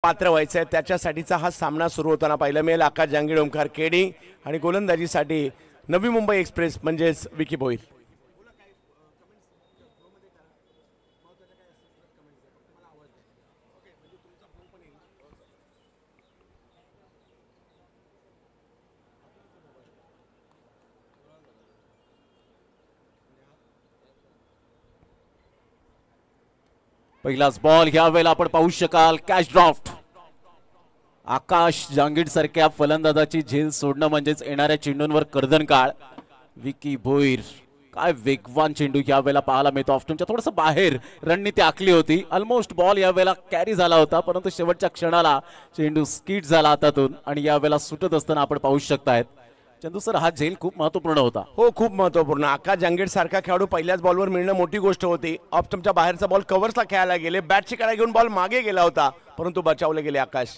पात्र व्हायचंय त्याच्यासाठीचा हा सामना सुरू होताना पाहिलं मिळेल. आकाश जांगीड, ओमकार केडी आणि गोलंदाजीसाठी नवी मुंबई एक्सप्रेस म्हणजेच विकी भोईर. पहिलाच बॉल या वेळेला आपण पाहू शकाल कॅच ड्राफ्ट. आकाश जांगीड सारख्या फलंदाजाची झेल सोडणं म्हणजेच येणाऱ्या चेंडूंवर कर्दनकाळ. विकी भोईर काय वेगवान चेंडू या वेळेला पाहायला मिळतो. ऑफ्टनच्या थोडंसं बाहेर रणनीती आखली होती. ऑलमोस्ट बॉल या वेळेला कॅरी झाला होता, परंतु शेवटच्या क्षणाला चेंडू स्किट झाला हातातून आणि या वेळेला सुटत असताना आपण पाहू शकतायत. चंदू सर, हा झेल खूप महत्वपूर्ण होता. हो, खूप महत्वपूर्ण. आकाश जांगीड सारखा खेळाडू पहिल्याच बॉलवर मिळणं मोठी गोष्ट होती. ऑफ स्टंपच्या बाहेरचा बॉल कव्हर्सला खेळायला गेले, बॅटची कडा घेऊन बॉल मागे गेला होता, परंतु बचावले गेले आकाश.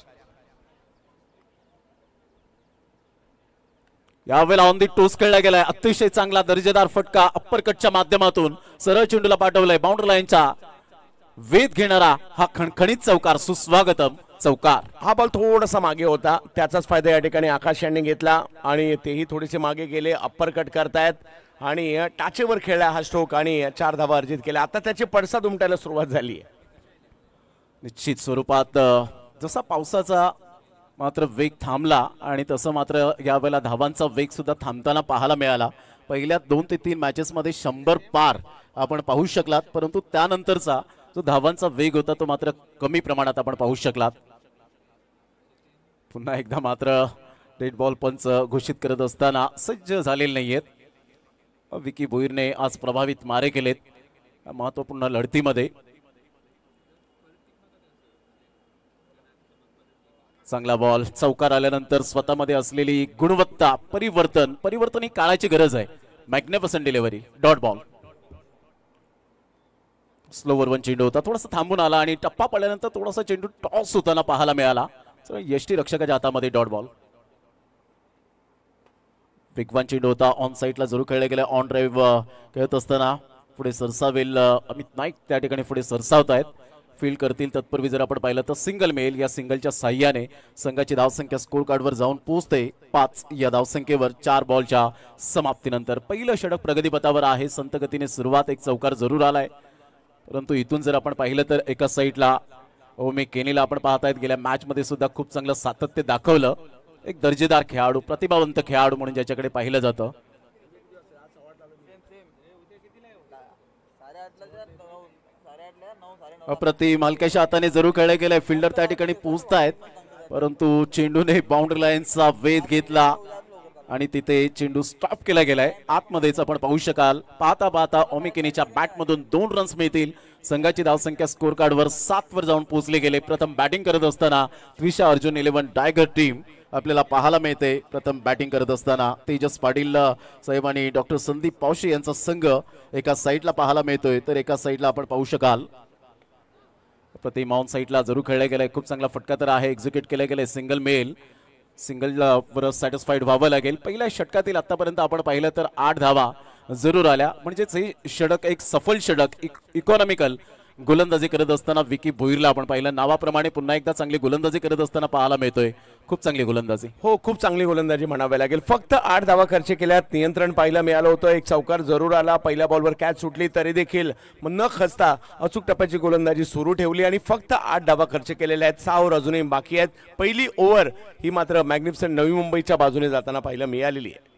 यावेळेला ऑन दी टोस खेळला गेलाय. अतिशय चांगला दर्जेदार फटका अप्परकटच्या माध्यमातून सरळ चेंडूला पाठवलाय. बाउंड्री लाईनचा वेध घेणारा हा खणखणीत चौकार, सुस्वागतम चौकार. हा बॉल थोडासा मागे होता, त्याचाच फायदा या ठिकाणी आकाश यांनी घेतला आणि तेही थोडेसे मागे गेले. अप्पर कट करतायत आणि टाचेवर खेळला हा स्ट्रोक आणि 4 धावा अर्जित केल्या. आता त्याची पडसाद उमटायला सुरुवात झाली आहे. निश्चित स्वरूपात जसा पावसाचा मात्र वेग थांबला आणि तसं मात्र यावेळेला धावांचा वेग सुद्धा थांबताना पाहायला मिळाला. पहिल्या 2 ते 3 मॅचेस मध्ये 100 पार आपण पाहू शकलात, परंतु त्यानंतरचा जो धावांचा वेग होता तो मात्र कमी प्रमाणात आपण पाहू शकलात. पुन्हा एकदा मात्र डेड बॉल पंच घोषित करत असताना सज्ज झालेले नाहीयेत. विकी भोईरने आज प्रभावित मारे केलेत महत्वपूर्ण लढतीमध्ये. चांगला बॉल, चौकार आल्यानंतर स्वतःमध्ये असलेली गुणवत्ता परिवर्तन ही काळाची गरज आहे. Magnificent delivery, dot ball. Slower one चेंडू होता, थोडासा थांबून आला आणि टप्पा पडल्यानंतर थोडासा चेंडू टॉस होताना पाहायला मिळाला. यष्टी रक्षकाच्या हातामध्ये डॉट बॉल. वेगवान चेंडू होता, ऑन साईडला जरूर खेळला गेला. ऑन ड्राईव्ह खेळत असताना पुढे सरसावेल अमित नाईक त्या ठिकाणी पुढे सरसावत आहेत. फील्ड करतील तत्पूर्वी जर आपण पाहिलं तर सिंगल मिळेल. या सिंगलच्या साह्याने संघाची धावसंख्या स्कोर कार्डवर जाऊन पोहोचते 5 या धावसंख्येवर 4 बॉलच्या समाप्तीनंतर. पहिलं षटक प्रगतीपथावर आहे. संत गतीने सुरुवात, एक चौकार जरूर आलाय, परंतु इथून जर आपण पाहिलं तर एका साईडला ओमी केनीला आपण पाहतायत गेल्या मॅच मध्ये सुद्धा खूप चांगलं सातत्य दाखवलं. एक दर्जेदार खेळाडू, प्रतिभावंत खेळाडू म्हणून ज्याच्याकडे पाहिलं जातं. अप्रतिम हलक्याच्या हाताने जरूर खेळले गेले. फिल्डर त्या ठिकाणी पोहोचतायत, परंतु चेंडूने बाउंड्री लाईनचा वेध घेतला आणि तिथे चेंडू स्टॉप केला गेलाय. आतमध्येच आपण पाहू शकाल. पाहता पाहता ओमी केनीच्या बॅटमधून 2 रन्स मिळतील. संघाची धावसंख्या स्कोर कार्डवर 7 वर जाऊन पोहोचले गेले. प्रथम बॅटिंग करत असताना त्रिशा अर्जुन 11 टायगर टीम आपल्याला पाहायला मिळते. प्रथम बॅटिंग करत असताना तेजस पाटील साहेब आणि डॉक्टर संदीप पावशे यांचा संघ एका साईडला पाहायला मिळतोय, तर एका साईडला आपण पाहू शकाल प्रतिम ऑन साईडला जरूर खेळला गेलाय. खूप चांगला फटका तर आहे, एक्झिक्यूट केला गेलाय. सिंगल मेल, सिंगल वर सॅटिस्फाईड व्हावं लागेल. पहिल्या षटकातील आतापर्यंत आपण पाहिलं तर 8 धावा जरूर आल्या, म्हणजेच हे षटक एक सफल षटक. इकॉनॉमिकल गोलंदाजी करत असताना विकी भोईरला आपण पाहिलं नावाप्रमाणे पुन्हा एकदा चांगली गोलंदाजी करत असताना पाहायला मिळतोय. खूप चांगली गोलंदाजी. हो, खूप चांगली गोलंदाजी म्हणावी लागेल. फक्त 8 धावा खर्च केल्यात, नियंत्रण पाहायला मिळालं होतं. एक चौकार जरूर आला. पहिल्या बॉलवर कॅच सुटली तरी देखील न खचता अचूक टप्प्याची गोलंदाजी सुरू ठेवली आणि फक्त 8 धावा खर्च केलेल्या आहेत. 6 ओव्हर अजूनही बाकी आहेत. पहिली ओव्हर ही मात्र मॅग्निफिसंट नवी मुंबईच्या बाजूने जाताना पाहायला मिळालेली आहे.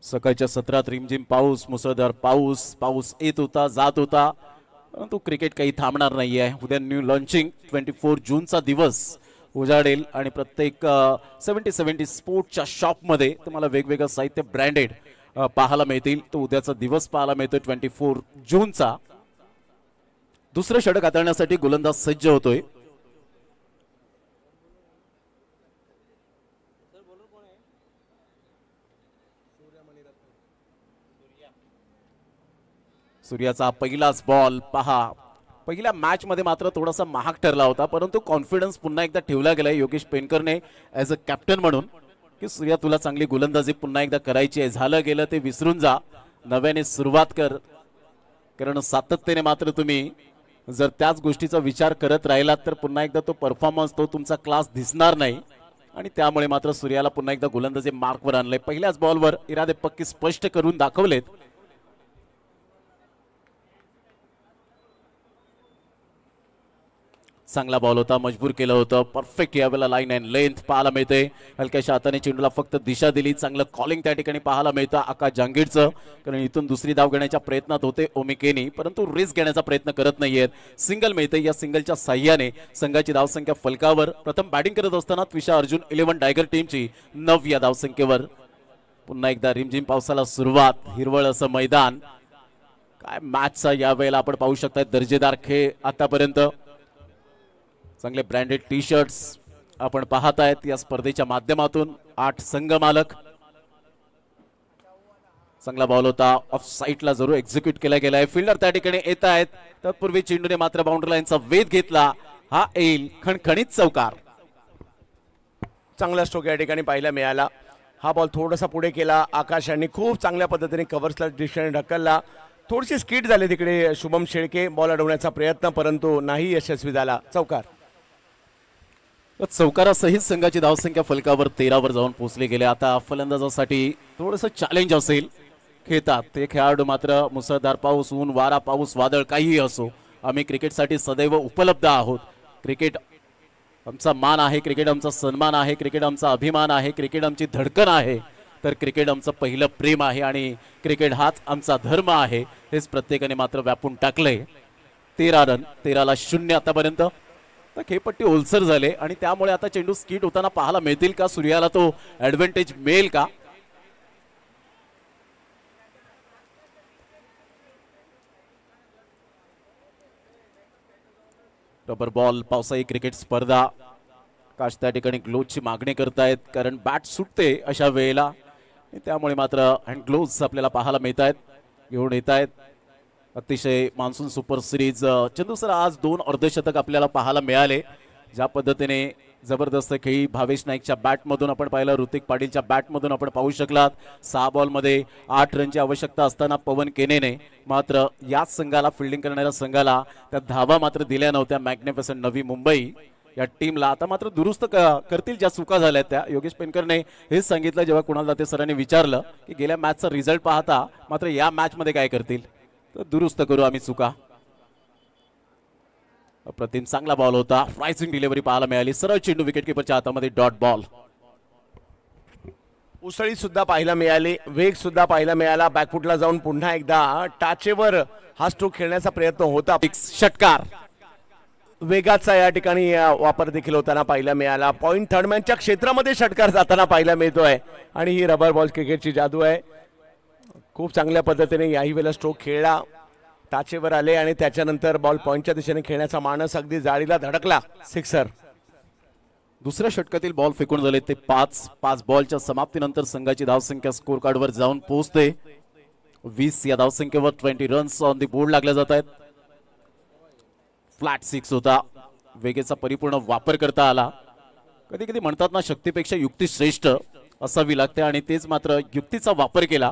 सकाळच्या सत्रात रिमझिम पाऊस, मुसळधार पाऊस येत होता, जात होता, परंतु क्रिकेट काही थांबणार नाही आहे. उद्या न्यू लॉन्चिंग 24 जूनचा दिवस उजाडेल आणि प्रत्येक 70-70 स्पोर्टच्या शॉपमध्ये तुम्हाला वेगवेगळं साहित्य ब्रँडेड पाहायला मिळतील. तो उद्याचा दिवस पाहायला मिळतोय 24 जूनचा. दुसरं षटक हाताळण्यासाठी गोलंदाज सज्ज होतोय. सूर्याचा पहिलाच बॉल पहा. पहिल्या मॅच मध्ये मात्र थोडासा महाग ठरला होता, परंतु कॉन्फिडन्स पुन्हा एकदा ठेवला गेलाय योगेश पेनकरने ॲज अ कॅप्टन म्हणून की सूर्या तुला चांगली गोलंदाजी पुन्हा एकदा करायची आहे. झालं गेलं ते विसरून जा, नव्याने सुरुवात कर, कारण सातत्याने मात्र तुम्ही जर त्याच गोष्टीचा विचार करत राहिलात तर पुन्हा एकदा तो परफॉर्मन्स तो तुमचा क्लास दिसणार नाही आणि त्यामुळे मात्र सूर्याला पुन्हा एकदा गोलंदाजी मार्कवर आणले. पहिल्याच बॉलवर इरादे पक्के स्पष्ट करून दाखवलेत. चांगला बॉल होता, मजबूर केलं होतं. परफेक्ट यावेळेला लाईन अँड लेंथ पाहायला मिळते. हलक्याशा हाताने चेंडूला फक्त दिशा दिली. चांगलं कॉलिंग त्या ठिकाणी पाहायला मिळतं आकाश जहांगीरचं, कारण इथून दुसरी धाव घेण्याच्या प्रयत्नात होते ओमिकेनी, परंतु रिस्क घेण्याचा प्रयत्न करत नाहीयेत. सिंगल मिळते. या सिंगलच्या साह्याने संघाची धावसंख्या फलकावर. प्रथम बॅटिंग करत असताना त्विषा अर्जुन 11 टायगर टीमची 9 या धावसंख्येवर. पुन्हा एकदा रिमझिम पावसाला सुरुवात. हिरवळ असं मैदान. काय मॅचचा यावेळेला आपण पाहू शकता. दर्जेदार खेळ आतापर्यंत. चांगले ब्रँडेड टी शर्ट्स आपण पाहत आहेत या स्पर्धेच्या माध्यमातून. 8 संघ मालक. चांगला बॉल होता, ऑफ साईडला जरूर एक्झिक्यूट केला गेलाय. फिल्डर त्या ठिकाणी येत आहेत. तत्पूर्वी चेंडूने मात्र बाउंड्री लाईनचा वेध घेतला. हा येईल खणखणीत चौकार. चांगला स्ट्रोक या ठिकाणी पाहायला मिळाला. हा बॉल थोडासा पुढे केला आकाश यांनी, खूप चांगल्या पद्धतीने कव्हर्सला दिशेने ढकलला. थोडीशी स्किट झाली तिकडे शुभम शेळके, बॉल अडवण्याचा प्रयत्न परंतु नाही यशस्वी झाला. चौकार. चौकारासहित संघाची धावसंख्या फलकावर 13 वर जाऊन पोहोचले गेले. आता फलंदाजासाठी थोडंसं चॅलेंज असेल. खेळतात ते खेळाडू मात्र मुसळधार पाऊस, ऊन, वारा, पाऊस, वादळ काहीही असो, आम्ही क्रिकेटसाठी सदैव उपलब्ध आहोत. क्रिकेट आमचा मान आहे, क्रिकेट आमचा सन्मान आहे, क्रिकेट आमचा अभिमान आहे, क्रिकेट आमची धडकन आहे, तर क्रिकेट आमचं पहिलं प्रेम आहे आणि क्रिकेट हाच आमचा धर्म आहे. हेच प्रत्येकाने मात्र व्यापून टाकले. 13 रन, 13ला 0 आतापर्यंत. खेळपट्टी ओलसर झाले आणि त्यामुळे आता चेंडू स्किट होताना पाहायला मिळतील का? सूर्याला तो ऍडव्हान्टेज मिळेल का? रबर बॉल पावसाळी क्रिकेट स्पर्धा. काश त्या ठिकाणी ग्लोव्हची मागणी करतायत कारण बॅट सुटते अशा वेळेला. त्यामुळे मात्र हँड ग्लोव्स आपल्याला पाहायला मिळत आहेत, घेऊन येत आहेत. अतिशय monsoon super series. Chandu sir, आज 2 अर्धशतक आपल्याला पाहायला मिळाले. ज्या पद्धतीने जबरदस्त खेळी भावेश नाईकच्या बॅटमधून आपण पाहिलं, ऋतिक पाटीलच्या बॅटमधून आपण पाहू शकलात. 6 बॉलमध्ये 8 रनची आवश्यकता असताना पवन केनेने मात्र याच संघाला, फिल्डिंग करणाऱ्या संघाला त्या धावा मात्र दिल्या नव्हत्या. मॅग्निफिसंट नवी मुंबई या टीमला आता मात्र दुरुस्त करतील ज्या चुका झाल्या त्या. योगेश पेनकरने हेच सांगितलं जेव्हा कुणाल दाते सरांनी विचारलं की गेल्या मॅचचा रिझल्ट पाहता मात्र या मॅचमध्ये काय करतील, तर दुरुस्त करू आम्ही चुका. अप्रतिम चांगला बॉल होता. रायझिंग डिलिव्हरी पाहायला मिळाली. सरळ चेंडू विकेटकीपरच्या हातामध्ये डॉट बॉल. उसळी सुद्धा पाहायला मिळाली, वेग सुद्धा पाहायला मिळाला. बॅकफुटला जाऊन पुन्हा एकदा टाचेवर हा स्ट्रोक खेळण्याचा प्रयत्न होता. षटकार वेगाचा या ठिकाणी वापर देखील होताना पाहायला मिळाला. पॉइंट थर्डमॅनच्या क्षेत्रामध्ये षटकार जाताना पाहायला मिळतोय आणि ही रबर बॉल क्रिकेटची जादू आहे. खूप चांगल्या पद्धतीने याही वेळेला स्ट्रोक खेळला. टाचेवर आले आणि त्याच्यानंतर बॉल पॉइंटच्या दिशेने खेळण्याचा मानस अगदी जाळीला धडकला. सिक्सर. दुसऱ्या षटकातील बॉल फेकून झाले ते 5 बॉलच्या समाप्तीनंतर संघाची धावसंख्या स्कोर कार्डवर जाऊन पोहोचते 20. या धावसंख्येवर 20 रन्स ऑन दी बोर्ड लागले जात आहेत. फ्लॅट 6 होता. वेगेचा परिपूर्ण वापर करता आला. कधी कधी म्हणतात ना, शक्तीपेक्षा युक्ती श्रेष्ठ असावी लागते आणि तेच मात्र युक्तीचा वापर केला.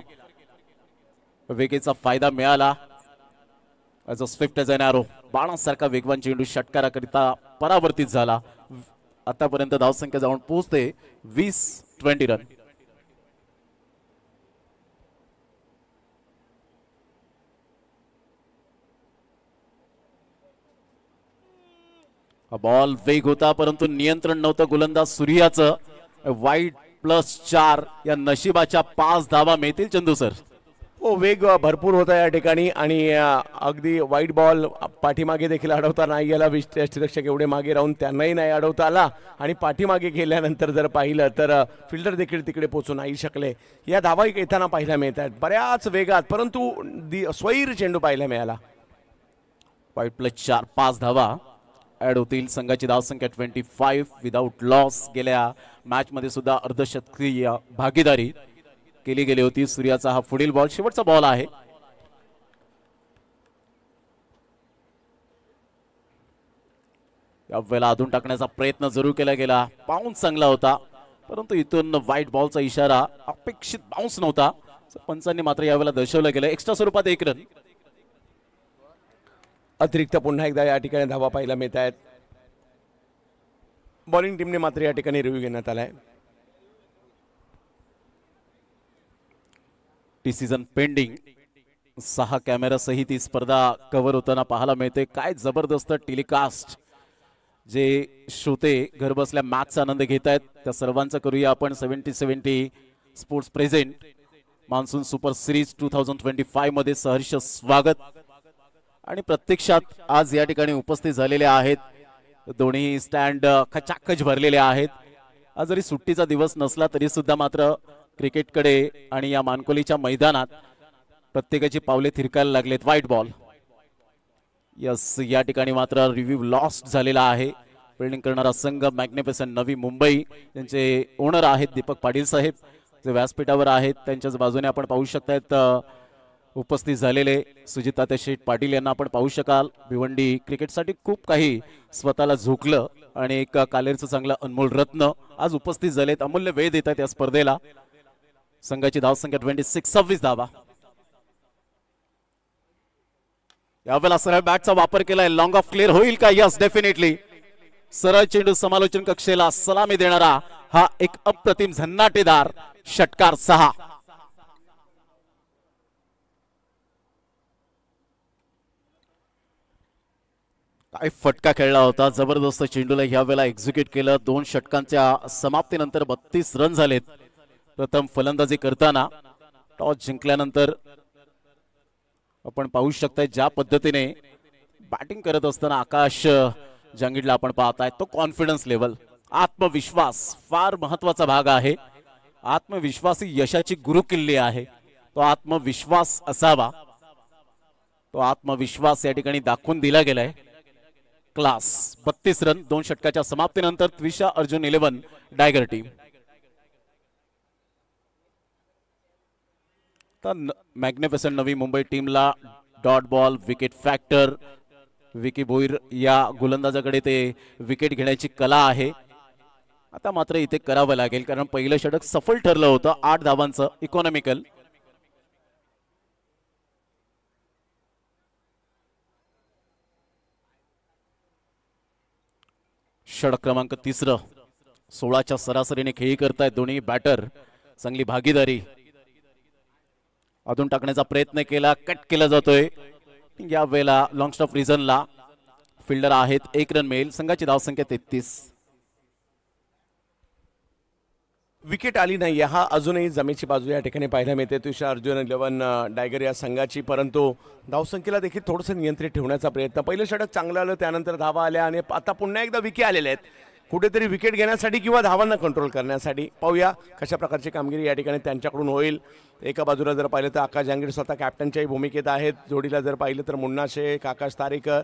वेगेचा फायदा मिळाला. As a swift as an arrow, बाणासारखा वेगवान चेंडू षटकाराकरिता परावर्तित झाला. आतापर्यंत धावसंख्या जाऊन पोहोचते 20 रन. बॉल वेग होता परंतु नियंत्रण नव्हतं गोलंदाज सूर्याचं. वाईड +4 या नशिबाच्या 5 धावा मिळतील चंदू सर. हो, वेग भरपूर होता या ठिकाणी आणि अगदी वाईट बॉल पाठीमागे देखील अडवता नाही आला. यष्टिरक्षक एवढे मागे राहून त्यांनाही नाही अडवता आला आणि पाठीमागे गेल्यानंतर जर पाहिलं तर फिल्डर देखील तिकडे पोहोचू नाही शकले. या धावा येताना पाहायला मिळत आहेत बऱ्याच वेगात, परंतु स्वैर चेंडू पाहायला मिळाला. वाईड +4 5 धावा ऍड होतील. संघाची धावसंख्या 25 विदाउट लॉस. गेल्या मॅच मध्ये सुद्धा अर्धशतकीय भागीदारी केली गेली होती. सूर्याचा हा पुढील बॉल, शेवटचा बॉल आहे. यावेळेला आधून टाकण्याचा प्रयत्न जरूर केला गेला. बाउन्स चांगला होता परंतु इथून व्हाईट बॉलचा इशारा अपेक्षित बाउन्स नव्हता. पंचांनी मात्र यावेळेला दर्शवलं गेलं. एक्स्ट्रा स्वरूपात 1 रन. अतिरिक्त पुन्हा एकदा या ठिकाणी धावा पाहायला मिळत आहेत. बॉलिंग टीमने मात्र या ठिकाणी रिव्ह्यू घेण्यात आलाय. Decision pending. 6 कॅमेरा सहित ही स्पर्धा कव्हर होताना पाहायला मिळते. काय जबरदस्त टेलिकास्ट. जे श्रोते घरबसल्या मॅचचा आनंद घेत आहेत त्या सर्वांचं करूया आपण 70-70 sports present monsoon super series 2025 मध्ये सहर्ष स्वागत. आणि प्रत्यक्षात आज या ठिकाणी उपस्थित झालेले आहेत. दोन्ही स्टँड खचाखच भरलेले आहेत. आज जरी सुट्टीचा दिवस नसला तरी सुद्धा मात्र क्रिकेटकडे आणि या मानकोलीच्या मैदानात प्रत्येकाची पावले थिरकायला लागलेत. White ball. यस, या ठिकाणी मात्र रिव्ह्यू लॉस्ट झालेला आहे. फिल्डिंग करणारा संघ मॅग्निफिसंट नवी मुंबई, त्यांचे ओनर आहेत दीपक पाटील साहेब, जे व्यासपीठावर आहेत. त्यांच्याच बाजूने आपण पाहू शकतायत उपस्थित झालेले सुजिताते शेठ पाटील यांना आपण पाहू शकाल. भिवंडी क्रिकेटसाठी खूप काही स्वतःला झोकलं आणि एक कालेरचं चांगलं अनमोल रत्न आज उपस्थित झालेत. अमूल्य वेळ देत आहेत या स्पर्धेला. संघाची धावसंख्या 26 धावा. यावेळेला सरळ बॅटचा वापर केलाय. लॉंग ऑफ क्लिअर होईल का? Yes, definitely. सरळ चेंडू समालोचन कक्षेला सलामी देणारा हा एक अप्रतिम झन्नाटेदार षटकार 6. काय फटका खेळला होता. जबरदस्त चेंडूला यावेळेला एक्झिक्यूट केलं. 2 षटकांच्या समाप्तीनंतर 32 रन झालेत. प्रथम फलंदाजी करताना टॉस जिंकल्यानंतर आपण पाहू शकताय ज्या पद्धतीने बॅटिंग करत असताना आकाश जंगीडला आपण पाहताय. तो कॉन्फिडन्स लेवल, आत्मविश्वास फार महत्वाचा भाग आहे. आत्मविश्वास ही यशाची गुरुकिल्ली आहे. तो आत्मविश्वास असावा. तो आत्मविश्वास या ठिकाणी दाखवून दिला गेलाय. क्लास. 32 रन 2 षटकाच्या समाप्तीनंतर त्विषा अर्जुन 11 डायगर टीम. मॅग्निफिसंट नवी मुंबई टीमला dot ball, wicket factor. Vicky Bhoir या गोलंदाजाकडे ते विकेट घेण्याची कला आहे. आता मात्र इथे करावं लागेल कारण पहिलं षटक सफल ठरलं होतं. 8 धावांचं इकॉनॉमिकल. षटक क्रमांक 3. 16च्या सरासरीने खेळी करतायत दोन्ही बॅटर. चांगली भागीदारी. अजून टाकण्याचा प्रयत्न केला, कट केला जातोय. या वेळेला लॉंग स्टॉप रिझनला फिल्डर आहेत. 1 रन मिळेल. संघाची धावसंख्या 33. विकेट आली नाही. हा अजूनही जमेची बाजू या ठिकाणी पाहायला मिळते तुषार अर्जुन 11 डायगर या संघाची. परंतु धावसंख्येला देखील थोडंसं नियंत्रित ठेवण्याचा प्रयत्न. पहिलं षटक चांगलं आलं, त्यानंतर धावा आल्या आणि आता पुन्हा एकदा विकेट आलेले आहेत. कुठेतरी विकेट घेण्यासाठी किंवा धावांना कंट्रोल करण्यासाठी. पाहूया कशा प्रकारची कामगिरी या ठिकाणी त्यांच्याकडून होईल. एका बाजूला जर पाहिलं तर आकाश जांगीड स्वतः कॅप्टनच्याही भूमिकेत आहेत. जोडीला जर पाहिलं तर मुन्ना शेख, आकाश तारेकर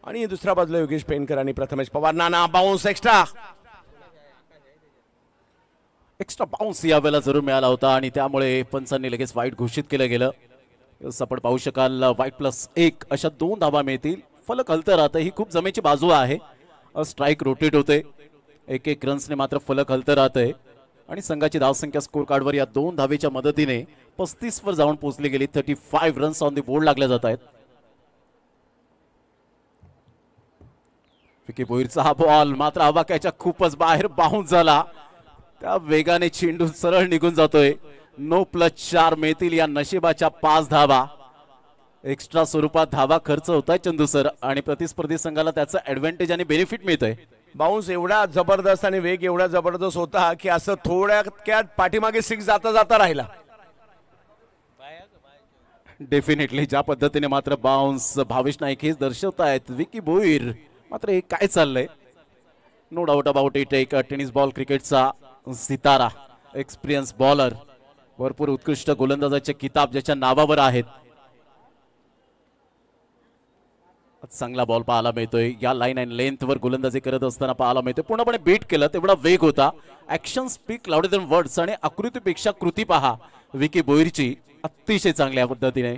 आणि दुसऱ्या बाजूला योगेश पेनकर आणि प्रथमेश पवार. नाना बाउन्स एक्स्ट्रा बाउन्स यावेळेला जरूर मिळाला होता आणि त्यामुळे पंचांनी लगेच वाईट घोषित केलं गेलं. आपण पाहू शकाल वाईट +1 अशा 2 धावा मिळतील. फलक हलतं राहतं. ही खूप जमेची बाजू आहे. स्ट्राईक रोटेट होते. 1-1 रन्सने मात्र फलक हलतं राहतंय आणि संघाची धावसंख्या स्कोर कार्डवर या 2 धावेच्या मदतीने 35 वर जाऊन पोहोचली गेली. 35 रन्स ऑन द बोर्ड लागल्या जात आहेत. विकी भोईरचा हा बॉल मात्र आवाक्याच्या खूपच बाहेर बाउन्स झाला. त्या वेगाने चेंडू सरळ निघून जातोय. 9+4 मिळतील या नशिबाच्या 5 धावा. एक्स्ट्रा स्वरूपात धावा खर्च होताय चंदू सर आणि प्रतिस्पर्धी संघाला त्याचं ऍडव्हान्टेज आणि बेनिफिट मिळतंय. बाउन्स एवढा जबरदस्त आणि वेग एवढा जबरदस्त होता की असं थोड्यात पाठीमागे 6 जाता जाता राहिला. डेफिनेटली ज्या पद्धतीने मात्र बाउन्स भावेश नाईक हेच दर्शवतायत. विकी भोईर मात्र हे काय चाललंय. No doubt about it. एक टेनिस बॉल क्रिकेटचा सितारा, एक्सपिरियन्स बॉलर, भरपूर उत्कृष्ट गोलंदाजाचे किताब ज्याच्या नावावर आहेत. चांगला बॉल पाहायला मिळतोय. या लाईन अँड लेंथ वर गोलंदाजी करत असताना पाहायला मिळतोय. पूर्णपणे बीट केलं तेवढा वेग होता. Action speak louder than words आणि आकृतीपेक्षा कृती पहा. विकी भोईरची अतिशय चांगल्या पद्धतीने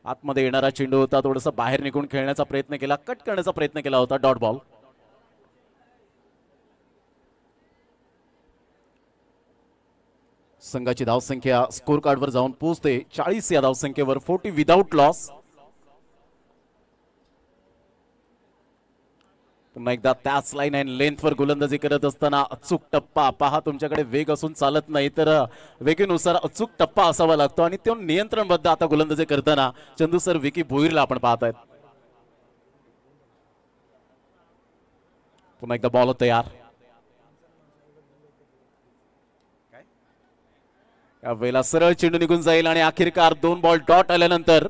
आतमध्ये येणारा चेंडू होता. थोडंसं बाहेर निघून खेळण्याचा प्रयत्न केला, कट करण्याचा प्रयत्न केला होता. Dot ball. संघाची धावसंख्या स्कोर कार्डवर जाऊन पोहोचते 40 या धावसंख्येवर, 40 विदाउट लॉस. पुन्हा एकदा त्याच लाईन अँड लेंथवर गोलंदाजी करत असताना अचूक टप्पा पहा. तुमच्याकडे वेग असून चालत नाही, तर वेगेनुसार अचूक टप्पा असावा लागतो आणि तो नियंत्रणबद्ध आता गोलंदाजी करताना चंदू सर विकी भोईरला आपण पाहतायत. पुन्हा एकदा बॉल तयार. यावेळेला सरळ चेंडू निघून जाईल आणि अखेरकार 2 बॉल डॉट आल्यानंतर,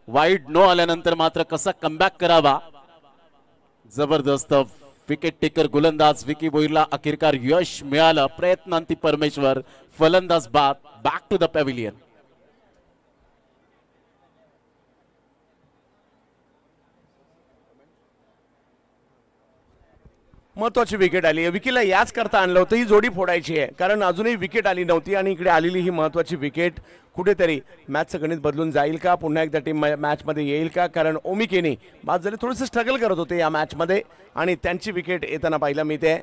वाईड नो आल्यानंतर मात्र कसा कमबॅक करावा. जबरदस्त विकेट टेकर गोलंदाज विकी भोईरला अखेरकार यश मिळालं. प्रयत्नांती परमेश्वर, फलंदाज बाद, बॅक टू द पॅव्हिलियन. महत्वाची विकेट आली आहे. विकीला याच करता आणलं होतं, ही जोडी फोडायची आहे, कारण अजूनही विकेट आली नव्हती आणि इकडे आलेली ही महत्वाची विकेट कुठेतरी मॅचचं गणित बदलून जाईल का, पुन्हा एकदा टीम मॅचमध्ये येईल का. कारण ओमी केनी बाद झाले, थोडंसं स्ट्रगल करत होते या मॅचमध्ये आणि त्यांची विकेट येताना पाहायला मिळते.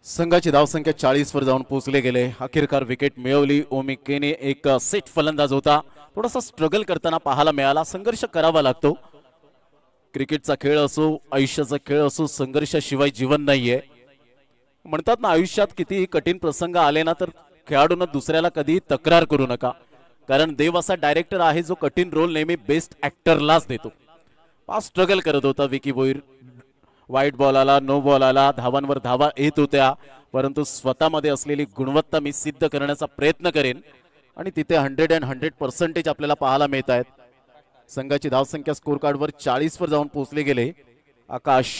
संघाची धावसंख्या 40 वर जाऊन पोहोचले गेले. अखेरकार विकेट मिळवली ओमी केने. एक सेट फलंदाज होता, थोडासा स्ट्रगल करताना पाहायला मिळाला. संघर्ष करावा लागतो. क्रिकेटचा खेळ असो, आयुष्याचा खेळ असो, संघर्षाशिवाय जीवन नाहीये. म्हणतात ना, आयुष्यात कितीही कठीण प्रसंग आले ना, तर खेळाडूंना दुसऱ्याला कधी तक्रार करू नका, कारण देव असा डायरेक्टर आहे जो कठीण रोल नेहमी बेस्ट ऍक्टरलाच देतो. पाच स्ट्रगल करत होता विकी भोईर. वाईट बॉल आला, नो बॉल आला, धावांवर धावा येत होत्या, परंतु स्वतःमध्ये असलेली गुणवत्ता मी सिद्ध करण्याचा प्रयत्न करेन आणि तिथे 100% आपल्याला पाहायला मिळत आहेत. संघाची धावसंख्या स्कोर कार्डवर 40 वर जाऊन पोहोचले गेले. आकाश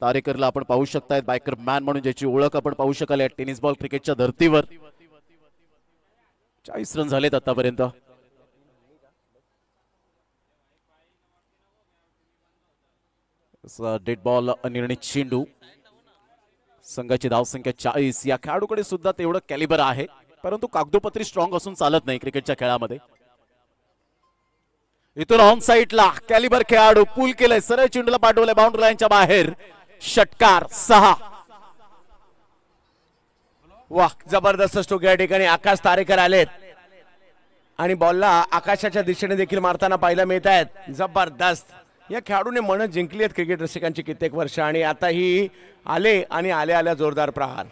तारेकरला आपण पाहू शकतायत, बायकर मॅन म्हणून ज्याची ओळख आपण पाहू शकाल या टेनिस बॉल क्रिकेटच्या धर्तीवर. 40 रन झालेत आतापर्यंत. डेड बॉल अनिर्णित चेंडू. संघाची धावसंख्या 40. या खेळाडूकडे सुद्धा तेवढं कॅलिबर आहे, परंतु कागदोपत्री स्ट्रॉंग असून चालत नाही क्रिकेटच्या खेळामध्ये. इथून ऑन साइडला कॅलिबर खेळाडू पूल केलंय, सरळ चेंडूला पाठवलंय बाउंड्री लाईनच्या बाहेर. षटकार 6. वाह, जबरदस्त स्ट्रोक या ठिकाणी आकाश तारेकर आलेत आणि बॉलला आकाशाच्या दिशेने देखील मारताना पाहायला मिळत आहेत. जबरदस्त. या खेळाडूने मन जिंकली आहेत क्रिकेट रसिकांची कित्येक वर्ष आणि आता ही आले आणि आल्या जोरदार प्रहार.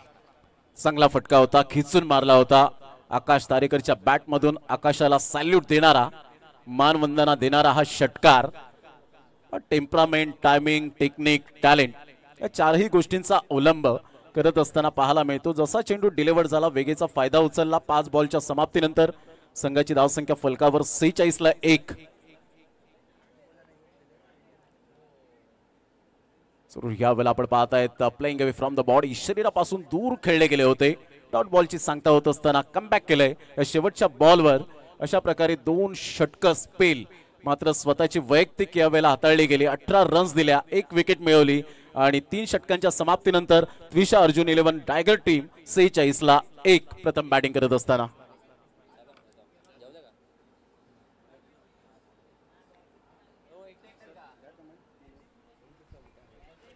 चांगला फटका होता, खिचून मारला होता. आकाश तारेकरच्या बॅट मधून आकाशाला सॅल्यूट देणारा, मानवंदना देणारा हा षटकार. टेम्परामेंट, टायमिंग, टेक्निक, टॅलेंट या चारही गोष्टींचा अवलंब करत असताना पाहायला मिळतो. जसा चेंडू डिलिव्हर झाला, वेगेचा फायदा उचलला. 5 बॉलच्या समाप्तीनंतर संघाची धावसंख्या फलकावर 46 ला 1. यावेळेला आपण पाहतायत playing away from the body, शरीरापासून दूर खेळले गेले होते. डॉट बॉलची सांगता होत असताना कमबॅक केलंय या शेवटच्या बॉलवर. अशा प्रकारे 2 षटक स्पेल मात्र स्वतःची वैयक्तिक यावेळेला हाताळली गेली. 18 रन्स दिल्या, 1 विकेट मिळवली आणि 3 षटकांच्या समाप्तीनंतर त्विषा अर्जुन 11 टायगर टीम 46 ला 1 प्रथम बॅटिंग करत असताना.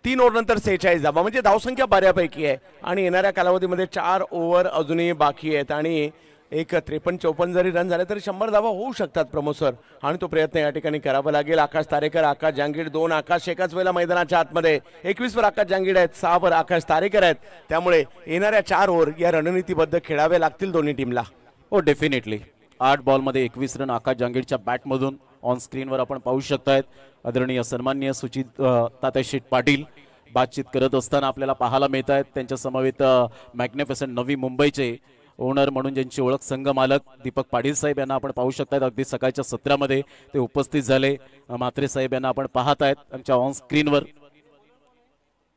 तीन ओव्हर नंतर 46 धावा, म्हणजे धावसंख्या बऱ्यापैकी आहे आणि येणाऱ्या कालावधीमध्ये 4 ओव्हर अजूनही बाकी आहेत आणि एक 53-54 जरी रन झाले तरी 100 धावा होऊ शकतात प्रमोद सर, आणि तो प्रयत्न या ठिकाणी करावा लागेल. आकाश तारेकर, आकाश जांगीड, 2 आकाश एकाच वेळेला मैदानाच्या आतमध्ये. 21 वर आकाश जांगीड आहेत, 6 वर आकाश तारेकर आहेत. त्यामुळे येणाऱ्या 4 ओव्हर या रणनीतीबद्ध खेळावे लागतील दोन्ही टीमला. हो, डेफिनेटली. 8 बॉलमध्ये 21 रन आकाश जांगीडच्या बॅटमधून ऑन स्क्रीनवर आपण पाहू शकतायत. आदरणीय सन्माननीय सुचित तात्याशेठ पाटील बातचीत करत असताना आपल्याला पाहायला मिळत आहेत. त्यांच्या समवेत मॅग्निफिसंट नवी मुंबईचे ओनर म्हणून ज्यांची ओळख संघ मालक दीपक पाटील साहेब यांना आपण पाहू शकतायत. अगदी सकाळच्या सत्रामध्ये ते उपस्थित झाले. म्हात्रे साहेब यांना आपण पाहत आहेत आमच्या ऑन स्क्रीनवर.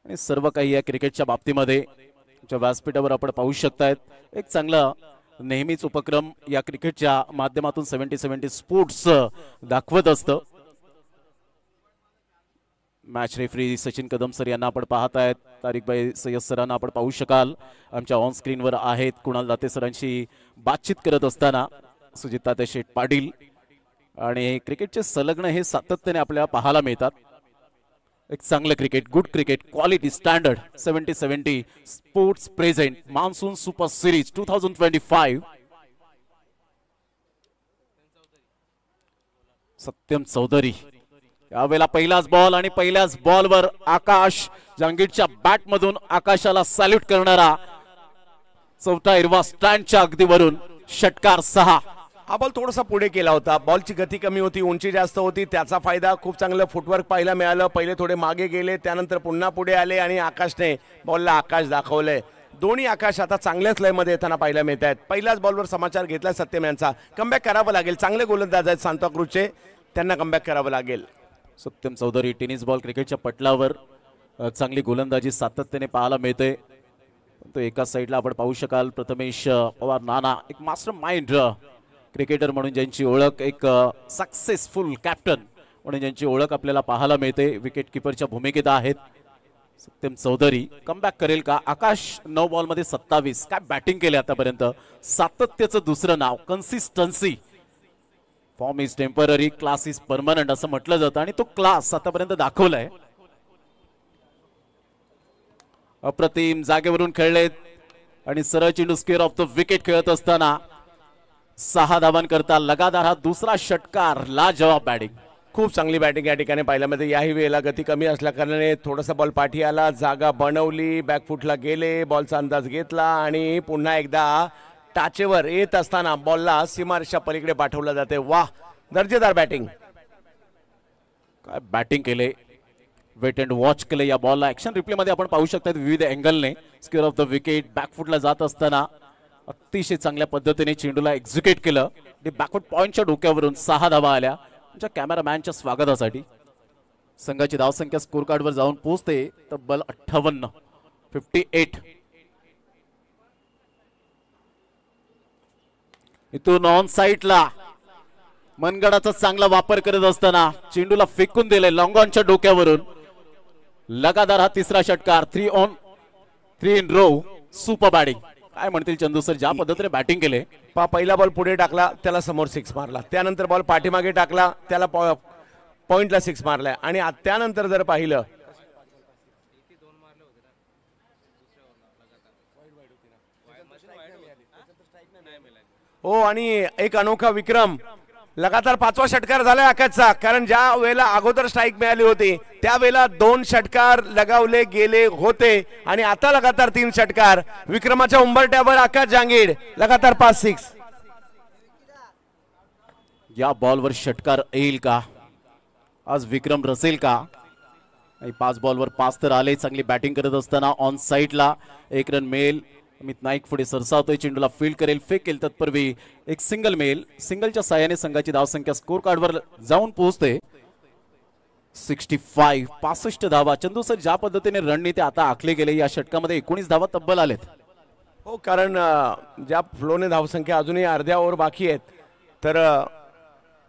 आणि सर्व काही या क्रिकेटच्या बाबतीमध्ये आमच्या व्यासपीठावर आपण पाहू शकतायत. एक चांगला नेहमीच उपक्रम या क्रिकेटच्या माध्यमातून 70-70 स्पोर्ट्स दाखवत असतं. Match referee Sachin Kadam sir यांना आपण पाहत आहेत. तारिकभाई सय्यद सरांना आपण पाहू शकाल आमच्या ऑन स्क्रीनवर आहेत. कुणाल दाते सरांशी बातचीत करत असताना सुजित तात्याशेठ पाटील. आणि क्रिकेटचे संलग्न हे सातत्याने आपल्याला पाहायला मिळतात. एक चांगलं cricket, good cricket, quality, standard. 70-70 sports present monsoon super series 2025. Satyam Chaudhary यावेळेला पहिलाच बॉल आणि पहिल्याच बॉलवर आकाश जहांगीरच्या बॅट मधून आकाशाला सॅल्यूट करणारा चौथा हिरवा स्टँडच्या अगदी वरून षटकार 6. हा बॉल थोडासा पुढे केला होता, बॉलची गती कमी होती, उंची जास्त होती, त्याचा फायदा. खूप चांगलं फुटवर्क पाहायला मिळालं. पहिले थोडे मागे गेले, त्यानंतर पुन्हा पुढे आले आणि आकाशने बॉलला आकाश दाखवलंय. दोन्ही आकाश आता चांगल्याच लयमध्ये येताना पाहायला मिळत आहेत. पहिल्याच बॉलवर समाचार घेतला सत्यम यांचा. कमबॅक करावं लागेल. चांगले गोलंदाज आहेत सांताक्रूजचे, त्यांना कमबॅक करावं लागेल. सत्यम चौधरी टेनिस बॉल क्रिकेटच्या पटलावर चांगली गोलंदाजी सातत्याने पाहायला मिळते. तो एका साईडला आपण पाहू शकाल प्रथमेश पवार नाना, एक मास्टर माइंड क्रिकेटर म्हणून ज्यांची ओळख, एक सक्सेसफुल कॅप्टन म्हणून ज्यांची ओळख आपल्याला पाहायला मिळते, विकेट किपरच्या भूमिकेत आहेत. सत्यम चौधरी कमबॅक करेल का? आकाश 9 बॉलमध्ये 27. काय बॅटिंग केले आतापर्यंत. सातत्याचं दुसरं नाव, consistency. Form is temporary, class is permanent असं म्हटलं जातं आणि तो क्लास आतापर्यंत दाखवलाय. अप्रतिम जागेवरून खेळलेत आणि सरळ चेंडू स्क्वेअर ऑफ द विकेट खेळत असताना 6 धावांकरता लगातार हा दुसरा षटकार. लाजवाब बॅटिंग, खूप चांगली बॅटिंग या ठिकाणी पाहायला मिळते. याही वेळेला गती कमी असल्या कारणाने थोडासा बॉल पाठी आला, जागा बनवली, बॅकफुटला गेले, बॉलचा अंदाज घेतला आणि पुन्हा एकदा टाचेवर येत असताना बॉलला सीमारेषा पलीकडे पाठवला जाते. वाह, दर्जेदार बॅटिंग. काय बॅटिंग केले, वेट अँड वॉच केले या बॉलला. ऍक्शन रिप्ले मध्ये आपण पाहू शकता विविध अँगलने स्क्वेअर ऑफ द विकेट बॅकफुटला जात असताना अतिशय चांगल्या पद्धतीने चेंडूला एक्झिक्यूट केलं. बॅकवर्ड पॉइंटच्या डोक्यावरून 6 धावा आल्या. आमच्या कॅमेरामॅनच्या स्वागतासाठी संघाची धावसंख्या स्कोर कार्डवर जाऊन पोहोचते तब्बल 58. इथून ऑन साईडला मनगडाचा चांगला वापर करत असताना चेंडूला फेकून दिले लॉंग ऑनच्या डोक्यावरून. लगातार हा तिसरा षटकार. 3 in row. Super batting. काय म्हणतील चंदू सर, ज्या पद्धतीने बॅटिंग केले. पहिला बॉल पुढे टाकला, त्याला समोर 6 मारला. त्यानंतर बॉल पाठीमागे टाकला, त्याला पॉइंटला 6 मारलाय. आणि त्यानंतर जर पाहिलं हो, आणि एक अनोखा विक्रम, लगातार 5वा षटकार झालाय आकाशचा. कारण ज्या वेळेला अगोदर स्ट्राईक मिळाली होती त्यावेळेला 2 षटकार लगावले गेले होते आणि आता लगातार 3 षटकार. विक्रमाच्या उंबरट्यावर आकाश जहांगीर, लगातार 5-6. या बॉलवर षटकार येईल का? आज विक्रम रसेल का? 5 बॉलवर 5 तर आले. चांगली बॅटिंग करत असताना ऑन साईडला 1 रन मिळेल. अमित नाईक पुढे सरसावतोय, चेंडूला फील्ड करेल, फेकेल. तत्पूर्वी एक सिंगल मिळेल. सिंगलच्या साहाय्याने संघाची धावसंख्या स्कोर कार्डवर जाऊन पोहोचते 65 धावा. चंदू सर, ज्या पद्धतीने रणनीती आता आखले गेले या षटकामध्ये 19 धावा तब्बल आलेत. हो, कारण ज्या फ्लोने धावसंख्या अजूनही अर्ध्या ओव्हर बाकी आहेत, तर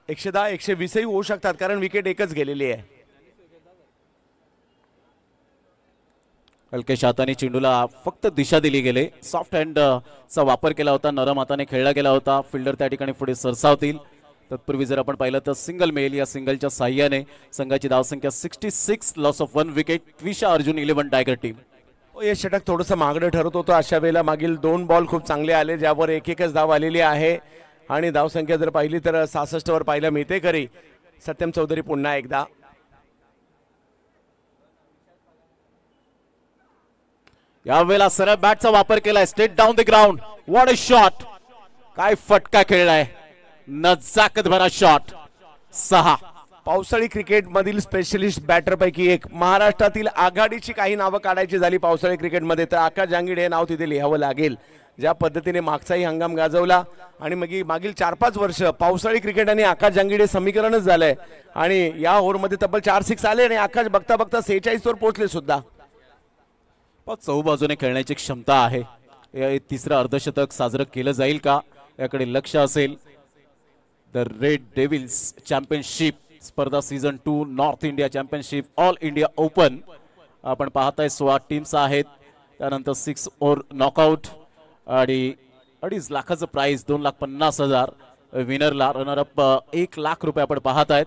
110 120 होऊ शकतात, कारण विकेट एकच गेलेली आहे. हलक्याच्या हाताने चेंडूला फक्त दिशा दिली गेले. सॉफ्ट हँड चा वापर केला होता, नरम हाताने खेळला गेला होता. फिल्डर त्या ठिकाणी पुढे सरसावतील. तत्पूर्वी जर आपण पाहिलं तर सिंगल मिळेल. या सिंगलच्या साह्याने संघाची धावसंख्या 66, loss of 1 wicket. त्विषा Arjun 11 tiger team. हे षटक थोडंसं महागडं ठरत होतं. अशा वेळेला मागील 2 बॉल खूप चांगले आले, ज्यावर एकच धाव आलेली आहे आणि धावसंख्या जर पाहिली तर 66 वर पाहायला मिळते. खरी सत्यम चौधरी पुन्हा एकदा. यावेळेला सरळ बॅटचा वापर केलाय. Straight down the ground. What a shot. काय फटका खेळलाय, नजाकत भरा शॉट. 6. पावसाळी क्रिकेट मधील स्पेशलिस्ट बॅटर पैकी एक. महाराष्ट्रातील आघाडीची काही नावं काढायची झाली पावसाळी क्रिकेटमध्ये तर आकाश जहांगीर हे नाव तिथे लिहावं लागेल. ज्या पद्धतीने मागचाही हंगाम गाजवला आणि मागील 4-5 वर्ष पावसाळी क्रिकेट आणि आकाश जहांगीर हे समीकरणच झालंय. आणि या ओव्हरमध्ये तब्बल 4-6 आले आणि आकाश बघता बघता 46 वर पोहोचले सुद्धा. चौबाजूने खेळण्याची क्षमता आहे. तिसरं अर्धशतक साजरं केलं जाईल का याकडे लक्ष असेल. द रेड डेव्हिल्स चॅम्पियनशिप स्पर्धा season 2 north India championship all India open आपण पाहताय. 16 टीम्स आहेत. त्यानंतर 6 ओव्हर नॉकआउट आणि 2.5 लाखाचं प्राइज, 2,50,000 विनरला. रनरअप 1 लाख रुपये आपण पाहत आहेत.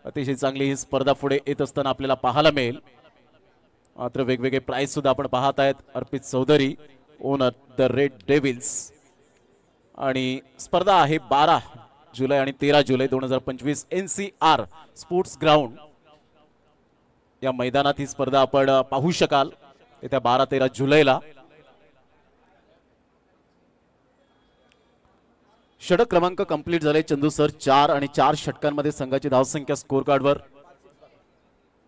अतिशय चांगली ही स्पर्धा पुढे येत असताना आपल्याला पाहायला मिळेल. मात्र वेगवेगळे प्राइस सुद्धा आपण पाहत आहेत. Arpit Chaudhari owner the Red Devils आणि स्पर्धा आहे 12 जुलै आणि 13 जुलै 2025 NCR स्पोर्ट्स ग्राउंड या मैदानात ही स्पर्धा आपण पाहू शकाल येत्या 12-13 जुलैला. षटक क्रमांक कंप्लीट झाले चंदू सर. 4 आणि 4 षटकांमध्ये संघाची धावसंख्या स्कोर कार्डवर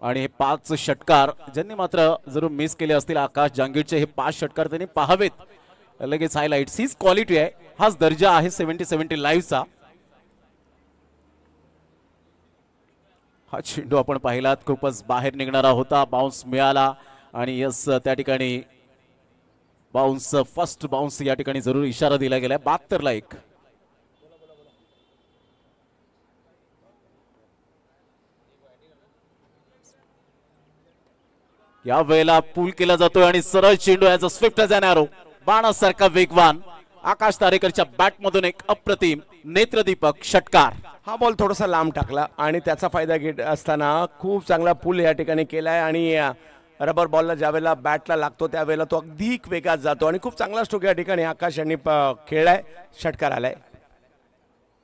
आणि हे 5 षटकार ज्यांनी मात्र जरूर मिस केले असतील आकाश जांगीरचे हे 5 षटकार त्यांनी पाहावेत लगेच. हायलाइट्स हीच क्वालिटी आहे, हाच दर्जा आहे 70-70 लाईव्हचा. हा चेंडू आपण पाहिलात खूपच बाहेर निघणारा होता, बाउन्स मिळाला आणि यस त्या ठिकाणी बाउन्स फर्स्ट बाउन्स या ठिकाणी जरूर इशारा दिला गेलाय. 72 ला 1. या वेळेला पूल केला जातोय आणि सरळ चेंडू as a swift as an arrow बाणासारखा वेगवान आकाश तारेकरच्या बॅट मधून एक अप्रतिम नेत्रदीपक षटकार. हा बॉल थोडासा लांब टाकला आणि त्याचा फायदा घेत असताना खूप चांगला पूल या ठिकाणी केलाय आणि रबर बॉलला ज्यावेळेला बॅटला लागतो त्यावेळेला तो अगदी वेगात जातो आणि खूप चांगला स्ट्रोक या ठिकाणी आकाश यांनी खेळलाय. षटकार आलाय.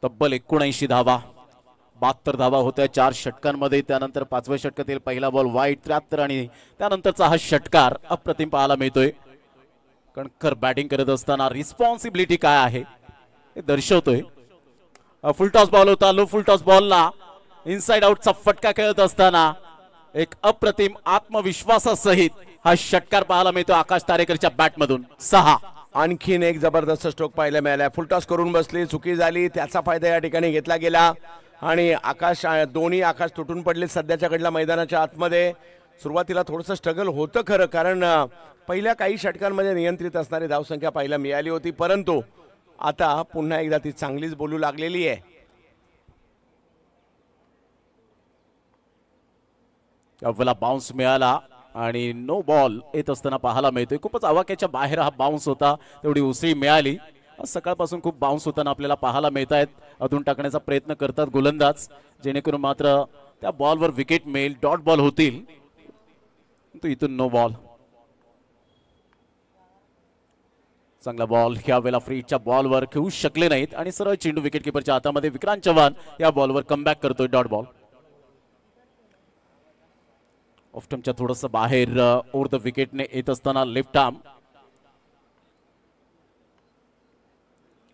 तब्बल 79 धावा, 72 धावा होत्या 4 षटकांमध्ये. त्यानंतर 5व्या षटकातील पहिला बॉल वाईट 73 आणि त्यानंतरचा हा षटकार अप्रतिम पाहायला मिळतोय. कणखर बॅटिंग करत असताना रिस्पॉन्सिबिलिटी काय आहे हे दर्शवतोय. फुलटॉस बॉल होता, लो फुलटॉस बॉलला इनसाइड आउटचा फटका खेळत असताना एक अप्रतिम आत्मविश्वासासहित हा षटकार पाहायला मिळतो आकाश तारेकरच्या बॅटमधून. 6. आणखीन एक जबरदस्त स्ट्रोक पाहायला मिळाला. फुलटॉस करून बसली, चुकी झाली, त्याचा फायदा या ठिकाणी घेतला गेला आणि दोन्ही आकाश तुटून पडले सध्याच्या घडला मैदानाच्या आतमध्ये. सुरुवातीला थोडंसं स्ट्रगल होतं खरं, कारण पहिल्या काही षटकांमध्ये नियंत्रित असणारी धावसंख्या पाहायला मिळाली होती, परंतु आता पुन्हा एकदा ती चांगलीच बोलू लागलेली आहे. अव्वला बाउन्स मिळाला आणि नो बॉल येत असताना पाहायला मिळतोय. खूपच आवाक्याच्या बाहेर हा बाउन्स होता, तेवढी उसळी मिळाली. सकाळपासून खूप बाउन्स होताना आपल्याला पाहायला मिळत आहेत. अधून टाकण्याचा प्रयत्न करतात गोलंदाज, जेणेकरून मात्र त्या बॉलवर विकेट मिळेल, डॉट बॉल होतील. तो इथून नो बॉल. चांगला बॉल ह्या वेळेला फ्रीच्या बॉलवर खेळू शकले नाहीत आणि सरळ चेंडू विकेट किपरच्या हातामध्ये. विक्रांत चव्हाण या बॉलवर कमबॅक करतोय, डॉट बॉल. ऑफ्टमच्या थोडस बाहेर ओव्हर द विकेटने येत असताना लेफ्ट आर्म.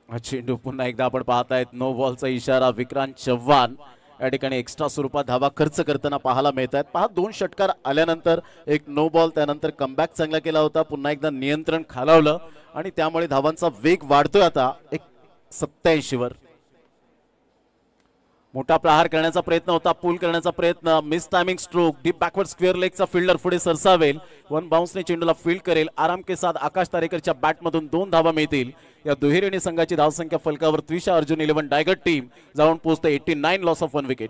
हा चेंडू पुन्हा एकदा आपण पाहतायत नो बॉलचा इशारा. विक्रांत चव्हाण या ठिकाणी एक्स्ट्रा स्वरूपात धावा खर्च करताना पाहायला मिळत आहेत. पहा 2 षटकार आल्यानंतर एक नो बॉल, त्यानंतर कमबॅक चांगला केला होता, पुन्हा एकदा नियंत्रण खालावलं आणि त्यामुळे धावांचा वेग वाढतोय आता 87 वर. मोठा प्रहार करण्याचा प्रयत्न होता, पूल करण्याचा प्रयत्न, miss timing stroke, deep backward square लेगचा फिल्डर पुढे सरसावेल, 1 बाउन्सने चेंडूला फील्ड करेल. आराम के साथ आकाश तारेकरच्या बॅटमधून 2 धावा मिळतील. या दुहेरीने संघाची धावसंख्या फलकावर त्रिशा अर्जुन 11 डायगट टीम जाऊन पोहोचते 89, लॉस ऑफ 1 विकेट.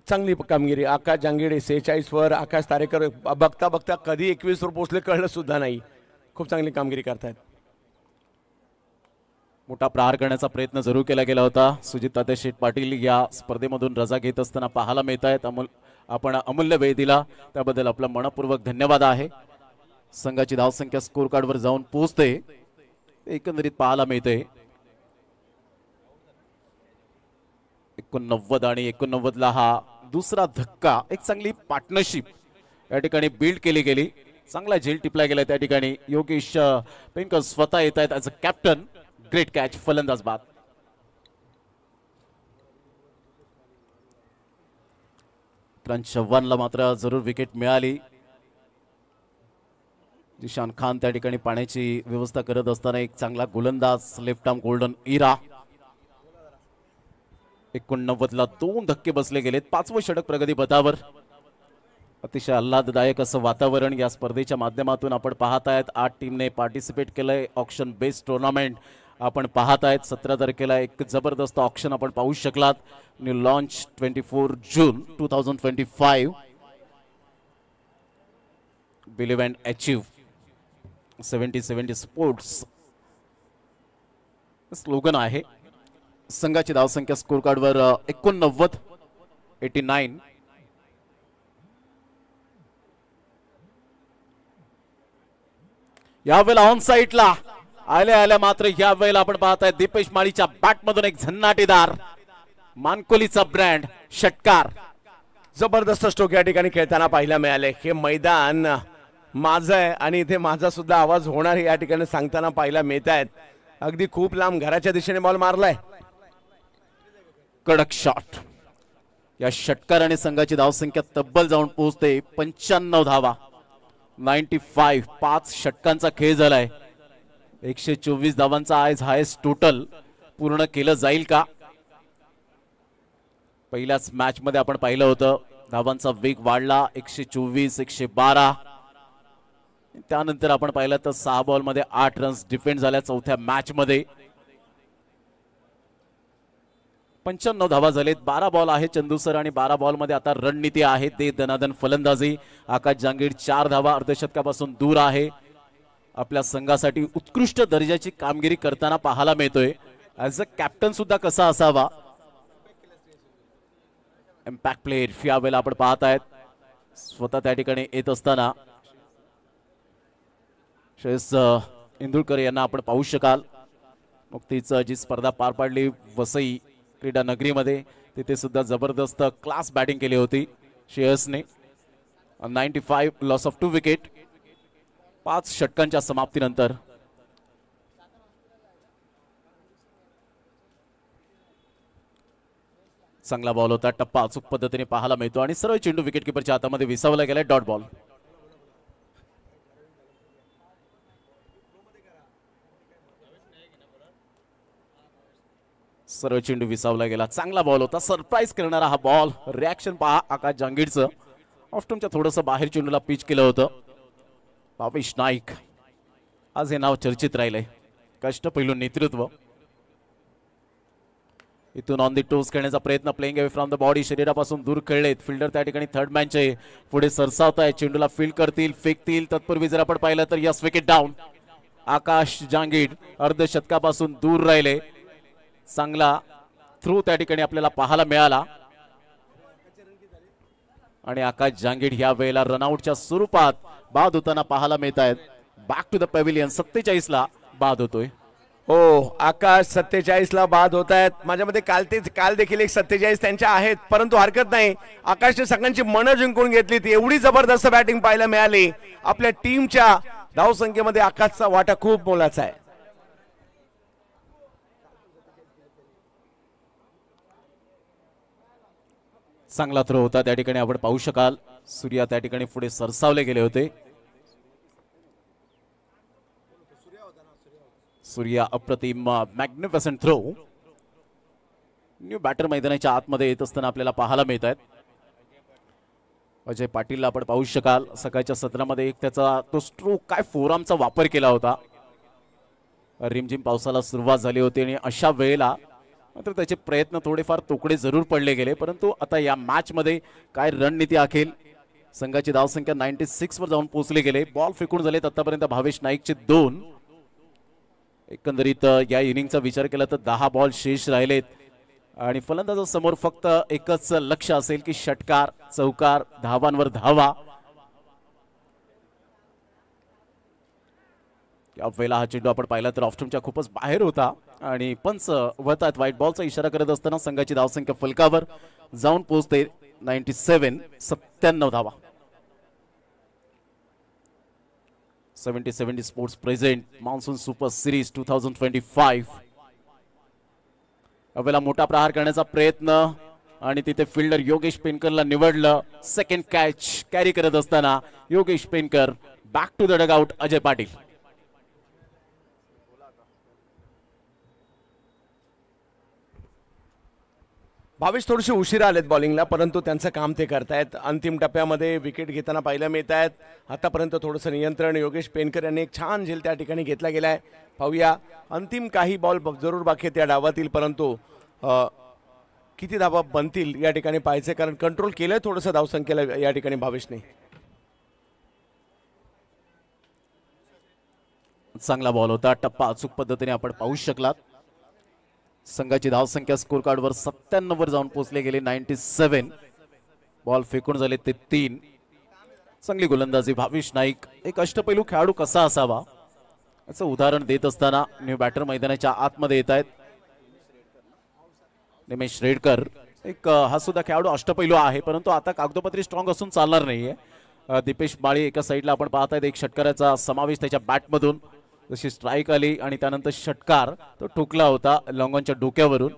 चांगली कामगिरी आकाश जांगिडे 46 वर. आकाश तारेकर बघता बघता कधी 21 वर पोहोचले कळलं सुद्धा नाही. खूप चांगली कामगिरी करतायत. मोठा प्रहार करण्याचा प्रयत्न जरूर केला गेला होता. सुजित तात्या शेठ पाटील या स्पर्धेमधून रजा घेत असताना पाहायला मिळत आहेत. आपण अमूल्य वेळ दिला त्याबद्दल आपला मनपूर्वक धन्यवाद आहे. संघाची धावसंख्या स्कोर कार्डवर जाऊन पोहोचते एकंदरीत पाहायला मिळते 89 आणि 89 ला हा दुसरा धक्का. एक चांगली पार्टनरशिप या ठिकाणी बिल्ड केली गेली, चांगला झेल टिपला गेला त्या ठिकाणी. योगेश पेनकर स्वतः येत आहेत as a captain. Great catch, फलंदाज बाद. चव्हाणला मात्र जरूर विकेट मिळाली. जिशान खान त्या ठिकाणी पाण्याची व्यवस्था करत असताना एक चांगला गोलंदाज, लेफ्ट आर्म गोल्डन इरा. 89 ला 2 धक्के बसले गेलेत. 5वं षटक प्रगती पथावर. अतिशय आल्हाददायक असं वातावरण या स्पर्धेच्या माध्यमातून आपण पाहत आहेत. 8 टीमने पार्टिसिपेट केलंय. ऑक्शन बेस्ड टुर्नामेंट आपण पाहत आहेत. 17 तारखेला एक जबरदस्त ऑक्शन आपण पाहू शकलात. New launch 24 June 2025. Believe and achieve 70-70 sports slogan आहे. संघाची धावसंख्या स्कोर कार्डवर 89 89. यावेळेला ऑन साईडला आल्या मात्र या वेळेला आपण पाहताय दीपेश माळीच्या बॅट मधून एक झन्नाटीदार मानकोलीचा ब्रँड षटकार. जबरदस्त स्ट्रोक या ठिकाणी खेळताना पाहायला मिळाले. हे मैदान माझं आहे आणि इथे माझा सुद्धा आवाज होणार या ठिकाणी सांगताना पाहायला मिळत आहेत. अगदी खूप लांब घराच्या दिशेने बॉल मारलाय. कडक शॉट. या षटकाराने संघाची धावसंख्या तब्बल जाऊन पोहोचते 95 धावा. 95. 5 षटकांचा खेळ झालाय. 124 धावांचा आज हायेस्ट टोटल पूर्ण केलं जाईल का? पहिल्याच मॅच मध्ये आपण पाहिलं होतं धावांचा वेग वाढला 124 112. त्यानंतर आपण पाहिलं तर 6 बॉल मध्ये 8 रन्स डिफेंड झाल्या चौथ्या मॅच मध्ये. 95 धावा झालेत. 12 बॉल आहे चंदू सर आणि 12 बॉल मध्ये आता रणनीती आहे ते दनादन फलंदाजी. आकाश जांगीड 4 धावा अर्धशतकापासून दूर आहे. आपल्या संघासाठी उत्कृष्ट दर्जाची कामगिरी करताना पाहायला मिळतोय. ऍज अ कॅप्टन सुद्धा कसा असावा. इम्पॅक्ट प्लेयर यावेळेला आपण पाहत आहेत स्वतः त्या ठिकाणी येत असताना श्रेयस इंदुरकर यांना आपण पाहू शकाल. नुकतीच जी स्पर्धा पार पाडली वसई क्रीडा नगरीमध्ये तिथे सुद्धा जबरदस्त क्लास बॅटिंग केली होती श्रेयसने. 95 लॉस ऑफ 2 विकेट 5 षटकांच्या समाप्तीनंतर. चांगला बॉल होता. टप्पा अचूक पद्धतीने पाहायला मिळतो आणि सरळ चेंडू विकेट किपरच्या हातामध्ये विसावला गेलाय. Dot ball. सरळ चेंडू विसावला गेला. चांगला बॉल होता. सरप्राईज करणारा हा बॉल. रिॲक्शन पहा आकाश जांगीडचं. ऑफ्टनच्या थोडंसं बाहेर चेंडूला पिच केलं होतं. भावेश नाईक आज हे नाव चर्चित राहिलंय. कष्टपैलू नेतृत्व. इथून ऑन दी टोस खेळण्याचा प्रयत्न. Playing away from the body. शरीरापासून दूर खेळलेत. फिल्डर त्या ठिकाणी थर्ड मॅनचे पुढे सरसावत आहे. चेंडूला फील्ड करतील फेकतील. तत्पूर्वी जर आपण पाहिलं तर यस विकेट डाऊन. आकाश जांगीड अर्धशतकापासून दूर राहिले. चांगला थ्रू त्या ठिकाणी आपल्याला पाहायला मिळाला आणि आकाश जांगीड या वेळेला रनआउटच्या स्वरूपात बाद होताना पाहायला मिळत आहेत. Back to the pavilion. 47 ला बाद होतोय. हो आकाश 47 ला बाद होत आहेत. माझ्या मते काल देखील एक 47 त्यांच्या आहेत परंतु हरकत नाही. आकाशने सगळ्यांची मनं जिंकून घेतली. एवढी जबरदस्त बॅटिंग पाहायला मिळाली. आपल्या टीमच्या धावसंख्येमध्ये आकाशचा वाटा खूप मोलाचा आहे. चांगला थ्रो होता त्या ठिकाणी आपण पाहू शकाल. सूर्या त्या ठिकाणी पुढे सरसावले गेले होते. सूर्या अप्रतिम मॅग्निफिसंट थ्रो. न्यू बॅटर मैदानाच्या आतमध्ये येत असताना आपल्याला पाहायला मिळत आहेत. अजय पाटीलला आपण पाहू शकाल. सकाळच्या सत्रामध्ये एक त्याचा तो स्ट्रोक काय फोरआर्मचा वापर केला होता. रिमझिम पावसाला सुरुवात झाली होती आणि अशा वेळेला मात्र त्याचे प्रयत्न थोडेफार तोकडे जरूर पडले गेले. परंतु आता या मॅच मध्ये काय रणनीती आखेल. संघाची धावसंख्या 96 वर जाऊन पोहोचले गेले. बॉल फेकून झालेत आतापर्यंत भावेश नाईकचे 2. एकंदरीत या इनिंगचा विचार केला तर 10 बॉल शेष राहिलेत आणि फलंदाजासमोर फक्त एकच लक्ष असेल की षटकार चौकार धावांवर धावा. या वेळेला हा चेंडू आपण पाहिला तर ऑफ्टनच्या खूपच बाहेर होता आणि पंच वळतात व्हाईट बॉलचा इशारा करत असताना संघाची धावसंख्या फलकावर जाऊन पोहोचते 97. 97 धावा. 70 sports present monsoon super series 2025. यावेळेला मोठा प्रहार करण्याचा प्रयत्न आणि तिथे फिल्डर योगेश पेनकरला निवडलं. सेकंड कॅच कॅरी करत असताना Yogesh Penkar. Back to the dugout Ajay Patil. Bhavesh थोडेसे उशिरा आलेत बॉलिंगला परंतु त्यांचं काम ते करतायत. अंतिम टप्प्यामध्ये विकेट घेताना पाहायला मिळत आहेत. आतापर्यंत थोडंसं नियंत्रण योगेश पेनकर यांनी एक छान झेल त्या ठिकाणी घेतला गेलाय. पाहूया अंतिम काही बॉल जरूर बाकी त्या डावातील परंतु किती धावा बनतील या ठिकाणी पाहायचे कारण कंट्रोल केलंय थोडंसं धावसंख्येला या ठिकाणी भावेशने. चांगला बॉल होता. टप्पा अचूक पद्धतीने आपण पाहू शकलात. संघाची धावसंख्या स्कोर कार्डवर 97 वर जाऊन पोहोचले गेले 97. बॉल फेकून झाले ते 3. चांगली गोलंदाजी भावेश नाईक. एक अष्टपैलू खेळाडू कसा असावा याचं उदाहरण देत असताना न्यू बॅटर मैदानाच्या आतमध्ये येत आहेत. निमेश रेडकर एक हा सुद्धा खेळाडू अष्टपैलू आहे, परंतु आता कागदोपत्री स्ट्रॉंग असून चालणार नाहीये. दीपेश माळी एका साईडला आपण पाहत आहेत. एक षटकाराचा समावेश त्याच्या बॅटमधून. जशी स्ट्राईक आली आणि त्यानंतर षटकार तो ठोकला होता लॉंगॉनच्या डोक्यावरून.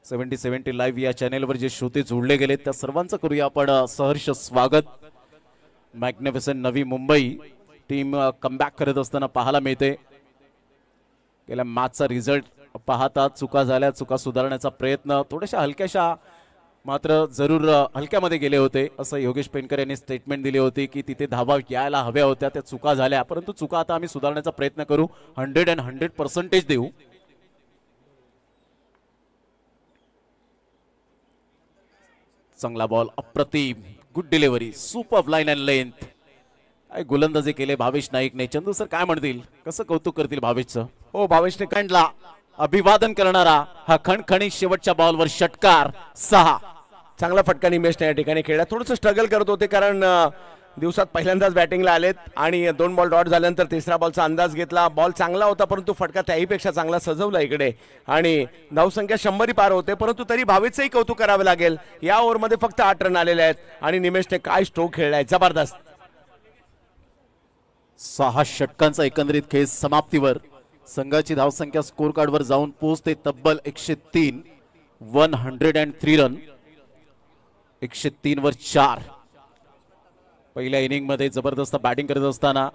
70-70 लाईव्ह या चॅनेलवर जे श्रोते जोडले गेले त्या सर्वांचं करूया आपण सहर्ष स्वागत. Magnificent Navi Mumbai team comeback करत असताना पाहायला मिळते. गेल्या मॅचचा रिझल्ट पाहता चुका झाल्या, चुका सुधारण्याचा प्रयत्न थोड्याशा हलक्याशा मात्र जरूर हलक्यामध्ये गेले होते असं योगेश पेनकर यांनी स्टेटमेंट दिली होती की तिथे धावा यायला हव्या होत्या, त्या चुका झाल्या, परंतु चुका आता आम्ही सुधारण्याचा प्रयत्न करू. 100% देऊ. चांगला बॉल, अप्रतिम, good delivery, super line and length. काय गोलंदाजी केले भावेश नाईकने. चंदू सर काय म्हणतील, कसं कौतुक करतील भावेशचं? हो, भावेशने खंडला अभिवादन करणारा हा खणखणी शेवटच्या बॉलवर षटकार 6. चांगला फटका निमेशने या ठिकाणी खेळला. थोडंसं स्ट्रगल करत होते कारण दिवसात पहिल्यांदाच बॅटिंगला आलेत आणि 2 बॉल डॉट झाल्यानंतर तिसरा बॉलचा अंदाज घेतला. बॉल चांगला होता परंतु फटका त्याहीपेक्षा चांगला सजवला इकडे आणि धावसंख्या 100 पार होते, परंतु तरी भावेशचंही कौतुक करावे लागेल. या ओव्हरमध्ये फक्त 8 रन आलेले आहेत आणि निमेशने काय स्ट्रोक खेळलाय, जबरदस्त. 6 षटकांचा एकंदरीत खेळ समाप्तीवर. संघाची धावसंख्या स्कोर कार्डवर जाऊन पोहोचते तब्बल 103. 103 रन. 103 वर 4. पहिल्या इनिंग मध्ये जबरदस्त बॅटिंग करत असताना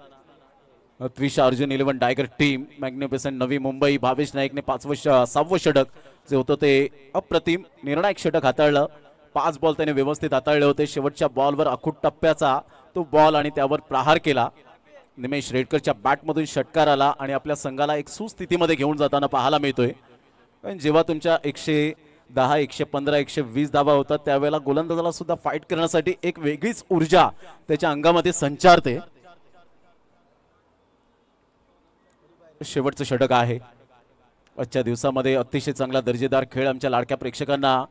Twisha Arjun 11 tiger team magnificent Navi Mumbai Bhavesh नाईकने 6वं षटक जे होतं ते अप्रतिम निर्णायक षटक हाताळलं. 5 बॉल त्याने व्यवस्थित हाताळले होते. शेवटच्या बॉलवर अखूट टप्प्याचा तो बॉल आणि त्यावर प्रहार केला. निमेश रेडकरच्या बॅटमधून षटकार आला आणि आपल्या संघाला एक सुस्थितीमध्ये घेऊन जाताना पाहायला मिळतोय. कारण जेव्हा तुमच्या 110, 115, 120 धावा होतात त्यावेळेला गोलंदाजाला सुद्धा फाईट करण्यासाठी एक वेगळीच ऊर्जा त्याच्या अंगामध्ये संचारते. शेवटचं षटक आहे आजच्या दिवसामध्ये. अतिशय चांगला दर्जेदार खेळ आमच्या लाडक्या प्रेक्षकांना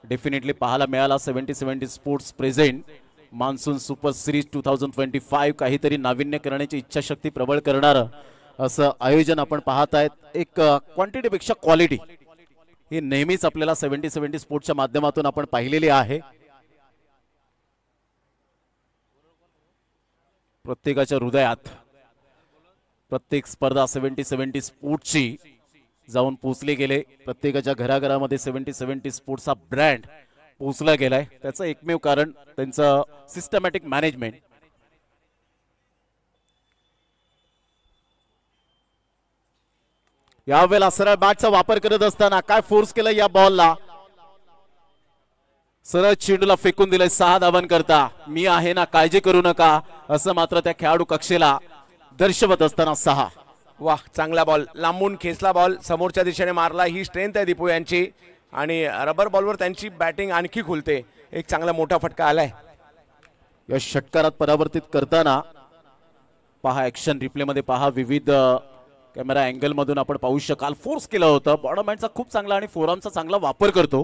डेफिनेटली पाहायला मिळाला. 70-70 sports present monsoon super series 2025 काहीतरी नाविन्य करण्याची इच्छाशक्ती प्रबळ करणारं असं आयोजन आपण पाहत आहेत. एक क्वांटिटीपेक्षा क्वालिटी ही नेहमीच आपल्याला 70-70 स्पोर्ट्सच्या माध्यमातून आपण पाहिलेली आहे. प्रत्येकाच्या हृदयात प्रत्येक स्पर्धा 70-70 स्पोर्ट्सची जाऊन पोचले गेले. प्रत्येकाच्या घराघरामध्ये 70-70 स्पोर्ट्सचा ब्रँड पोचला गेलाय. त्याचं एकमेव कारण त्यांचं सिस्टमॅटिक मॅनेजमेंट. यावेळेला सरळ बॅटचा वापर करत असताना काय फोर्स केलं या बॉलला. सरळ चेंडूला फेकून दिलंय 6 धावांकरता. मी आहे ना, काळजी करू नका असं मात्र त्या खेळाडू कक्षेला दर्शवत असताना 6. वाह, चांगला बॉल, लांबून खेचला बॉल, समोरच्या दिशेने मारला. ही स्ट्रेंथ आहे दीपू यांची आणि रबर बॉलवर त्यांची बॅटिंग आणखी खुलते. एक चांगला मोठा फटका आलाय. या षटकारात परावर्तित करताना पहा, ऍक्शन रिप्ले मध्ये पहा, विविध कॅमेरा अँगल मधून आपण पाहू शकाल. फोर्स केला होता. बॉटम हँडचा खूप चांगला आणि फोरआर्मचा चांगला वापर करतो.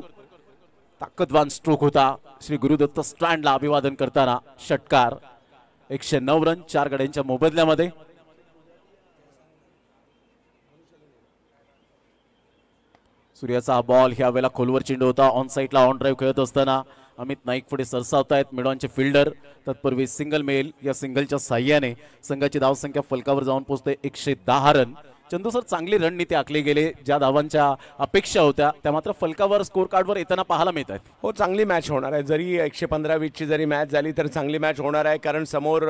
ताकदवान स्ट्रोक होता. श्री गुरुदत्त स्टँडला अभिवादन करताना षटकार. 109 रन 4 गड्यांच्या मोबदल्यामध्ये. सूर्याचा हा बॉल ह्या वेळेला खोलवर चेंडू होता. ऑन साईडला ऑन ड्राईव्ह खेळत असताना अमित नाईक पुढे सरसावतायत. मिडॉनचे फिल्डर तत्पूर्वी सिंगल मेल. या सिंगलच्या साह्याने संघाची धावसंख्या फलकावर जाऊन पोहोचते 110 रन. चंदू सर, चांगली रणनीती आखली गेली. ज्या धावांच्या अपेक्षा होत्या त्या मात्र फलकावर स्कोर कार्डवर येताना पाहायला मिळत आहेत. हो, चांगली मॅच होणार आहे. जरी 115-20 ची जरी मॅच झाली तर चांगली मॅच होणार आहे. कारण समोर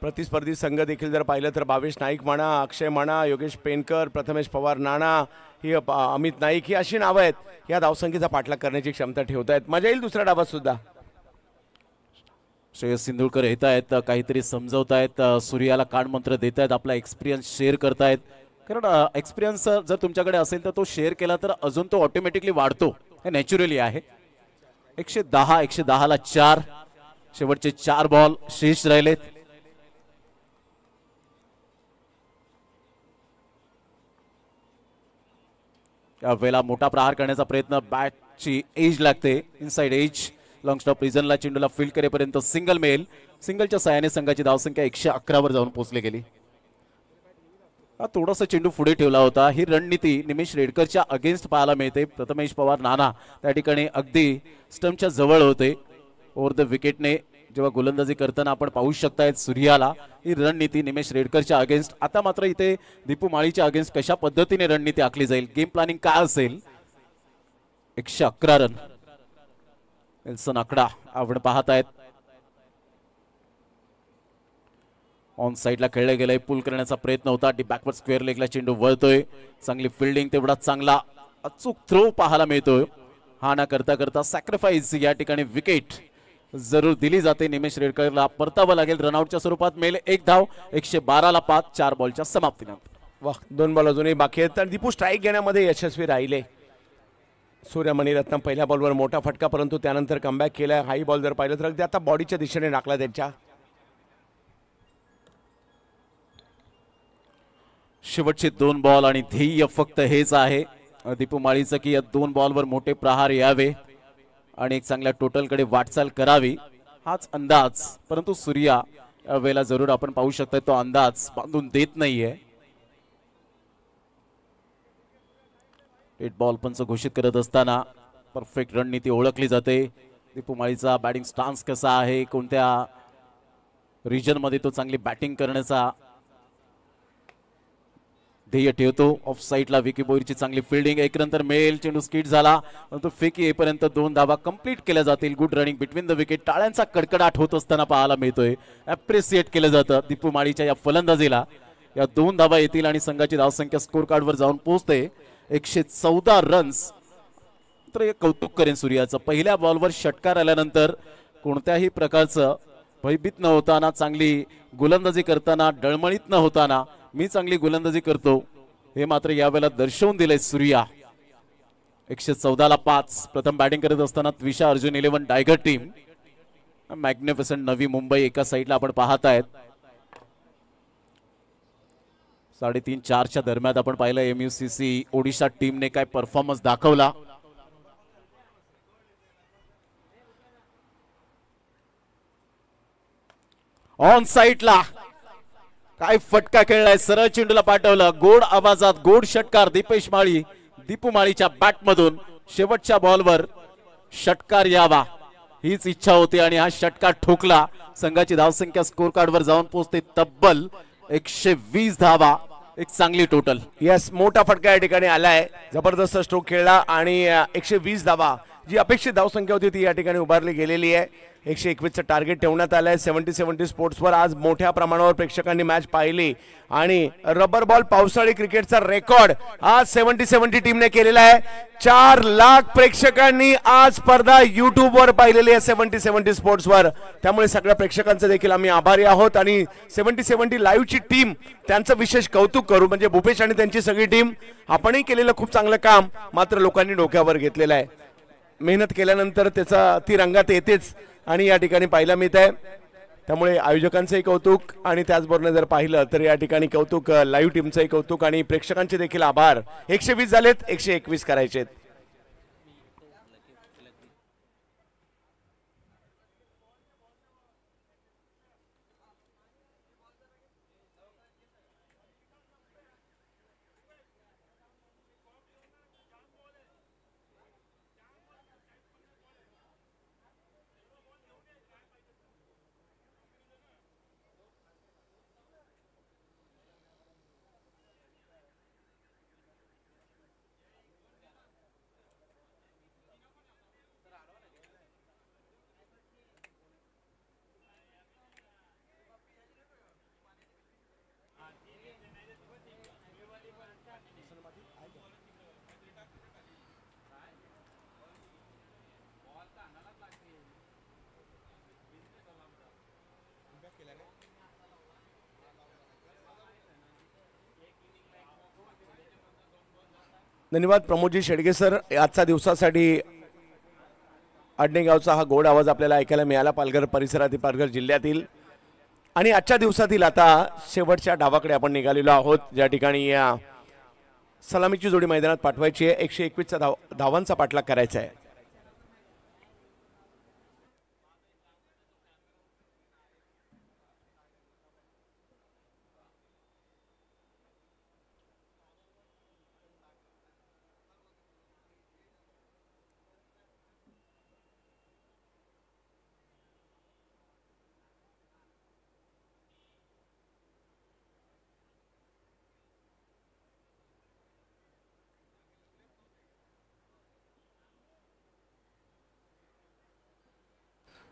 प्रतिस्पर्धी संघ देखील जर पाहिलं तर भावेश नाईक म्हणा, अक्षय म्हणा, योगेश पेनकर, प्रथमेश पवार नाना, ही अमित नाईक, ही अशी नावं आहेत या धावसंख्येचा पाठलाग करण्याची क्षमता ठेवत आहेत. मजा येईल दुसऱ्या डावात सुद्धा. श्रेयस सिंधुळकर येत आहेत, काहीतरी समजवतायत, सूर्याला कानमंत्र देत आहेत, आपला एक्सपिरियन्स शेअर करतायत. कारण एक्सपिरियन्स जर तुमच्याकडे असेल तर तो शेअर केला तर अजून तो ऑटोमॅटिकली वाढतो. हे नॅचरली आहे. 110 ला 4. शेवटचे 4 बॉल शेष राहिलेत. यावेळेला मोठा प्रहार करण्याचा प्रयत्न, बॅटची एज लागते, इनसाइड एज. लॉंग स्टॉप रिझनला चेंडूला फील्ड करेपर्यंत सिंगल मिळेल. सिंगलच्या साहाय्याने संघाची धावसंख्या 111 वर जाऊन पोहोचली गेली. थोडासा चेंडू पुढे ठेवला होता. ही रणनीती निमेश रेडकरच्या अगेन्स्ट पाहायला मिळते. प्रथमेश पवार नाना त्या ठिकाणी अगदी स्टंपच्या जवळ होते. ओव्हर द विकेटने जेव्हा गोलंदाजी करताना आपण पाहू शकताय सूर्याला, ही रणनीती निमेश रेडकरच्या अगेन्स्ट. आता मात्र इथे दीपू माळीच्या अगेन्स्ट कशा पद्धतीने रणनीती आखली जाईल, गेम प्लॅनिंग काय असेल. 111 रन विल्सन आकडा आपण पाहतायत. ऑन साइडला खेळले गेले, पुल करण्याचा प्रयत्न होता. डी बॅकवर्ड स्क्वेअर लेगला चेंडू वळतोय. चांगली फिल्डिंग, तेवढा चांगला अचूक थ्रो पाहायला मिळतोय. हा ना करता करता सॅक्रिफाईस या ठिकाणी विकेट जरूर दिली जाते. निमेश रेडकरला परतावं लागेल. रनआउटच्या स्वरूपात मिळेल 1 धाव. 112 ला 5, 4 बॉलच्या समाप्तीनंतर. वाह, 2 बॉल अजूनही बाकी आहेत. तर दीपू स्ट्राईक घेण्यामध्ये यशस्वी राहिले. सूर्य मणिरत्न पहिल्या बॉलवर मोठा फटका, परंतु त्यानंतर कमबॅक केला. हाई बॉल जर पाहिलं तर अगदी आता बॉडीच्या दिशेने टाकला त्यांच्या. शेवटचे 2 बॉल आणि ध्येय फक्त हेच आहे दीपू माळीचं की या 2 बॉलवर मोठे प्रहार यावे आणि एक चांगल्या टोटलकडे वाटचाल करावी, हाच अंदाज. परंतु सूर्या यावेळेला जरूर आपण पाहू शकता तो अंदाज बांधून देत नाहीये. 8 बॉल पंच घोषित करत असताना परफेक्ट रणनीती ओळखली जाते. दीपू माळीचा बॅटिंग स्टान्स कसा आहे, कोणत्या रिजन मध्ये तो चांगली बॅटिंग करण्याचा ध्येय ठेवतो. ऑफ साईडला विकी बोईरची चांगली फिल्डिंग, 1 रन तर मिळेल. चेंडू स्किट झाला, परंतु फेकी येईपर्यंत 2 धावा कंप्लीट केल्या जातील. Good running between the wicket. टाळ्यांचा कडकडाट होत असताना पाहायला मिळतोय. अप्रिसिएट केलं जातं दीपू माळीच्या या फलंदाजीला. या 2 धावा येतील आणि संघाची धावसंख्या स्कोर कार्डवर जाऊन पोहोचते 114 रन्स. तर कौतुक करेन सूर्याचं. पहिल्या बॉलवर षटकार आल्यानंतर कोणत्याही प्रकारचं भयभीत न होताना, चांगली गोलंदाजी करताना, डळमळीत न होताना मी चांगली गोलंदाजी करतो हे मात्र यावेळेला दर्शवून दिले सूर्या. 114 ला 5. प्रथम बॅटिंग करत असताना त्विषा Arjun 11 tiger team. Magnificent Navi Mumbai एका साईडला आपण पाहतायत. 3:30-4च्या दरम्यान आपण पाहिलं MUCC ओडिशा टीमने काय परफॉर्मन्स दाखवला. ऑन साइडला काय फटका खेळलाय, सरळ चेंडूला पाठवलं. गोड आवाजात गोड षटकार दीपेश माळी, दीपू माळीच्या बॅट मधून. शेवटच्या बॉलवर षटकार यावा हीच इच्छा होती आणि हा षटकार ठोकला. संघाची धावसंख्या स्कोर कार्डवर जाऊन पोहोचते तब्बल 120 धावा. एक चांगली टोटल. यस, मोठा फटका या ठिकाणी आलाय. जबरदस्त स्ट्रोक खेळला आणि 120 धावा जी अपेक्षित धावसंख्या होती ती या ठिकाणी उभारली गेलेली आहे. 121चं टार्गेट ठेवण्यात आलंय. 70-70 स्पोर्ट्सवर आज मोठ्या प्रमाणावर प्रेक्षकांनी मॅच पाहिली आणि रबर बॉल पावसाळी क्रिकेटचा रेकॉर्ड आज 70-70 टीमने केलेला आहे. 4 लाख प्रेक्षकांनी आज स्पर्धा युट्यूबवर पाहिलेली आहे 70-70 स्पोर्ट्सवर. त्यामुळे सगळ्या प्रेक्षकांचे देखील आम्ही आभारी आहोत आणि 70-70 लाईव्हची टीम त्यांचं विशेष कौतुक करू. म्हणजे भूपेश आणि त्यांची सगळी टीम, आपणही केलेलं खूप चांगलं काम मात्र लोकांनी डोक्यावर घेतलेलं आहे. मेहनत केल्यानंतर त्याचा ती रंगात येतेच आणि या ठिकाणी पाहायला मिळत आहे. त्यामुळे आयोजकांचंही कौतुक आणि त्याचबरोबर जर पाहिलं तर या ठिकाणी कौतुक लाईव्ह टीमचंही कौतुक आणि प्रेक्षकांचे देखील आभार. 120 झालेत, 121 करायचेत. धन्यवाद प्रमोदजी शेडगे सर. आजच्या दिवसासाठी आडणेगावचा हा गोड आवाज आपल्याला ऐकायला मिळाला पालघर परिसरातील, पालघर जिल्ह्यातील. आणि आजच्या दिवसातील आता शेवटच्या डावाकडे आपण निघालेलो आहोत, ज्या ठिकाणी या सलामीची जोडी मैदानात पाठवायची आहे. 121 धावांचा पाठलाग करायचा आहे.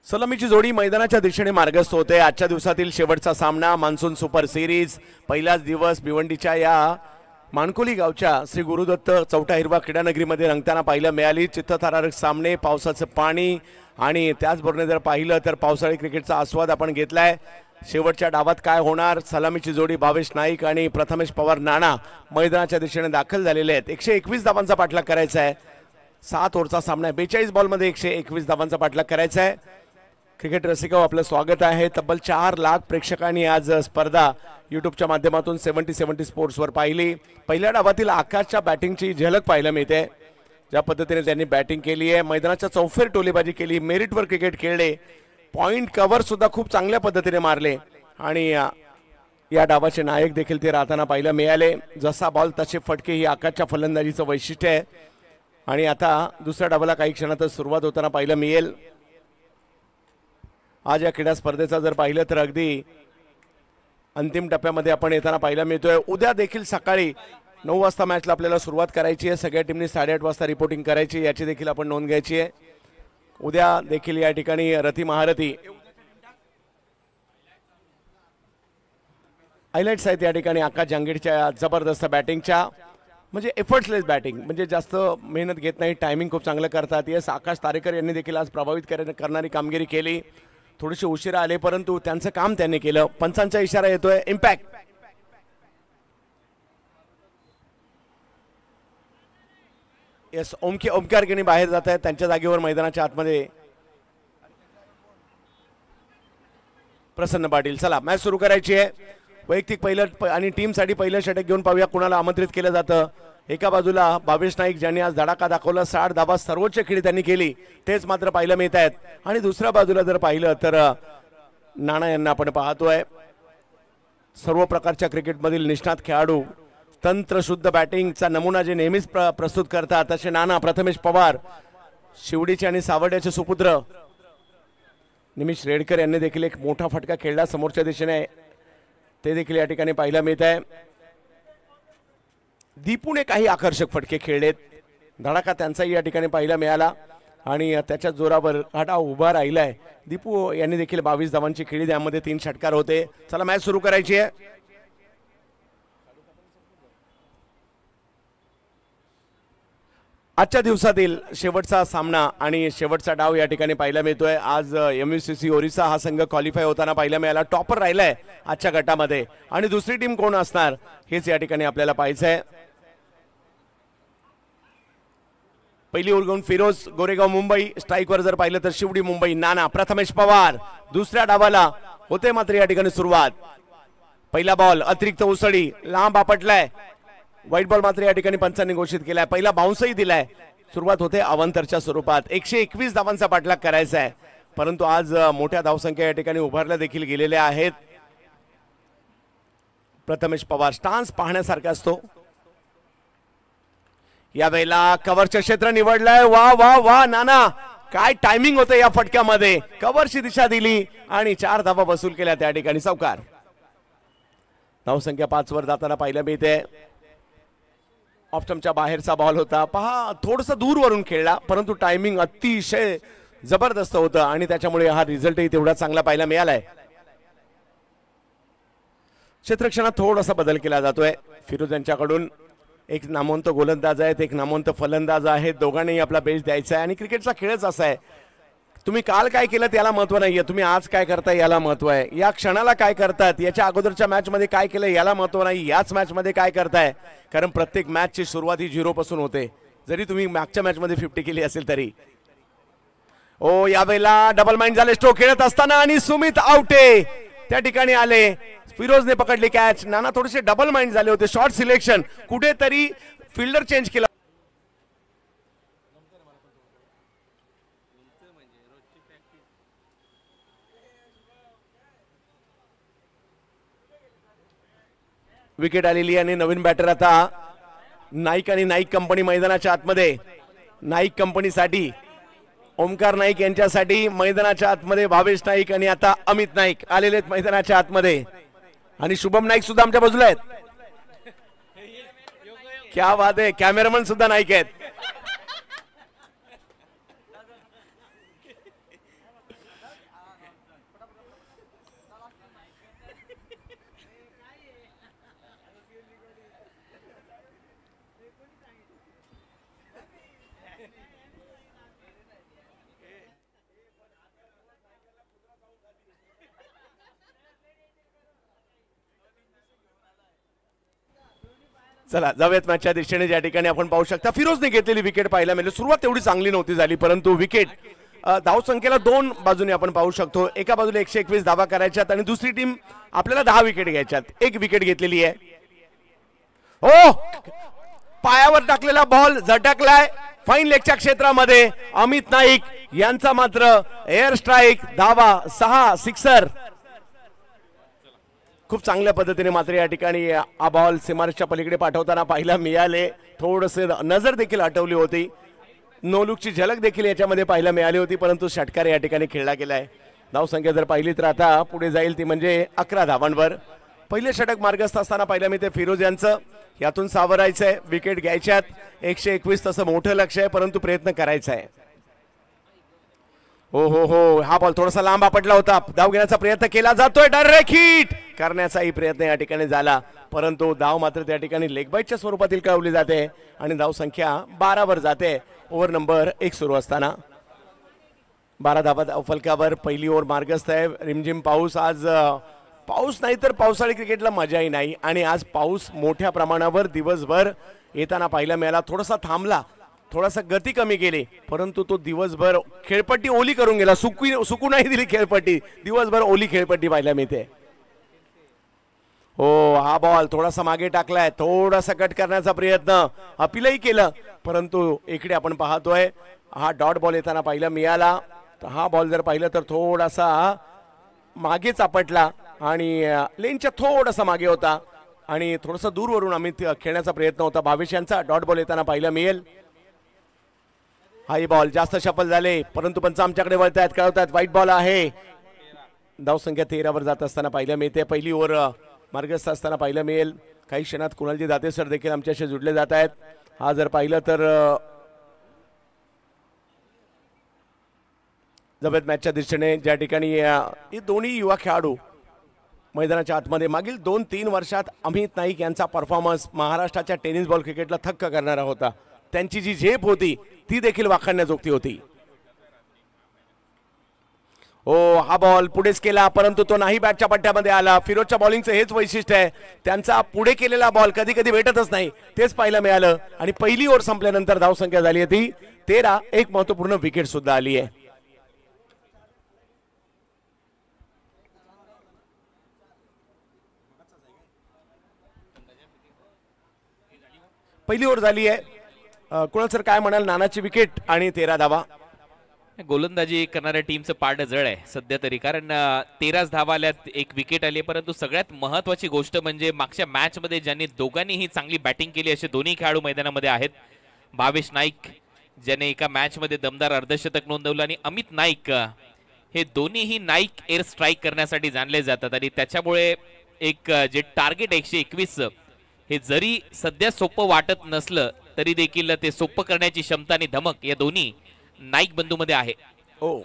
सलामीची जोडी मैदानाच्या दिशेने मार्गस्थ होते. आजच्या दिवसातील शेवटचा सामना मान्सून सुपर सिरीज. पहिलाच दिवस भिवंडीच्या या माणकोली गावच्या श्री गुरुदत्त चौटा हिरवा क्रीडानगरीमध्ये रंगताना पाहायला मिळाली. चित्तथरारक सामने, पावसाचं पाणी आणि त्याचबरोबर जर पाहिलं तर पावसाळी क्रिकेटचा आस्वाद आपण घेतलाय. शेवटच्या डावात काय होणार? सलामीची जोडी भावेश नाईक आणि प्रथमेश पवार नाना मैदानाच्या दिशेने दाखल झालेले आहेत. 121 धावांचा पाठलाग करायचा आहे. 7 ओव्हरचा सामना आहे. 42 बॉलमध्ये 121 धावांचा पाठलाग करायचा आहे. क्रिकेट रसिकांनो, आपलं स्वागत आहे. तब्बल 4 लाख प्रेक्षकांनी आज स्पर्धा यूट्यूबच्या माध्यमातून 70 स्पोर्ट्सवर पाहिली. पहिल्या डावातील आकाशच्या बॅटिंगची झलक पाहायला मिळते. ज्या पद्धतीने त्यांनी बॅटिंग केली आहे, मैदानाच्या चौफेर टोलेबाजी केली, मेरिटवर क्रिकेट खेळले, पॉइंट कव्हर सुद्धा खूप चांगल्या पद्धतीने मारले आणि या डावाचे नायक देखील ते राहताना पाहायला मिळाले. जसा बॉल तसे फटके ही आकाशच्या फलंदाजीचं वैशिष्ट्य आहे. आणि आता दुसऱ्या डावाला काही क्षणातच सुरुवात होताना पाहायला मिळेल. आज या क्रीडा स्पर्धेचा जर पाहिलं तर अगदी अंतिम टप्प्यामध्ये आपण येताना पाहायला मिळतोय. उद्या देखील सकाळी 9 वाजता मॅचला आपल्याला सुरुवात करायची आहे. सगळ्या टीमनी 8:30 वाजता रिपोर्टिंग करायची, याची देखील आपण नोंद घ्यायची आहे. उद्या देखील या ठिकाणी रथी महारथी हायलाइट्स आहेत या ठिकाणी आकाश जांगीडच्या जबरदस्त बॅटिंगच्या, म्हणजे एफर्टलेस बॅटिंग, म्हणजे जास्त मेहनत घेत नाही, टायमिंग खूप चांगलं करतात. येस, आकाश तारेकर यांनी देखील आज प्रभावित करणारी कामगिरी केली. थोडेसे उशिरा आले परंतु त्यांचं काम त्यांनी केलं. पंचांचा इशारा येतोय, इम्पॅक्ट. येस, ओमकार गिनी बाहेर जात आहेत. त्यांच्या जागेवर मैदानाच्या आतमध्ये प्रसन्न पाटील. चला, मॅच सुरू करायची आहे. वैयक्तिक पहिलं आणि टीमसाठी पहिलं षटक घेऊन पाहूया कुणाला आमंत्रित केलं जातं. एका बाजूला भावेश नाईक ज्यांनी आज धडाका दाखवला, 60 धावा सर्वोच्च खेळी त्यांनी केली, तेच मात्र पाहायला मिळत आहेत. आणि दुसऱ्या बाजूला जर पाहिलं तर नाना यांना आपण पाहतोय. सर्व प्रकारच्या क्रिकेटमधील निष्णात खेळाडू, तंत्रशुद्ध बॅटिंगचा नमुना जे नेहमीच प्रस्तुत करतात तसे नाना. प्रथमेश पवार, शिवडीचे आणि सावर्ड्याचे सुपुत्र निमिष रेडकर यांनी देखील एक मोठा फटका खेळला समोरच्या दिशेने, ते देखील या ठिकाणी पाहायला मिळत आहे. दीपूने काही आकर्षक फटके खेळलेत, धडाका त्यांचाही या ठिकाणी पाहायला मिळाला आणि त्याच्या जोरावर हा डाव उभा राहिलाय. दीपू यांनी देखील 22 धावांची खेळी, त्यामध्ये 3 षटकार होते. चला, मॅच सुरू करायची आहे. आजच्या दिवसातील शेवटचा सामना आणि शेवटचा डाव या ठिकाणी पाहायला मिळतोय. आज MUCC ओरिसा हा संघ क्वालिफाय होताना पाहायला मिळाला, टॉपर राहिलाय आजच्या गटामध्ये. आणि दुसरी टीम कोण असणार हेच या ठिकाणी आपल्याला पाहायचं आहे. पहिली उलगवून फिरोज गोरेगाव मुंबई, स्ट्राईकवर जर पाहिलं तर शिवडी मुंबई नाना. प्रथमेश पवार दुसऱ्या डावाला होते मात्र या ठिकाणी सुरुवात. पहिला बॉल अतिरिक्त उसळी, लांब आपटलाय. व्हाईट बॉल मात्र या ठिकाणी पंचांनी घोषित केलाय. पहिला बाउन्सही दिलाय. सुरुवात होते अवांतरच्या स्वरूपात. 121 धावांचा पाठलाग करायचा आहे, परंतु आज मोठ्या धावसंख्या या ठिकाणी उभारल्या देखील गेलेल्या आहेत. प्रथमेश पवार स्टान्स पाहण्यासारखा असतो. यावेळेला कव्हरचे क्षेत्र निवडलंय. वा वा वा नाना, काय टायमिंग होतं या फटक्यामध्ये. कव्हरची दिशा दिली आणि 4 धावा वसूल केल्या त्या ठिकाणी. सावकार धावसंख्या 5 वर जाताना पाहायला मिळते. ऑप्शनच्या बाहेरचा बॉल होता, पहा थोडस दूरवरून खेळला, परंतु टायमिंग अतिशय जबरदस्त होतं आणि त्याच्यामुळे हा रिझल्टही तेवढा चांगला पाहायला मिळालाय. क्षेत्रक्षणात थोडासा बदल केला जातोय. फिरोज यांच्याकडून एक नामवंत गोलंदाज आहेत, एक नामवंत फलंदाज आहेत. दोघांनाही आपला बेस द्यायचा आहे आणि क्रिकेटचा खेळच असा आहे. तुम्ही काल काय केलं त्याला महत्व नाहीये, तुम्ही आज काय करताय याला महत्व आहे. या क्षणाला काय करतात, याच्या अगोदरच्या मॅच मध्ये काय केलं याला महत्व नाही, याच मॅच मध्ये काय करताय. कारण प्रत्येक मॅचची सुरुवात ही 0 पासून होते, जरी तुम्ही मागच्या मॅच मध्ये 50 केली असेल तरी. ओ यावेळेला डबल माइंड झाले स्ट्रोक खेळत असताना आणि सुमित आवटे त्या ठिकाणी आले. फिरोजने पकडली कॅच. नाना थोडेसे डबल माइंड झाले होते. शॉर्ट सिलेक्शन, कुठेतरी फिल्डर चेंज केला. विकेट आलेली आणि नवीन बॅटर आता नाईक आणि नाईक कंपनी मैदानाच्या आतमध्ये. नाईक कंपनीसाठी ओमकार नाईक यांच्यासाठी मैदानाच्या आतमध्ये भावेश नाईक आणि आता अमित नाईक आलेले आहेत मैदानाच्या आतमध्ये. आणि शुभम नाईक सुद्धा आमच्या बाजूला आहेत. क्या बात आहे, कॅमेरामन सुद्धा नाईक आहेत. चला जाऊयात मॅचच्या दिशेने. ज्या ठिकाणी आपण पाहू शकता फिरोजने घेतलेली विकेट पाहायला मिळाली. सुरुवात तेवढी चांगली नव्हती झाली, परंतु विकेट धाव संख्येला दोन बाजूने आपण पाहू शकतो. एका बाजूला 121 धावा करायच्यात आणि दुसरी टीम आपल्याला 10 विकेट घ्यायच्यात. एक विकेट घेतलेली आहे. हो, पायावर टाकलेला बॉल झटकलाय फाईन लेगच्या क्षेत्रामध्ये. अमित नाईक यांचा मात्र एअर स्ट्राईक, धावा 6, सिक्सर. खूप चांगल्या पद्धतीने मात्र या ठिकाणी हा बॉल सीमारेषच्या पलीकडे पाठवताना पाहायला मिळाले. थोडसे नजर देखील हटवली होती. नोलुकची झलक देखील याच्यामध्ये पाहायला मिळाली होती, परंतु षटकार या ठिकाणी खेळला गेलाय. धावसंख्या जर पाहिली तर आता पुढे जाईल ती म्हणजे 11 धावांवर. पहिले षटक मार्गस्थ असताना पाहिलं मी ते फिरोज यांचं. यातून सावरायचंय, विकेट घ्यायच्यात. 121 तसं मोठं लक्ष आहे, परंतु प्रयत्न करायचा आहे. हो हो हो, हा बॉल थोडासा लांब आपटला होता. धाव घेण्याचा प्रयत्न केला जातोय. डायरेक्ट हिट करण्याचाही प्रयत्न या ठिकाणी झाला, परंतु धाव मात्र त्या ठिकाणी लेग बाईटच्या स्वरूपातील कळवली जाते आणि धाव संख्या 12 वर जाते. ओव्हर नंबर 1 सुरू असताना 12 धावा धावफलकावर. पहिली ओव्हर मार्गस्थ आहे. रिमझिम पाऊस. आज पाऊस नाही तर पावसाळी क्रिकेटला मजाही नाही आणि आज पाऊस मोठ्या प्रमाणावर दिवसभर येताना पाहायला मिळाला. थोडासा थांबला, थोडासा गती कमी केली, परंतु तो दिवसभर खेळपट्टी ओली करून गेला. सुकू नाही दिली खेळपट्टी, दिवसभर ओली खेळपट्टी पाहायला मिळते. हो, हा बॉल थोडासा मागे टाकलाय, थोडासा कट करण्याचा प्रयत्न, अपीलही केलं, परंतु इकडे आपण पाहतोय हा डॉट बॉल येताना पाहायला मिळाला. तर हा बॉल जर पाहिलं तर थोडासा मागेच आपटला आणि लेनच्या थोडासा मागे होता आणि थोडासा दूरवरून आम्ही खेळण्याचा प्रयत्न होता. भावेश यांचा डॉट बॉल येताना पाहायला मिळेल. हाही बॉल जास्त शफल झाले, परंतु पंच आमच्याकडे वळतायत, कळवतायत व्हाईट बॉल आहे. धावसंख्या 13 वर जात असताना पाहायला मिळते. पहिली ओव्हर मार्गस्थ असताना पाहायला मिळेल. काही क्षणात कुणालजी दाते सर देखील आमच्याशी जुडले जात आहेत. हा जर पाहिलं तर जबरदस्त मॅचच्या दृष्टीने ज्या ठिकाणी हे दोन्ही युवा खेळाडू मैदानाच्या आतमध्ये मागील 2-3 वर्षात अमित नाईक यांचा परफॉर्मन्स महाराष्ट्राच्या टेनिस बॉल क्रिकेटला थक्क करणारा होता. त्यांची जी झेप होती ती देखील वाखाणण्याजोगती होती. हो, हा बॉल पुढेच केला, परंतु तो नाही बॅटच्या पट्ट्यामध्ये आला. फिरोजच्या बॉलिंगचं हेच वैशिष्ट्य आहे, त्यांचा पुढे केलेला बॉल कधी कधी भेटतच नाही, तेच पाहायला मिळालं. आणि पहिली ओव्हर संपल्यानंतर धावसंख्या झाली होती 13. एक महत्वपूर्ण विकेट सुद्धा आली आहे. पहिली ओव्हर झाली आहे. कुणाल सर काय म्हणाल? नानाची विकेट आणि 13 धावा. गोलंदाजी करणाऱ्या टीमचं पारडं जड आहे सध्या तरी, कारण 13 धावा आल्यात, एक विकेट आली. परंतु सगळ्यात महत्वाची गोष्ट म्हणजे मागच्या मॅच मध्ये ज्यांनी दोघांनीही चांगली बॅटिंग केली असे दोन्ही खेळाडू मैदानामध्ये आहेत. भावेश नाईक ज्याने एका मॅच मध्ये दमदार अर्धशतक नोंदवलं आणि अमित नाईक, हे दोन्हीही नाईक एअर स्ट्राईक करण्यासाठी जाणले जातात. आणि त्याच्यामुळे एक जे टार्गेट 121 हे जरी सध्या सोपं वाटत नसलं तरी देखील ते सोपं करण्याची क्षमता आणि धमक या दोन्ही नाईक बंधूमध्ये आहे. हो,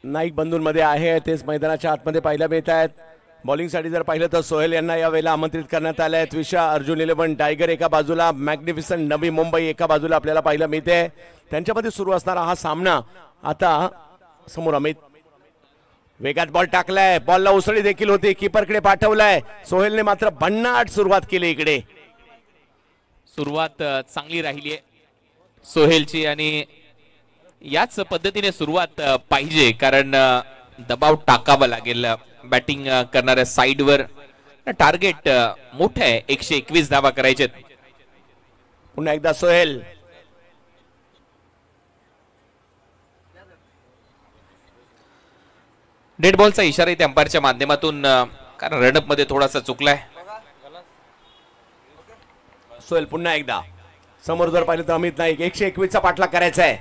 नाईक बंधूंमध्ये आहे, तेच मैदानाच्या आतमध्ये पाहायला मिळत आहेत. बॉलिंगसाठी जर पाहिलं तर सोहेल यांना यावेळेला आमंत्रित करण्यात आलं आहे. त्विषा, अर्जुन 11, टायगर एका बाजूला, मॅग्निफिसंट नवी मुंबई एका बाजूला आपल्याला पाहायला मिळते. त्यांच्यामध्ये सुरू असणारा हा सामना आता समोर अमित वेगात बॉल टाकलाय, बॉलला उसळी देखील होती, कीपरकडे पाठवलाय. सोहेलने मात्र भन्नाट सुरुवात केली. इकडे सुरुवात चांगली राहिली आहे सोहेलची आणि याच पद्धतीने सुरुवात पाहिजे, कारण दबाव टाकावा लागेल बॅटिंग करणाऱ्या साइडवर. टार्गेट मोठं आहे, 121 धावा करायचे. पुन्हा एकदा सोहेल. डेड बॉलचा इशारा इथे अंपायरच्या माध्यमातून, कारण रनअप मध्ये थोडासा चुकलाय. सोहेल पुन्हा एकदा समोर जर पाहिलं तर अमित नाईक 121चा पाठलाग करायचा आहे.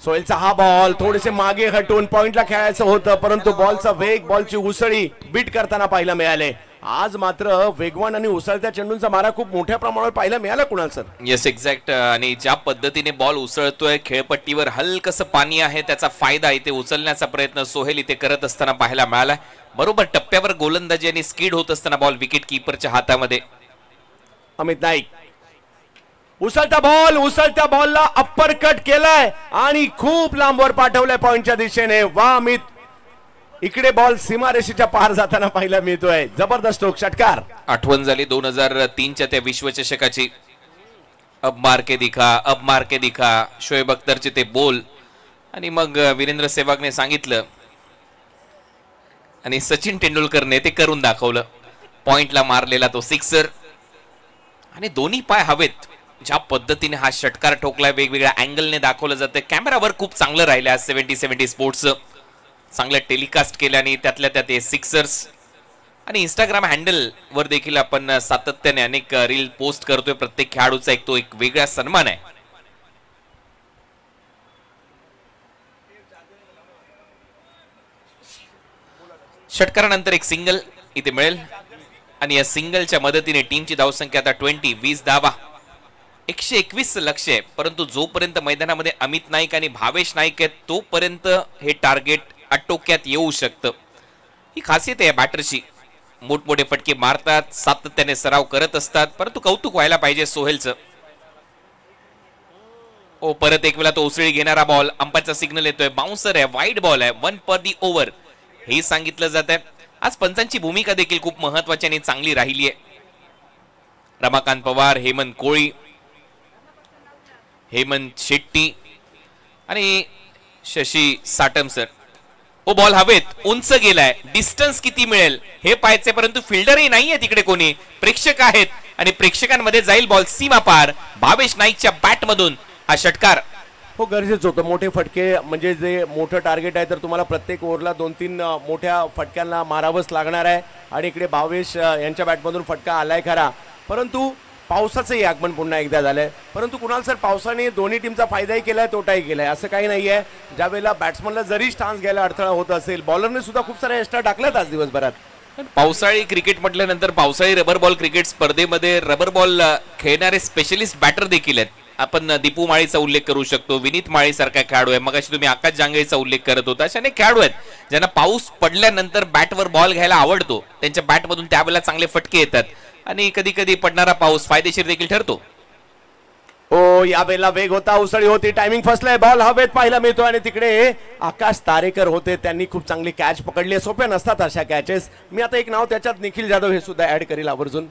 सोहेलचा हा बॉल थोडेसे मागे हटून पॉइंटला खेळायचं होतं, परंतु बॉलचा वेग, बॉलची उसळी बीट करताना पाहायला मिळाले. आज मात्र वेगवान आणि उसळत्या चेंडूंचा मारा खूप मोठ्या प्रमाणावर पाहायला मिळाला कुणाल सर. Yes exact. आणि ज्या पद्धतीने बॉल उसळतोय, खेळपट्टीवर हलकसं पाणी आहे, त्याचा फायदा इथे उचलण्याचा प्रयत्न सोहेल इथे करत असताना पाहायला मिळाला. बरोबर टप्प्यावर गोलंदाजी आणि स्किड होत असताना बॉल विकेट कीपरच्या हातामध्ये. अमित नाईक उसळता बॉल, उसळत्या बॉलला अप्पर कट केलाय आणि खूप लांबवर पाठवलाय पॉइंटच्या दिशेने. वा अमित, इकडे बॉल सीमारेषेच्या पार जाताना पाहायला मिळतोय. जबरदस्त स्ट्रोक, षटकार. आठवण झाली 2003च्या त्या विश्वचषकाची. अब मार के दिखा, अब मार के दिखा, शोएब अख्तरचे ते बोल. आणि मग वीरेंद्र सेहवागने सांगितलं आणि सचिन तेंडुलकरने ते करून दाखवलं. पॉइंटला मारलेला तो सिक्सर आणि दोन्ही पाय हवेत. ज्या पद्धतीने हा षटकार ठोकलाय, वेगवेगळ्या अँगलने दाखवलं जातं. कॅमेरावर खूप चांगलं राहिलं आज 70-70 स्पोर्ट्सचं. चांगलं टेलिकास्ट केल्याने त्यातल्या त्यात हे सिक्सर्स. आणि इंस्टाग्राम हँडल वर देखील आपण सातत्याने अनेक रील पोस्ट करतोय. प्रत्येक खेळाडूचा तो एक वेगळा सन्मान आहे. षटकारानंतर एक सिंगल इथे मिळेल आणि या सिंगलच्या मदतीने टीमची धावसंख्या आता 20 धावा, 121 लक्ष आहे. परंतु जोपर्यंत मैदानामध्ये अमित नाईक आणि भावेश नाईक आहेत तोपर्यंत हे टार्गेट आटोक्यात येऊ शकतं. ही खासियत आहे बॅटरची. मोठमोठे फटके मारतात, सातत्याने सराव करत असतात, परंतु कौतुक व्हायला पाहिजे सोहेलचं. ओ परत एक वेळा तो उसळी घेणारा बॉल, अंपायरचा सिग्नल येतोय, बाउन्सर आहे, वाईड बॉल आहे, 1 पर दी ओव्हर हे सांगितलं जात आहे. आज पंचांची भूमिका देखील खूप महत्वाची आणि चांगली राहिली आहे. रमाकांत पवार, हेमंत कोळी, हेमंत शेट्टी आणि शशी साटम सर. ओ बॉल हवेत, उंच गेलाय, डिस्टन्स किती मिळेल हे पाहायचे, परंतु फिल्डरही नाहीये तिकडे कोणी, प्रेक्षक आहेत आणि प्रेक्षकांमध्ये जाईल बॉल सीमा पार. भावेश नाईकच्या बॅट मधून हा षटकार. हो, गरजेचं होतं. मोठे फटके म्हणजे जे मोठं टार्गेट आहे तर तुम्हाला प्रत्येक ओव्हरला 2-3 मोठ्या फटक्यांना मारावंच लागणार आहे. आणि इकडे भावेश यांच्या बॅटमधून फटका आलाय खरा, परंतु पावसाचंही आगमन पुन्हा एकदा झालंय. परंतु कुणाल सर, पावसाने दोन्ही टीमचा फायदाही केलाय, तोटाही केलाय. असं काही नाहीये. ज्या वेळेला बॅट्समनला जरी स्टान्स घ्यायला अडथळा होत असेल, बॉलरने सुद्धा खूप सारे एक्स्ट्रा टाकल्यात आज दिवसभरात. पावसाळी क्रिकेट म्हटल्यानंतर पावसाळी रबर बॉल क्रिकेट स्पर्धेमध्ये रबर बॉल खेळणारे स्पेशलिस्ट बॅटर देखील आहेत. आपण दीपू माळीचा उल्लेख करू शकतो, विनीत माळी सारखा खेळाडू आहे, मगाशी तुम्ही आकाश जांगेचा उल्लेख करत होता. अशा अनेक खेळाडू आहेत ज्यांना पाऊस पडल्यानंतर बॅटवर बॉल घ्यायला आवडतो. त्यांच्या बॅटमधून त्यावेळेला चांगले फटके येतात आणि कधी कधी पडणारा पाऊस फायदेशीर देखील ठरतो. हो, यावेळेला वेग होता, उसळी होती, टायमिंग फसलाय, बॉल हवेत पाहायला मिळतो. आणि तिकडे आकाश तारेकर होते, त्यांनी खूप चांगली कॅच पकडली. सोप्या नसतात अशा कॅचेस. मी आता एक नाव त्याच्यात निखिल जाधव हे सुद्धा ऍड करेल आवर्जून.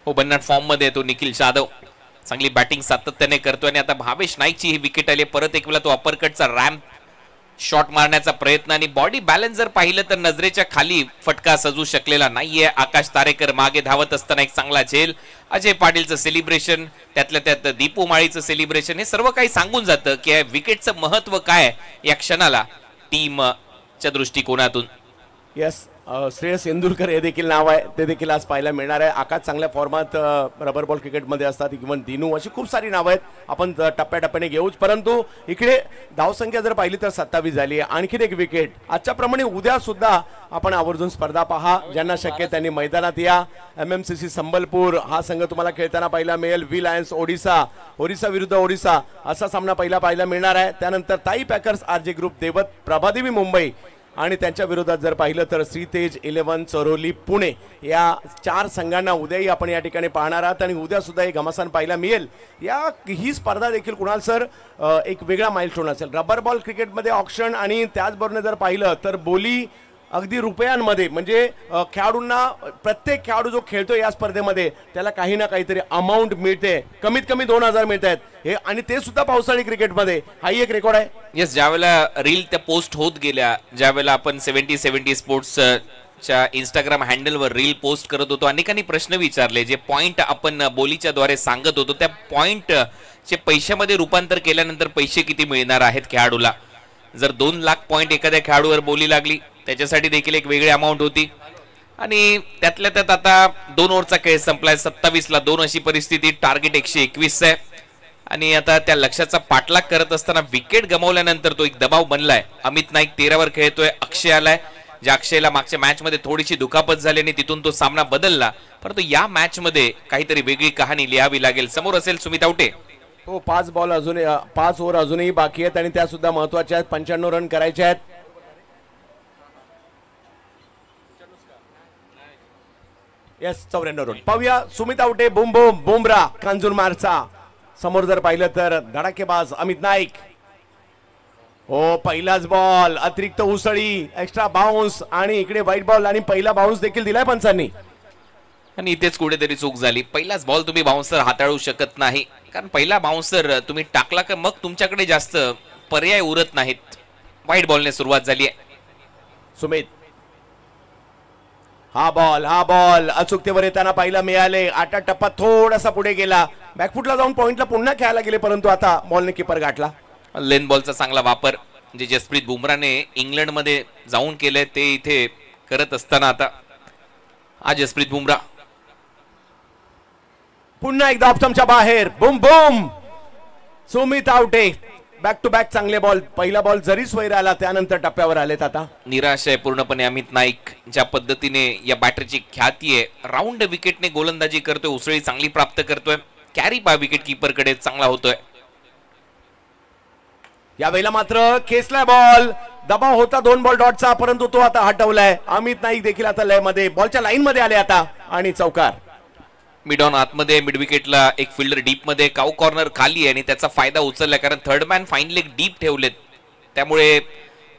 हो, बन्नाट फॉर्म मध्ये तो निखिल जाधव चांगली बॅटिंग सातत्याने करतो. आणि आता भावेश नाईकची ही विकेट आली. परत एक वेळा तो अपरकटचा रॅम्प शॉट मारण्याचा प्रयत्न आणि बॉडी बॅलन्स जर पाहिलं तर नजरेच्या खाली फटका सजू शकलेला नाहीये. आकाश तारेकर मागे धावत असताना एक चांगला झेल, अजय पाटीलचं सेलिब्रेशन, त्यातल्या त्यात दीपू माळीचं सेलिब्रेशन, हे सर्व काही सांगून जातं की विकेटचं महत्व काय या क्षणाला टीमच्या दृष्टिकोनातून. यस, श्रेयस इंदुरकर हे देखील नाव आहे, ते देखील आज पाहायला मिळणार आहे. आकाश चांगल्या फॉर्मात रबर बॉल क्रिकेटमध्ये असतात. इव्हन दिनू, अशी खूप सारी नावं आहेत, आपण टप्प्याटप्प्याने घेऊच. परंतु इकडे धावसंख्या जर पाहिली तर 27 झाली आहे. आणखीन एक विकेट. आजच्या प्रमाणे उद्या सुद्धा आपण आवर्जून स्पर्धा पहा. ज्यांना शक्य त्यांनी मैदानात या. MMCC संबलपूर हा संघ तुम्हाला खेळताना पाहायला मिळेल. व्ही लायन्स ओडिसा विरुद्ध ओडिसा असा सामना पाहायला मिळणार आहे. त्यानंतर ताई पॅकर्स RJ ग्रुप देवत प्रभादेवी मुंबई आणि त्यांच्या विरोधात जर पाहिलं तर श्रीतेज 11 चरोली पुणे. या 4 संघांना उद्याही आपण या ठिकाणी पाहणार आहात आणि उद्या सुद्धा एक घमासान पाहायला मिळेल. ही स्पर्धा देखील कुणाल सर एक वेगळा माइलस्टोन असेल. रबर बॉल क्रिकेटमध्ये ऑक्शन आणि त्याचबरोबर जर पाहिलं तर बोली अगदी रुपयांमध्ये, म्हणजे खेळाडूंना, प्रत्येक खेळाडू जो खेळतो या स्पर्धेमध्ये त्याला काही ना काहीतरी अमाऊंट मिळते. कमीत कमी 2000 मिळत आहेत हे, आणि ते सुद्धा पावसाळी क्रिकेटमध्ये. हाही एक रेकॉर्ड आहे. येस, ज्यावेळेला रील त्या पोस्ट होत गेल्या, ज्यावेळेला आपण 70-70 स्पोर्ट्स च्या इंस्टाग्राम हँडलवर रील पोस्ट करत होतो. अनेकांनी प्रश्न विचारले, जे पॉइंट आपण बोलीच्या द्वारे सांगत होतो त्या पॉइंट चे पैशामध्ये रूपांतर केल्यानंतर पैसे किती मिळणार आहेत खेळाडूला. जर 2 लाख पॉइंट एखाद्या खेळाडूवर बोली लागली त्याच्यासाठी देखील एक वेगळी अमाऊंट होती. आणि त्यातल्या त्यात आता 2 ओव्हरचा खेळ संपलाय. 27ला 2 अशी परिस्थिती. टार्गेट 121 आहे. आणि आता त्या लक्ष्याचा पाठलाग करत असताना विकेट गमावल्यानंतर तो एक दबाव बनलाय. अमित नाईक 13वर खेळतोय. अक्षय आलाय, ज्या अक्षयला मागच्या मॅच मध्ये थोडीशी दुखापत झाली आणि तिथून तो सामना बदलला. परंतु या मॅच मध्ये काहीतरी वेगळी कहाणी लिहावी लागेल. समोर असेल सुमित आवटे. हो, 5 ओव्हर अजूनही बाकी आहेत आणि त्या सुद्धा महत्वाच्या आहेत. 95 रन करायचे आहेत. Yes, 94 run. पाहूया सुमित आवटे, बुमराह, कांजूरमारचा. समोर जर पाहिलं तर धडाकेबाज अमित नाईक. हो, पहिलाच बॉल, अतिरिक्त उसळी, एक्स्ट्रा बाउन्स आणि इकडे व्हाईट बॉल आणि पहिला बाउन्स देखील दिलाय पंचांनी. आणि इथेच कुठेतरी चूक झाली. पहिलाच बॉल तुम्ही बाउन्सर हाताळू शकत नाही, कारण पहिला बाउन्सर तुम्ही टाकला का मग तुमच्याकडे जास्त पर्याय उरत नाहीत. व्हाईट बॉलने सुरुवात झाली आहे. सुमित, हा बॉल अचूकतेवर येताना पाहिला मिळाले. 8 टप्पा थोडासा पुढे गेला. बॅकफुटला जाऊन पॉइंटला पुन्हा खेळायला गेले, परंतु आता बॉलने किपर गाठला. लेन बॉलचा चांगला वापर जे जसप्रीत बुमराहने इंग्लंडमध्ये जाऊन केलंय ते इथे करत असताना आता हा जसप्रीत बुमराह पुन्हा एकदा ऑप्शनच्या बाहेर. Boom. Sumit Awate back to back चांगले बॉल. पहिला बॉल जरी स्वैर आला त्यानंतर टप्प्यावर आलेत. आता निराश आहे पूर्णपणे अमित नाईक. ज्या पद्धतीने या बॅटरची ख्याती आहे, राऊंड विकेटने गोलंदाजी करतोय, उसळी चांगली प्राप्त करतोय, कॅरी बा विकेट कीपर कडे चांगला होतोय. यावेळेला मात्र खेचलाय बॉल. दबाव होता 2 बॉल डॉटचा, परंतु तो आता हटवलाय. अमित नाईक देखील आता लय मध्ये बॉलच्या लाईन मध्ये आले आता आणि चौकार. मिड ऑन आतमध्ये, मिड विकेटला एक फिल्डर डीप मध्ये, काऊ कॉर्नर खाली आहे आणि त्याचा फायदा उचललाय कारण third man fine leg deep ठेवलेत. त्यामुळे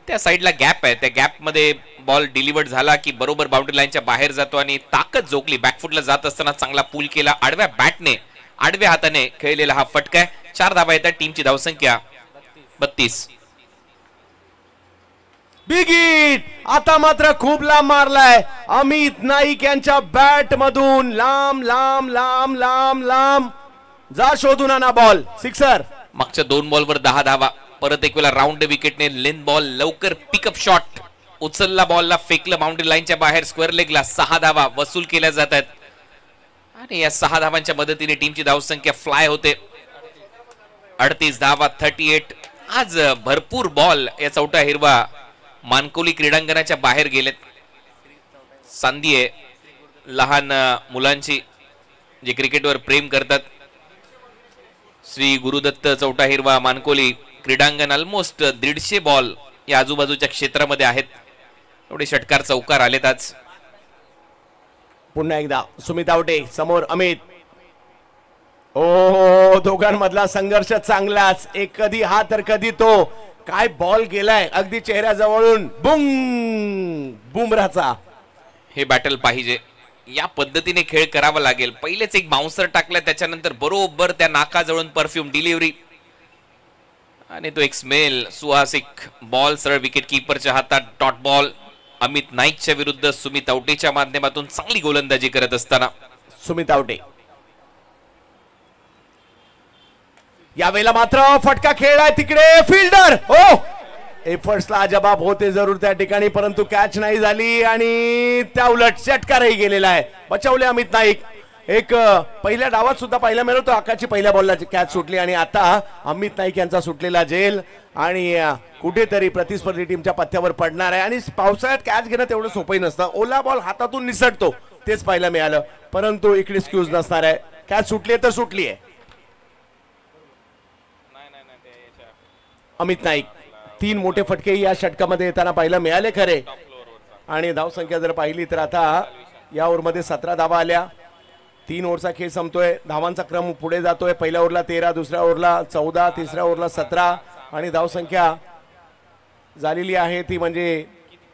त्या साईडला गॅप आहे. त्या गॅप मध्ये बॉल डिलिव्हर्ड झाला की बरोबर बाउंड्री लाईनच्या बाहेर जातो आणि ताकद जोखली. बॅकफुटला जात असताना चांगला पूल केला. आडव्या बॅटने, आडव्या हाताने खेळलेला हा फटका आहे. 4 धावा येतात. टीमची धावसंख्या 32. Big hit. आता मात्र खूप लांब मारलाय अमित नाईक यांच्या बॅट मधून. लांब जा शोधून आणा बॉल. सिक्सर. मागच्या 2 बॉलवर 10 धावा. परत एक वेळा राऊंड विकेटने लेन बॉल लवकर पिकअप शॉट उचलला, बॉलला फेकलं बाउंड्री लाईनच्या बाहेर स्क्वेअर लेगला. 6 धावा वसूल केल्या जात आहेत आणि या 6 धावांच्या मदतीने टीमची धावसंख्या फ्लाय होते. 38 धावा, 38. आज भरपूर बॉल या चौथा हिरवा मानकोली क्रीडांगणाच्या बाहेर गेलेत. संधी आहे लहान मुलांची जे क्रिकेटवर प्रेम करतात. श्री गुरुदत्त चौथा हिरवा मानकोली क्रीडांगण ऑलमोस्ट 150 बॉल या आजूबाजूच्या क्षेत्रामध्ये आहेत. एवढे षटकार चौकार आलेत आज. पुन्हा एकदा सुमित आवटे, समोर अमित. ओ, दोघांमधला संघर्ष चांगलाच. एक कधी हा तर कधी तो. काय बॉल गेलाय अगदी चेहऱ्याजवळून. बुमराहचा. हे बॅटल पाहिजे. या पद्धतीने खेळ करावा लागेल. पहिलेच एक बाउन्सर टाकला, त्याच्यानंतर बरोबर त्या नाकाजवळून परफ्यूम डिलिव्हरी आणि तो एक स्मेल सुहासिक बॉल सरळ विकेट कीपरच्या हातात. Dot ball. अमित नाईकच्या विरुद्ध सुमित आवटेच्या माध्यमातून चांगली गोलंदाजी करत असताना सुमित आवटे. यावेळेला मात्र फटका खेळलाय तिकडे. फिल्डर हो, एफर्ट्सला जबाब होते जरूर त्या ठिकाणी, परंतु कॅच नाही झाली आणि त्या उलट षटकारही गेलेला आहे. बचावले अमित नाईक. एक पहिल्या डावात सुद्धा पाहायला मिळतो आकाशची पहिल्या बॉलला कॅच सुटली आणि आता अमित नाईक यांचा सुटलेला झेल आणि कुठेतरी प्रतिस्पर्धी टीमच्या पथ्यावर पडणार आहे. आणि पावसाळ्यात कॅच घेणं तेवढं सोपंही नसतं. ओला बॉल हातातून निसटतो तेच पाहायला मिळालं, परंतु इकडे स्क्यूज नसणार आहे. कॅच सुटली तर सुटली आहे. अमित नाईक 3 मोठे फटके या षटकामध्ये येताना पाहायला मिळाले खरे. आणि धावसंख्या जर पाहिली तर आता या ओव्हरमध्ये 17 धावा आल्या. 3 ओव्हरचा खेळ संपतोय. धावांचा क्रम पुढे जातोय. पहिल्या ओव्हरला 13, दुसऱ्या ओव्हरला 14, तिसऱ्या ओव्हरला 17 आणि धावसंख्या झालेली आहे ती म्हणजे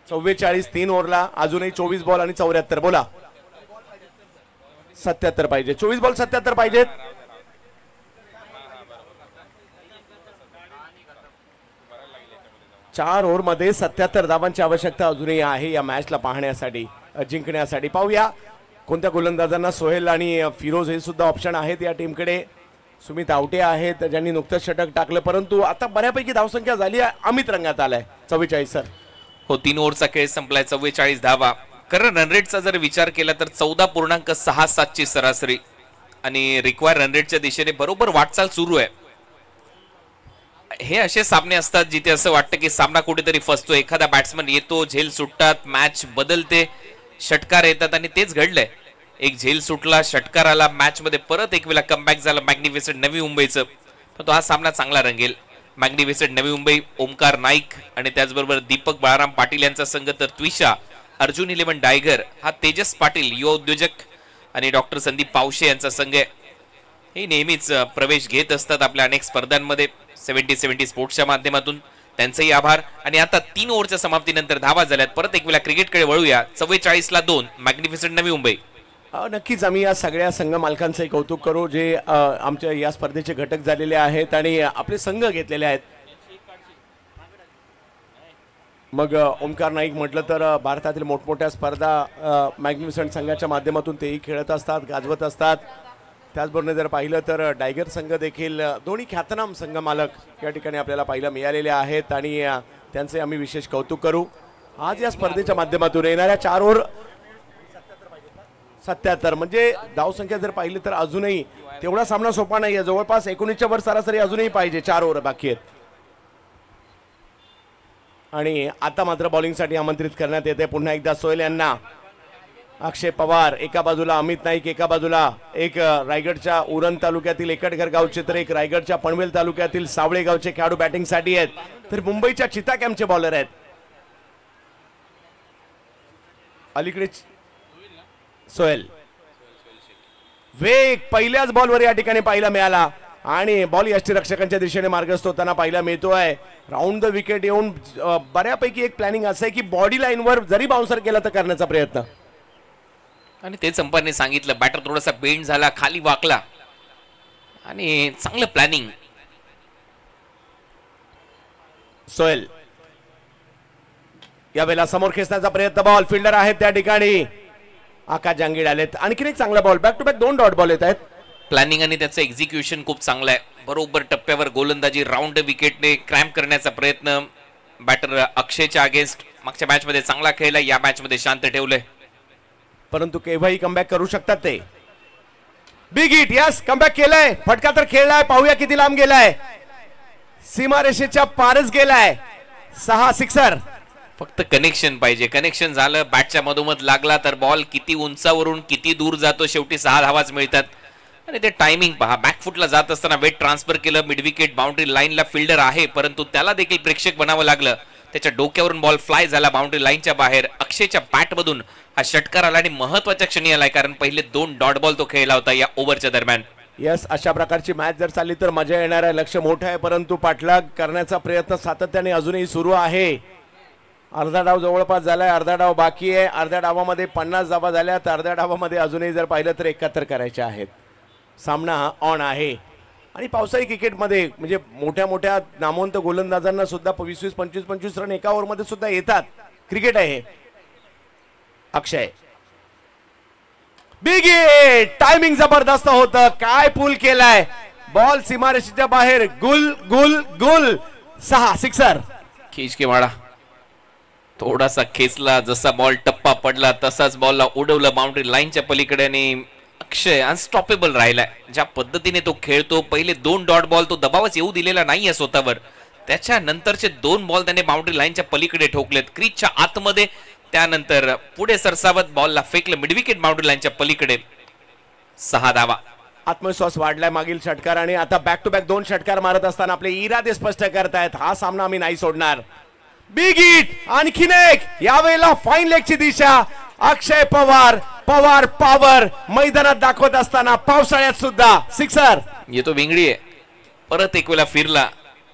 44. 3 ओव्हरला अजूनही 24 बॉल आणि 74. बोला 77 पाहिजे. 24 बॉल 77 पाहिजेत. चार ओव्हर मध्ये 77 धावांची आवश्यकता अजूनही आहे या मॅचला पाहण्यासाठी. जिंकण्यासाठी. पाहूया कोणत्या गोलंदाजांना. सोहेल आणि फिरोज हे सुद्धा ऑप्शन आहेत या टीमकडे. सुमित आवटे आहेत ज्यांनी नुकतंच षटक टाकलं, परंतु आता बऱ्यापैकी धावसंख्या झाली आहे. अमित रंगात आलाय 44 सर. हो, 3 ओव्हरचा खेळ संपलाय. 44 धावा. कारण रनरेटचा जर विचार केला तर 14.67 ची सरासरी आणि रिक्वायर रनरेटच्या दिशेने बरोबर वाटचाल सुरू आहे. हे असे सामने असतात जिथे असं वाटतं की सामना कुठेतरी फसतो. एखादा बॅट्समन येतो, झेल सुटतात, मॅच बदलते, षटकार येतात आणि तेच घडलंय. एक झेल सुटला, षटकार आला, मॅच मध्ये परत एक वेळा कमबॅक झालं मॅग्निफिसंट नवी मुंबईचं. तो हा सामना चांगला रंगेल. मॅग्निफिसंट नवी मुंबई, ओमकार नाईक आणि त्याचबरोबर दीपक बाळाराम पाटील यांचा संघ, तर त्विषा, अर्जुन 11 डायगर हा तेजस पाटील युवा उद्योजक आणि डॉक्टर संदीप पावशे यांचा संघ आहे. हे नेहमीच प्रवेश घेत असतात आपल्या अनेक स्पर्धांमध्ये 70-70 स्पोर्ट्सच्या माध्यमातून. त्यांचेही आभार. आणि आता 3 ओव्हरच्या समाप्तीनंतर धावा झाल्यात. परत एक वेळा क्रिकेटकडे वळूया. 44-2 मॅग्निफिसंट नवी मुंबई. नक्कीच आम्ही या सगळ्या संघ मालकांचंही कौतुक करू जे आमच्या या स्पर्धेचे घटक झालेले आहेत आणि आपले संघ घेतलेले आहेत. मग ओमकार नाईक म्हटलं तर भारतातील मोठमोठ्या स्पर्धा मॅग्निफिसंट संघाच्या माध्यमातून तेही खेळत असतात, गाजवत असतात. त्याचबरोबर जर पाहिलं तर टायगर संघ देखील दोन्ही ख्यातनाम संघ मालक या ठिकाणी आपल्याला पाहायला मिळालेले आहेत आणि त्यांचे आम्ही विशेष कौतुक करू. आज या स्पर्धेच्या माध्यमातून येणाऱ्या 4 ओव्हर 77 म्हणजे धावसंख्या जर पाहिली तर अजूनही तेवढा सामना सोपा नाही आहे. जवळपास 19च्या वर सरासरी अजूनही पाहिजे. 4 ओव्हर बाकी आहेत. आणि आता मात्र बॉलिंगसाठी आमंत्रित करण्यात येते पुन्हा एकदा सोहेल यांना. अक्षय पवार एका बाजूला, अमित नाईक एका बाजूला, एक रायगडच्या उरण तालुक्यातील एकटघर गावचे तर एक रायगडच्या पनवेल तालुक्यातील सावळे गावचे खेळाडू बॅटिंगसाठी आहेत, तर मुंबईच्या चिता कॅम्पचे बॉलर आहेत. अलीकडे सोहेल वेग पहिल्याच बॉलवर या ठिकाणी पाहायला मिळाला आणि बॉल यष्टीरक्षकांच्या दिशेने मार्गस्थ होताना पाहायला मिळतोय. राऊंड द विकेट येऊन बऱ्यापैकी एक प्लॅनिंग असं आहे की बॉडी लाईनवर जरी बाउन्सर केला तर करण्याचा प्रयत्न. आणि तेच अंपायरने सांगितलं. बॅटर थोडासा बेंड झाला, खाली वाकला आणि चांगलं प्लॅनिंग. सोहेल यावेळेला समोर खेचण्याचा प्रयत्न. बॉल फिल्डर आहेत त्या ठिकाणी. आकाश जांगीड आलेत. आणखीन एक चांगला ball. Back to back 2 dot ball येत आहेत. प्लॅनिंग आणि त्याचं एक्झिक्युशन खूप चांगलं आहे. बरोबर टप्प्यावर गोलंदाजी राऊंड विकेटने क्रॅम्प करण्याचा प्रयत्न. बॅटर अक्षयच्या अगेन्स्ट मागच्या मॅच मध्ये चांगला खेळला, या मॅच मध्ये शांत ठेवलंय. परंतु केव्हाही कमबॅक करू शकतात ते. Big hit. यस, कमबॅक केलाय. फटका तर खेळलाय. पाहूया किती लांब गेलाय. सीमारेषेच्या पारच गेलाय. 6 सिक्सर. फक्त कनेक्शन पाहिजे. कनेक्शन झालं, बॅटच्या मधोमध लागला तर बॉल किती उंचावरून किती दूर जातो, शेवटी 6 धावाच मिळतात. आणि ते टायमिंग पहा. बॅकफुटला जात असताना वेट ट्रान्सफर केलं, मिड विकेट बाउंड्री लाईनला फिल्डर आहे, परंतु त्याला देखील प्रेक्षक बनावं लागलं. त्याच्या डोक्यावरून बॉल फ्लाय झाला बाउंड्री लाईनच्या बाहेर. अक्षयच्या बॅटमधून हा षटकार आला आणि महत्वाच्या क्षणी आलाय, कारण पहिले 2 डॉट बॉल तो खेळला होता या ओव्हरच्या दरम्यान. यस, अशा प्रकारची मॅच जर चालली तर मजा येणार आहे. लक्ष मोठं आहे, परंतु पाठलाग करण्याचा प्रयत्न सातत्याने अजूनही सुरू आहे. अर्धा डाव जवळपास झालाय, अर्धा डाव बाकी आहे. अर्ध्या डावामध्ये 50 धावा झाल्या, तर अर्ध्या डावामध्ये अजूनही जर पाहिलं तर 71 करायचे आहेत. सामना ऑन आहे. आणि पावसाळी क्रिकेटमध्ये म्हणजे मोठ्या मोठ्या नामवंत गोलंदाजांना सुद्धा 20-20, 25-25 रन एका ओव्हरमध्ये सुद्धा येतात. क्रिकेट आहे. अक्षय बिग हिट. टायमिंग जबरदस्त होतं. काय पूल केलाय. बॉल सीमारेषेच्या बाहेर. गुल गुल गुल. 6 सिक्सर. खीच के वाडा. थोडासा खेचला, जसा बॉल टप्पा पडला तसाच बॉलला उडवलं बाउंड्री लाईनच्या पलीकडे आणि अक्षय अनस्टॉपेबल राहिलाय. ज्या पद्धतीने तो खेळतो, पहिले 2 डॉट बॉल तो दबावच येऊ दिलेला नाहीये स्वतःवर. त्याच्यानंतरचे 2 बॉल त्याने बाउंड्री लाईनच्या पलीकडे ठोकलेत, क्रीजच्या आतमध्ये. त्यानंतर पुढे सरसावत बॉलला फेकलं मिडविकेट बाउंड्री लाईनच्या पलीकडे. 6 धावा. आत्मविश्वास वाढलाय मागील षटकार आणि आता बॅक टू बॅक 2 षटकार मारत असताना आपले इरादे स्पष्ट करतायत. हा सामना आम्ही नाही सोडणार. Big hit. आणखीन एक. यावेळेला फाईन लेगची दिशा. अक्षय पवार. पवार पॉवर मैदानात दाखवत असताना पावसाळ्यात सुद्धा सिक्सर. येतो विंगडी आहे. परत एक वेळा फिरला,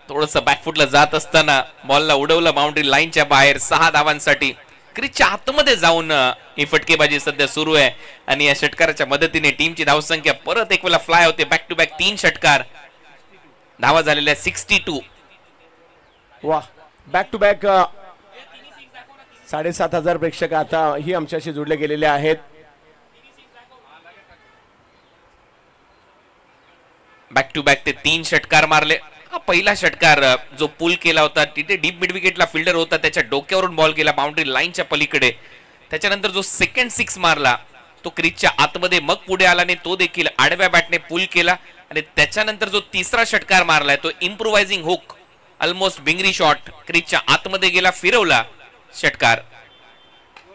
थोडस बॅकफुटला जात असताना बॉलला उडवलं बाउंड्री लाईनच्या बाहेर. 6 धावांसाठी क्रीजच्या आतमध्ये जाऊन ही फटकेबाजी सध्या सुरू आहे आणि या षटकाराच्या मदतीने टीमची धावसंख्या परत एक वेळा फ्लाय होते. बॅक टू बॅक 3 षटकार. धावा झालेल्या 62. वा. बॅक टू बॅक 7,500 प्रेक्षक आता ही आमच्याशी जोडले गेलेले आहेत. बॅक टू बॅक ते 3 षटकार मारले. पहिला षटकार जो पुल केला होता तिथे डीप मिड विकेटला फिल्डर होता, त्याच्या डोक्यावरून बॉल गेला बाउंड्री लाईनच्या पलीकडे. त्याच्यानंतर जो सेकंड 6 मारला तो क्रीजच्या आतमध्ये, मग पुढे आला आणि तो देखील आडव्या बॅटने पुल केला. आणि त्याच्यानंतर जो तिसरा षटकार मारलाय तो इम्प्रोवायझिंग हुक, ऑलमोस्ट बिंगरी शॉट, क्रीजच्या आतमध्ये गेला, फिरवला षटकार.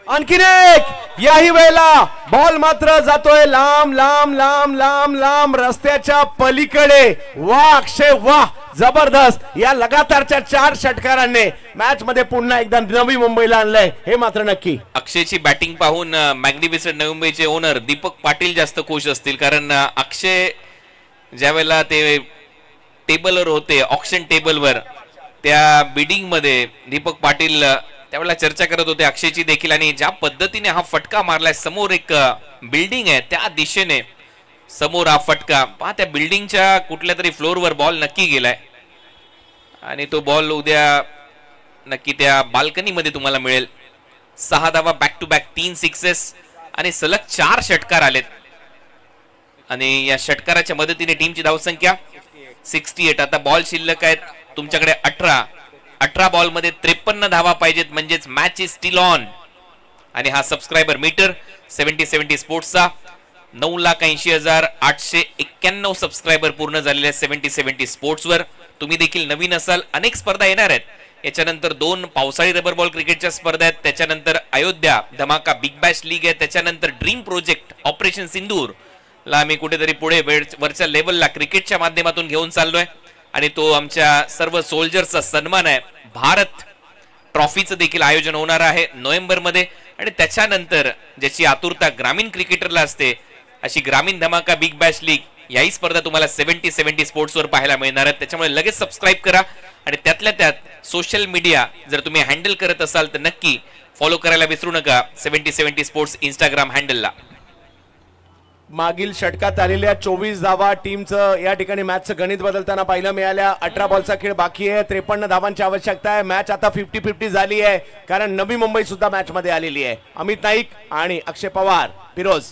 आणखीन एक, याही वेळेला बॉल मात्र जातोय लांब लांब लांब लांब लांब रस्त्याच्या पलीकडे. वाह अक्षय वाह, जबरदस्त. या लगातारच्या 4 षटकारांनी मॅच मध्ये पुन्हा एकदा नवी मुंबईला आणलंय हे मात्र नक्की. अक्षयची बॅटिंग पाहून मॅग्निफिसंट नवी मुंबईचे ओनर दीपक पाटील जास्त खुश असतील, कारण अक्षय ज्या वेळेला ते टेबलवर होते, ऑक्शन टेबलवर, त्या बिडिंग मध्ये दीपक पाटील त्यावेळेला चर्चा करत होते अक्षयची देखील. आणि ज्या पद्धतीने हा फटका मारलाय, समोर एक बिल्डिंग आहे त्या दिशेने समोर हा फटका पहा, त्या बिल्डिंगच्या कुठल्या तरी फ्लोअरवर बॉल नक्की गेलाय आणि तो बॉल उद्या नक्की त्या बाल्कनीमध्ये तुम्हाला मिळेल. 6 धावा बॅक टू बॅक, 3 सिक्सेस आणि सलग 4 षटकार आलेत. आणि या षटकाराच्या मदतीने टीमची धावसंख्या 68. आता बॉल शिल्लक आहेत तुमच्याकडे 18 बॉल मध्ये 53 धावा पाहिजेत, म्हणजेच मॅच इज स्टिल ऑन. आणि हा सबस्क्रायबर मीटर 7070 स्पोर्ट्सचा 9,80,891 सबस्क्रायबर पूर्ण झालेले 7070 स्पोर्ट्सवर. तुम्ही देखील नवीन असाल, अनेक स्पर्धा येणार आहेत. याच्यानंतर 2 पावसाळी रबर बॉल क्रिकेटच्या स्पर्धा आहेत, त्याच्यानंतर अयोध्या धमाका बिग बॅश लीग आहे, त्याच्यानंतर ड्रीम प्रोजेक्ट ऑपरेशन सिंदूर ला आम्ही कुठेतरी पुढे वरच्या लेवलला क्रिकेटच्या माध्यमातून घेऊन चाललोय. आणि तो आमच्या सर्व सोल्जर्सचा सन्मान आहे. भारत ट्रॉफीचं देखील आयोजन होणार आहे नोव्हेंबर मध्ये. आणि त्याच्यानंतर ज्याची आतुरता ग्रामीण क्रिकेटरला असते, अशी ग्रामीण धमाका बिग बॅश लीग, याही स्पर्धा तुम्हाला 7070 स्पोर्ट्सवर पाहायला मिळणार आहेत. त्याच्यामुळे लगेच सबस्क्राईब करा. आणि त्यातल्या त्यात सोशल मीडिया जर तुम्ही हँडल करत असाल तर नक्की फॉलो करायला विसरू नका 7070 स्पोर्ट्स इंस्टाग्राम हँडलला. मागील षटकात आलेल्या 24 धावा टीमचं या ठिकाणी मॅचचं गणित बदलताना पाहायला मिळाल्या. 18 बॉलचा खेळ बाकी आहे, 53 धावांची आवश्यकता आहे. मॅच आता 50-50 झाली आहे, कारण नवी मुंबई सुद्धा मॅच मध्ये आलेली आहे. अमित नाईक आणि अक्षय पवार, फिरोज.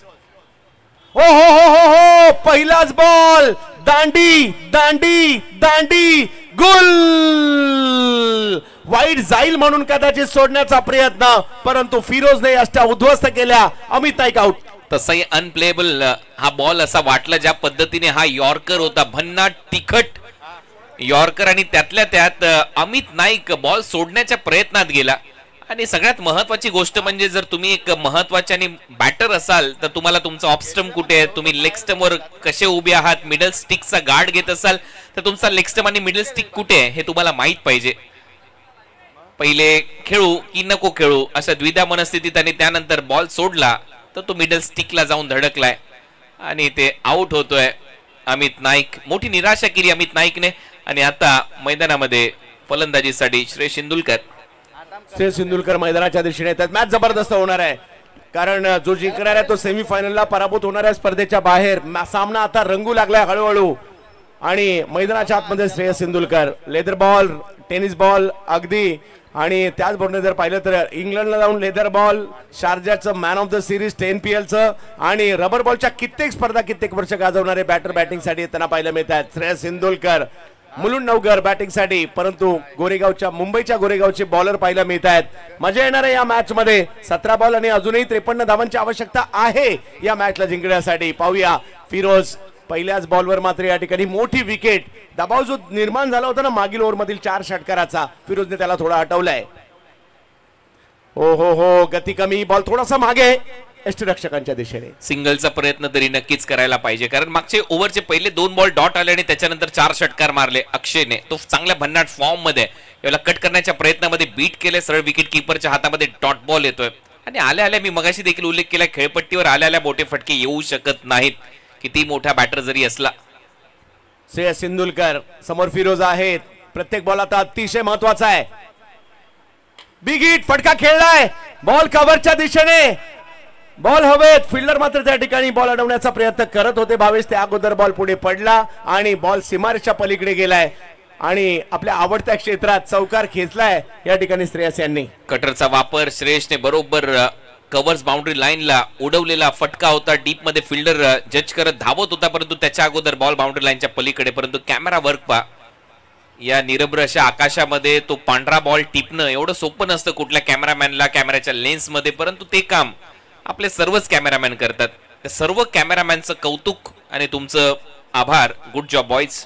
हो हो हो हो हो, पहिलाच बॉल, दांडी दांडी दांडी, गुल. वाईट जाईल म्हणून कदाचित सोडण्याचा प्रयत्न, परंतु फिरोजने अष्टा उद्ध्वस्त केल्या. अमित नाईक आउट. तसंही अनप्लेएबल हा बॉल असा वाटला, ज्या पद्धतीने हा यॉर्कर होता, भन्नाट तिखट यॉर्कर. आणि त्यातल्या त्यात अमित नाईक बॉल सोडण्याच्या प्रयत्नात गेला. आणि सगळ्यात महत्वाची गोष्ट म्हणजे जर तुम्ही एक महत्वाचे आणि बॅटर असाल तर तुम्हाला तुमचा ऑफ स्टंप कुठे आहे, तुम्ही लेग स्टंपवर कसे उभे आहात, मिडल स्टिकचा गार्ड घेत असाल तर तुमचा लेग स्टंप आणि मिडल स्टिक कुठे आहे हे तुम्हाला माहित पाहिजे. पहिले खेळू की नको खेळू अशा द्विधा मनस्थितीत, आणि त्यानंतर बॉल सोडला तर तो मिडल स्टिकला जाऊन धडकलाय आणि ते आउट होतोय. अमित नाईक, मोठी निराशा केली अमित नाईकने. आणि आता मैदानामध्ये फलंदाजीसाठी श्रेय सिंधुलकर मैदानाच्या दिशेने येतात. मॅच जबरदस्त होणार आहे, कारण जो जिंकणार आहे तो सेमीफायनलला पराभूत होणार आहे स्पर्धेच्या बाहेर. सामना आता रंगू लागलाय हळूहळू. आणि मैदानाच्या आतमध्ये Shrey Sindhulkar, leather ball, tennis ball अगदी. आणि त्याचबरोबर जर पाहिलं तर इंग्लंडला जाऊन लेदर बॉल, शारजाचं मॅन ऑफ द सिरीज 10PLचं, आणि रबर बॉलच्या कित्येक स्पर्धा कित्येक वर्ष गाजवणारे बॅटर बॅटिंगसाठी त्यांना पाहायला मिळतात. श्रेय सिंधुलकर, मुलुंड नवघर बॅटिंगसाठी, परंतु मुंबईच्या गोरेगावचे बॉलर पाहायला मिळत आहेत. मजा येणार आहे या मॅच मध्ये. 17 बॉल आणि अजूनही 53 धावांची आवश्यकता आहे या मॅचला जिंकण्यासाठी. पाहूया फिरोज, पहिल्याच बॉलवर मात्र या ठिकाणी मोठी विकेट. दबाव जो निर्माण झाला होता ना मागील ओव्हरमधील 4 षटकाराचा, फिरोजने त्याला थोडा हटवलाय. हो हो हो, गती कमी, बॉल थोडासा मागे यष्टिरक्षकांच्या दिशेने. सिंगलचा प्रयत्न तरी नक्कीच करायला पाहिजे, कारण मागचे ओव्हरचे पहिले 2 बॉल डॉट आले आणि त्याच्यानंतर 4 षटकार मारले अक्षयने. तो चांगल्या भन्नाट फॉर्म मध्ये, याला कट करण्याच्या प्रयत्नामध्ये बीट केले, सरळ विकेट किपरच्या हातामध्ये डॉट बॉल येतोय. आणि आल्या आल्या मी मगाशी देखील उल्लेख केला, खेळपट्टीवर आल्या आल्या मोठे फटके येऊ शकत नाहीत, किती मोठा बॅटर जरी असला. श्रेय सिंधुलकर समोर फिरोज आहेत. प्रत्येक बॉल आता अतिशय महत्वाचा आहे. बिग हिट, फटका खेळलाय, बॉल कव्हरच्या दिशेने, बॉल हवेत. फिल्डर मात्र त्या ठिकाणी बॉल अडवण्याचा प्रयत्न करत होते भावेश, त्या अगोदर बॉल पुढे पडला आणि बॉल सीमारेषच्या पलीकडे गेलाय. आणि आपल्या आवडत्या क्षेत्रात चौकार खेचलाय या ठिकाणी श्रेयस यांनी. कटरचा वापर श्रेयसने बरोबर कव्हर्स बाउंड्री लाईनला उडवलेला फटका होता. डीप मध्ये फिल्डर जज करत धावत होता, परंतु त्याच्या अगोदर बॉल बाउंड्री लाईनच्या पलीकडे. परंतु कॅमेरा वर्क पा, या निरभ्र अशा आकाशामध्ये तो पांढरा बॉल टिपणं एवढं सोपं नसतं कुठल्या कॅमेरामॅनला कॅमेऱ्याच्या लेन्स मध्ये, परंतु ते काम आपले सर्वच कॅमेरामॅन करतात. त्या सर्व कॅमेरामॅनचं कौतुक आणि तुमचं आभार. Good job boys.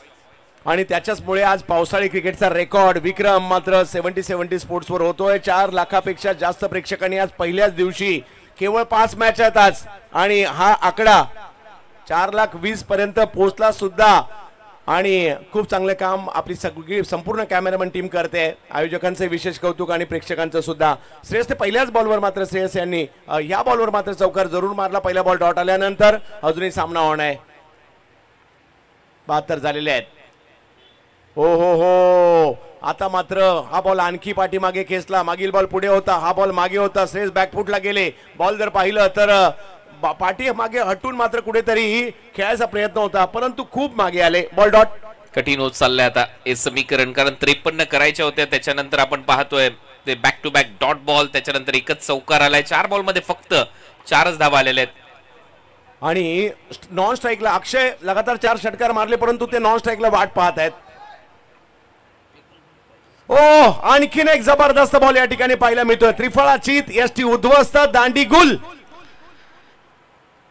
आणि त्याच्याचमुळे आज पावसाळी क्रिकेटचा रेकॉर्ड विक्रम मात्र 70 स्पोर्ट्सवर होतोय. 4 लाखापेक्षा जास्त प्रेक्षकांनी आज पहिल्याच दिवशी, केवळ 5 मॅच आहेत आज, आणि हा आकडा 4,20,000 पर्यंत पोहोचला सुद्धा. आणि खूप चांगलं काम आपली सगळी संपूर्ण कॅमेरामॅन टीम करते. आयोजकांचे विशेष कौतुक आणि प्रेक्षकांचं सुद्धा. श्रेयस पहिल्याच बॉलवर मात्र श्रेयस यांनी या बॉलवर मात्र चौकार जरूर मारला. पहिला बॉल डॉट आल्यानंतर अजूनही सामना होणार आहे. 72 झालेले आहेत. हो हो हो, आता मात्र हा बॉल आणखी पाठीमागे खेचला. मागील बॉल पुढे होता, हा बॉल मागे होता. श्रेयस बॅकफुटला गेले. बॉल जर पाहिलं तर पाठी मागे हटून मात्र कुठेतरी खेळायचा प्रयत्न होता, परंतु खूप मागे आले. Ball dot. कठीण होत चाललंय आता हे समीकरण, कारण 53 करायच्या होत्या. त्याच्यानंतर आपण पाहतोय ते back to back dot ball, त्याच्यानंतर एकच चौकार आलाय. 4 बॉल मध्ये फक्त 4च धावा आलेल्या आहेत. आणि नॉन स्ट्राईकला अक्षय लगातार 4 षटकार मारले, परंतु ते नॉन स्ट्राईकला वाट पाहत आहेत. ओ, आणखीन एक जबरदस्त बॉल या ठिकाणी पाहायला मिळतोय. त्रिफळा चित, एसटी उद्ध्वस्त, दांडी गुल.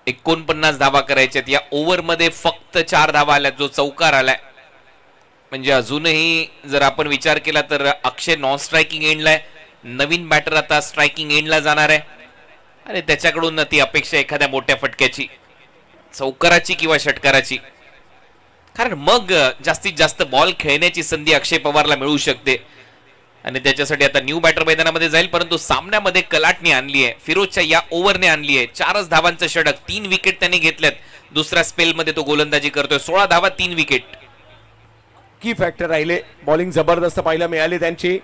49 धावा करायच्यात या ओव्हर मध्ये. फक्त 4 धावा आल्या, जो चौकार आलाय. म्हणजे अजूनही जर आपण विचार केला तर अक्षय नॉन स्ट्रायकिंग एंडला, नवीन बॅटर आता स्ट्रायकिंग एंडला जाणार आहे, आणि त्याच्याकडून ती अपेक्षा एखाद्या मोठ्या फटक्याची, चौकाराची किंवा षटकाराची. कारण मग जास्तीत जास्त बॉल खेळण्याची संधी अक्षय पवारला मिळू शकते. आणि त्याच्यासाठी आता न्यू बॅटर मैदानामध्ये जाईल, परंतु सामन्यामध्ये कलाटणी आणली आहे. फिरोजच्या या ओव्हरने आणली आहे. 4च धावांचं षटक, 3 विकेट त्यांनी घेतल्यात. दुसऱ्या स्पेल मध्ये तो गोलंदाजी करतोय. 16 धावा, 3 विकेट. की फॅक्टर राहिले. बॉलिंग जबरदस्त पाहायला मिळाली त्यांची,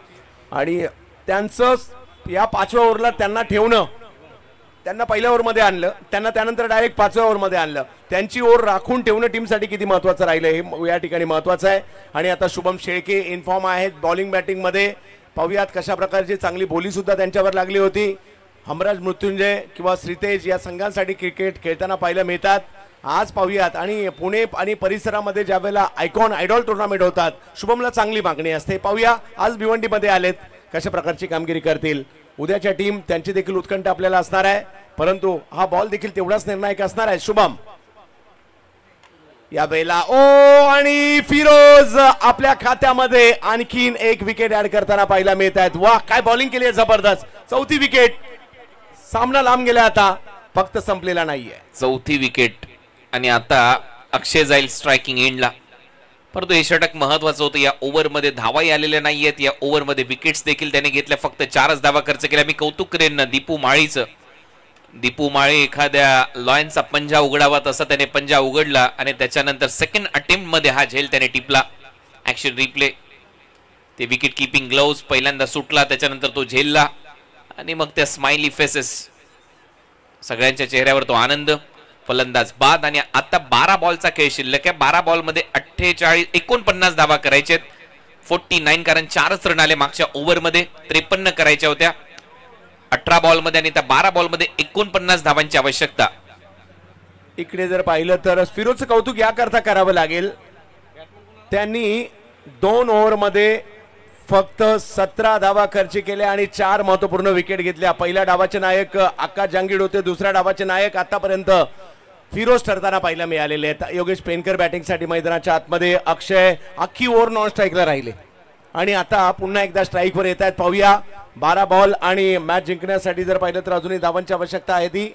आणि त्यांचं या 5व्या ओव्हरला त्यांना ठेवणं, त्यांना पहिल्या ओव्हरमध्ये आणलं, त्यांना त्यानंतर डायरेक्ट 5व्या ओव्हरमध्ये आणलं. त्यांची ओव्हर राखून ठेवणं टीमसाठी किती महत्वाचं राहिलं हे या ठिकाणी महत्वाचं आहे. आणि आता शुभम शेळके इन्फॉर्म आहेत बॉलिंग बॅटिंग मध्ये. पाहूयात कशा प्रकारची चांगली बोली सुद्धा त्यांच्यावर लागली होती. हमराज मृत्युंजय किंवा श्रीतेज या संघांसाठी क्रिकेट खेळताना पाहायला मिळतात. आज पाहूयात. आणि पुणे आणि परिसरामध्ये ज्यावेळेला आयकॉन आयडॉल टुर्नामेंट होतात, शुभमला चांगली मागणी असते. पाहूया आज भिवंडीमध्ये आलेत, कशा प्रकारची कामगिरी करतील. उद्याच्या टीम त्यांची देखील उत्कंठा आपल्याला असणार आहे, परंतु हा बॉल देखील तेवढाच निर्णायक असणार आहे. शुभम या वेळेला ओ, आणि फिरोज आपल्या खात्यामध्ये आणखीन एक विकेट ऍड करताना पाहायला मिळत आहेत. वाह, काय बॉलिंग केली आहे जबरदस्त. 4थी विकेट. सामना लांब गेला, आता फक्त संपलेला नाहीये. 4थी विकेट. आणि आता अक्षय जाईल स्ट्रायकिंग एंडला, परंतु हे षटक महत्वाचं होतं. या ओव्हरमध्ये धावाही आलेल्या नाहीयेत. या ओव्हरमध्ये विकेट्स देखील त्याने घेतल्या. फक्त 4च धावा खर्च केल्या. मी कौतुक करेन दीपू माळीचं. दीपू माळी एखाद्या लॉयनचा पंजा उघडावा तसा त्याने पंजा उघडला, आणि त्याच्यानंतर सेकंड अटेम्प्ट मध्ये हा झेल त्याने टिपला. Action replay. ते विकेट किपिंग ग्लोव्स पहिल्यांदा सुटला, त्याच्यानंतर तो झेलला, आणि मग त्या स्माइली फेसेस, सगळ्यांच्या चेहऱ्यावर तो आनंद. फलंदाज बाद. आणि आता 12 बॉलचा खेळ शिल्लक आहे. 12 बॉल मध्ये 49 धावा करायचे, 49, कारण 4च रन आले मागच्या ओव्हर मध्ये. 53 करायच्या होत्या 18 बॉल मध्ये, आणि त्या 12 बॉल मध्ये 49 धावांची आवश्यकता. इकडे जर पाहिलं तर फिरोजचं कौतुक याकरता करावं लागेल. त्यांनी 2 ओव्हर मध्ये फक्त 17 धावा खर्च केल्या आणि 4 महत्वपूर्ण विकेट घेतल्या. पहिल्या डावाचे नायक आकाश जांगीड होते, दुसऱ्या डावाचे नायक आतापर्यंत फिरोज ठरताना पाहायला मिळालेले आहेत. योगेश पेनकर बॅटिंगसाठी मैदानाच्या आतमध्ये. अक्षय अख्खी ओव्हर नॉन स्ट्राईकला राहिले, आणि आता पुन्हा एकदा स्ट्राईकवर येत आहेत. पाहूया 12 बॉल, आणि मॅच जिंकण्यासाठी जर पाहिलं तर अजूनही धावांची आवश्यकता आहे ती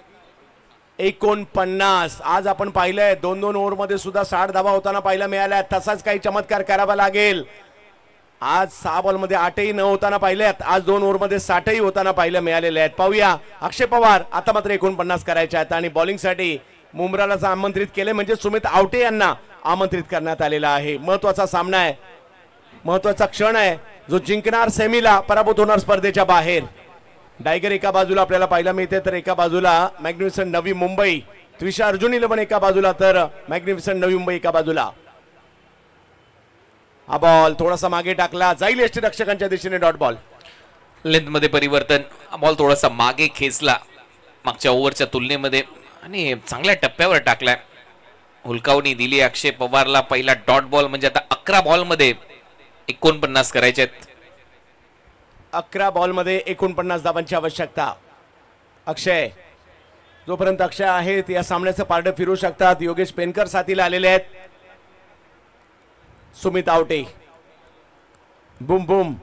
49. आज आपण पाहिलंय 2-2 ओव्हर मध्ये सुद्धा 60 धावा होताना पाहायला मिळाल्या. तसाच काही चमत्कार करावा लागेल. आज 6 बॉल मध्ये 8ही न होताना पाहिलेत. आज 2 ओव्हर मध्ये 60ही होताना पाहायला मिळालेले आहेत. पाहूया अक्षय पवार आता मात्र 49 करायचे आहेत, आणि बॉलिंगसाठी मुंब्राला आमंत्रित केले, म्हणजे सुमित आवटे यांना आमंत्रित करण्यात आलेला आहे. महत्वाचा सामना आहे, महत्वाचा क्षण आहे, जो जिंकणार सेमीला, पराभूत होणार स्पर्धेच्या बाहेर. डायगर एका बाजूला आपल्याला पाहायला मिळते, तर एका बाजूला मॅग्निफिसंट नवी मुंबई, त्रिशा अर्जुन 11 एका बाजूला, तर मॅग्निफिसंट नवी मुंबई एका बाजूला. हा बॉल थोडासा मागे टाकला जाईल यष्टीरक्षकांच्या दिशेने डॉट बॉल. लेंथ मध्ये परिवर्तन, बॉल थोडासा मागे खेचला मागच्या ओव्हरच्या तुलनेमध्ये आणि चांगल्या टप्प्यावर टाकलाय. हुलकावणी दिली अक्षय पवारला पहिला डॉट बॉल. म्हणजे आता 11 बॉल मध्ये 49 करायचे आहेत. 11 बॉल मध्ये 49 धावांची आवश्यकता. अक्षय, जोपर्यंत अक्षय आहेत या सामन्याचं पारडं फिरू शकतात. योगेश पेनकर साथीला आलेले आहेत. सुमित आवटे, बुम बुम,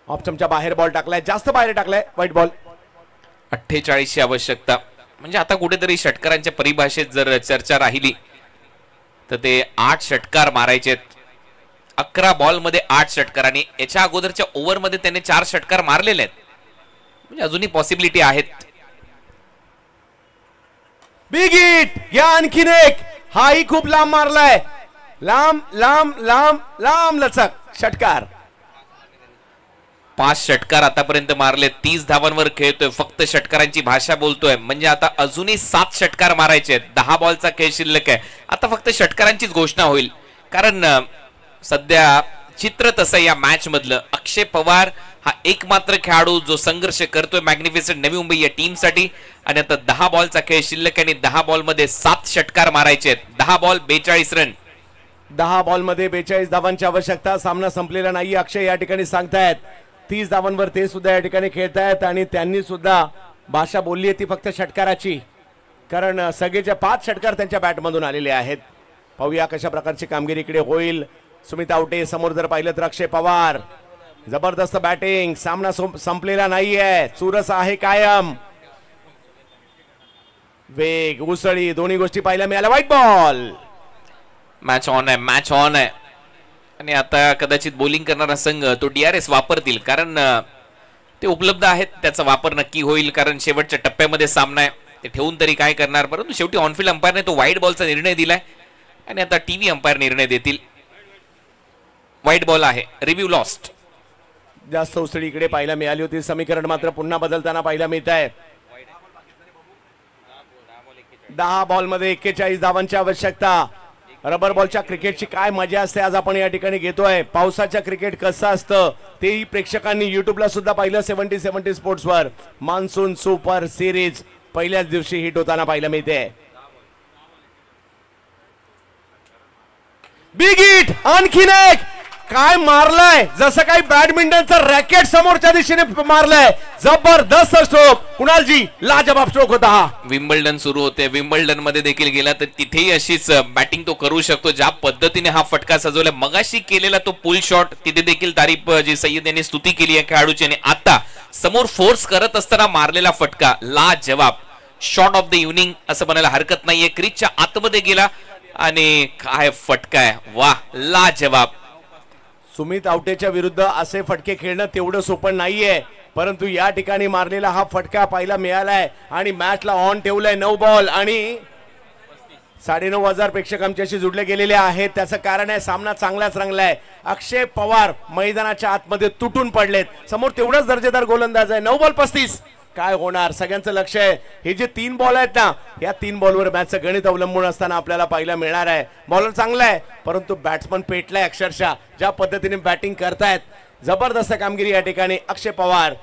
ऑप्शनच्या बाहेर बॉल टाकलाय, जास्त बाहेर टाकलाय, वाईट बॉल. 48 ची आवश्यकता. म्हणजे आता कुठेतरी षटकारांच्या परिभाषेत जर चर्चा राहिली तर ते 8 षटकार मारायचे. 11 बॉल मध्ये 8 षटकार आणि याच्या अगोदरच्या ओव्हर मध्ये त्याने 4 षटकार मारलेले आहेत. म्हणजे अजूनही पॉसिबिलिटी आहेत. बिग हिट घ्या आणखीन एक. हाही खूप लांब मारलाय, लांब लांब लांब लांब लचक षटकार. 5 षटकार आतापर्यंत मारले. 30 धावांवर खेळतोय. फक्त षटकारांची भाषा बोलतोय. म्हणजे आता अजूनही 7 षटकार मारायचे आहेत. 10 बॉलचा खेळ शिल्लक आहे. आता फक्त षटकारांचीच घोषणा होईल. कारण सध्या चित्र तसं या मॅच मधलं. अक्षय पवार हा एकमात्र खेळाडू जो संघर्ष करतोय मॅग्निफिसंट नवी मुंबई या टीम साठी. आणि आता 10 बॉलचा खेळ शिल्लक आहे आणि 10 बॉल मध्ये 7 षटकार मारायचे आहेत. 10 बॉल 42 रन. 10 बॉल मध्ये 42 धावांची आवश्यकता. सामना संपलेला नाही अक्षय या ठिकाणी सांगतायत. 30 धावांवर ते सुद्धा या ठिकाणी खेळतायत आणि त्यांनी सुद्धा भाषा बोलली आहे ती फक्त षटकाराची. कारण सगळेच्या 5 षटकार त्यांच्या बॅटमधून आलेले आहेत. पाहूया कशा प्रकारची कामगिरी इकडे होईल. सुमित आवटे समोर जर पाहिलं तर अक्षय पवार, जबरदस्त बॅटिंग. सामना संपलेला नाहीये, चुरस आहे कायम. वेग, उसळी दोन्ही गोष्टी पाहायला मिळाल्या. White ball. मॅच ऑन आहे, मॅच ऑन आहे. आणि आता कदाचित बॉलिंग करणारा संघ तो DRS वापरतील. कारण ते उपलब्ध आहेत. त्याचा वापर नक्की होईल. कारण शेवटच्या टप्प्यामध्ये सामना आहे. ते ठेवून तरी काय करणार. परंतु शेवटी ऑनफिल्ड अंपायरने तो व्हाईट बॉलचा निर्णय दिलाय आणि आता टीव्ही अंपायर निर्णय देतील. व्हाईट बॉल आहे. Review lost. जास्त उसळी इकडे पाहायला मिळाली होती. समीकरण मात्र पुन्हा बदलताना पाहायला मिळत आहे. 10 बॉल मध्ये 41 धावांची आवश्यकता. रबर बॉलच्या क्रिकेटची काय मजा असते आज आपण या ठिकाणी घेतोय. पावसाच्या क्रिकेट कसं असतं तेही प्रेक्षकांनी युट्यूबला सुद्धा पाहिलं. 70 स्पोर्ट्स वर मान्सून सुपर सिरीज पहिल्याच दिवशी हिट होताना पाहायला मिळते. बिग हिट आणखीन एक. काय मारलाय, जसं काही बॅडमिंटनचं रॅकेट समोरच्या दिशेने मारलंय. जबरदस्त स्ट्रोक. कुणालजी लाजवाब स्ट्रोक होता हा. विम्बल्डन सुरू होते. विम्बल्डन मध्ये देखील गेला तर तिथेही अशीच बॅटिंग तो करू शकतो. ज्या पद्धतीने हा फटका सजवला मगाशी केलेला तो पुल शॉट, तिथे देखील तारीफ जी सय्यद यांनी स्तुती केली आहे खेळाडूची. आणि आता समोर फोर्स करत असताना मारलेला फटका लाजवाब. शॉट ऑफ द इव्हनिंग असं म्हणायला हरकत नाहीये. क्रीजच्या आतमध्ये गेला आणि काय फटका आहे. वा, लाजवाब. सुमित आवटेच्या विरुद्ध असे फटके खेळणं तेवढं सोपं नाहीये. परंतु या ठिकाणी मारलेला हा फटका पाहायला मिळालाय आणि मॅचला ऑन ठेवलाय. 9 बॉल आणि 9,500 प्रेक्षक आमच्याशी जुडले गेलेले आहेत. त्याचं कारण आहे सामना चांगलाच रंगलाय. अक्षय पवार मैदानाच्या आतमध्ये तुटून पडलेत. समोर तेवढाच दर्जेदार गोलंदाज आहे. 9 बॉल 35. काय होणार सगळ्यांचं लक्ष आहे. हे जे 3 बॉल आहेत ना, या 3 बॉलवर मॅचचं गणित अवलंबून असताना आपल्याला पाहायला मिळणार आहे. बॉलर चांगला आहे परंतु बॅट्समन पेटलाय अक्षरशः. ज्या पद्धतीने बॅटिंग करतायत जबरदस्त कामगिरी या ठिकाणी. अक्षय पवार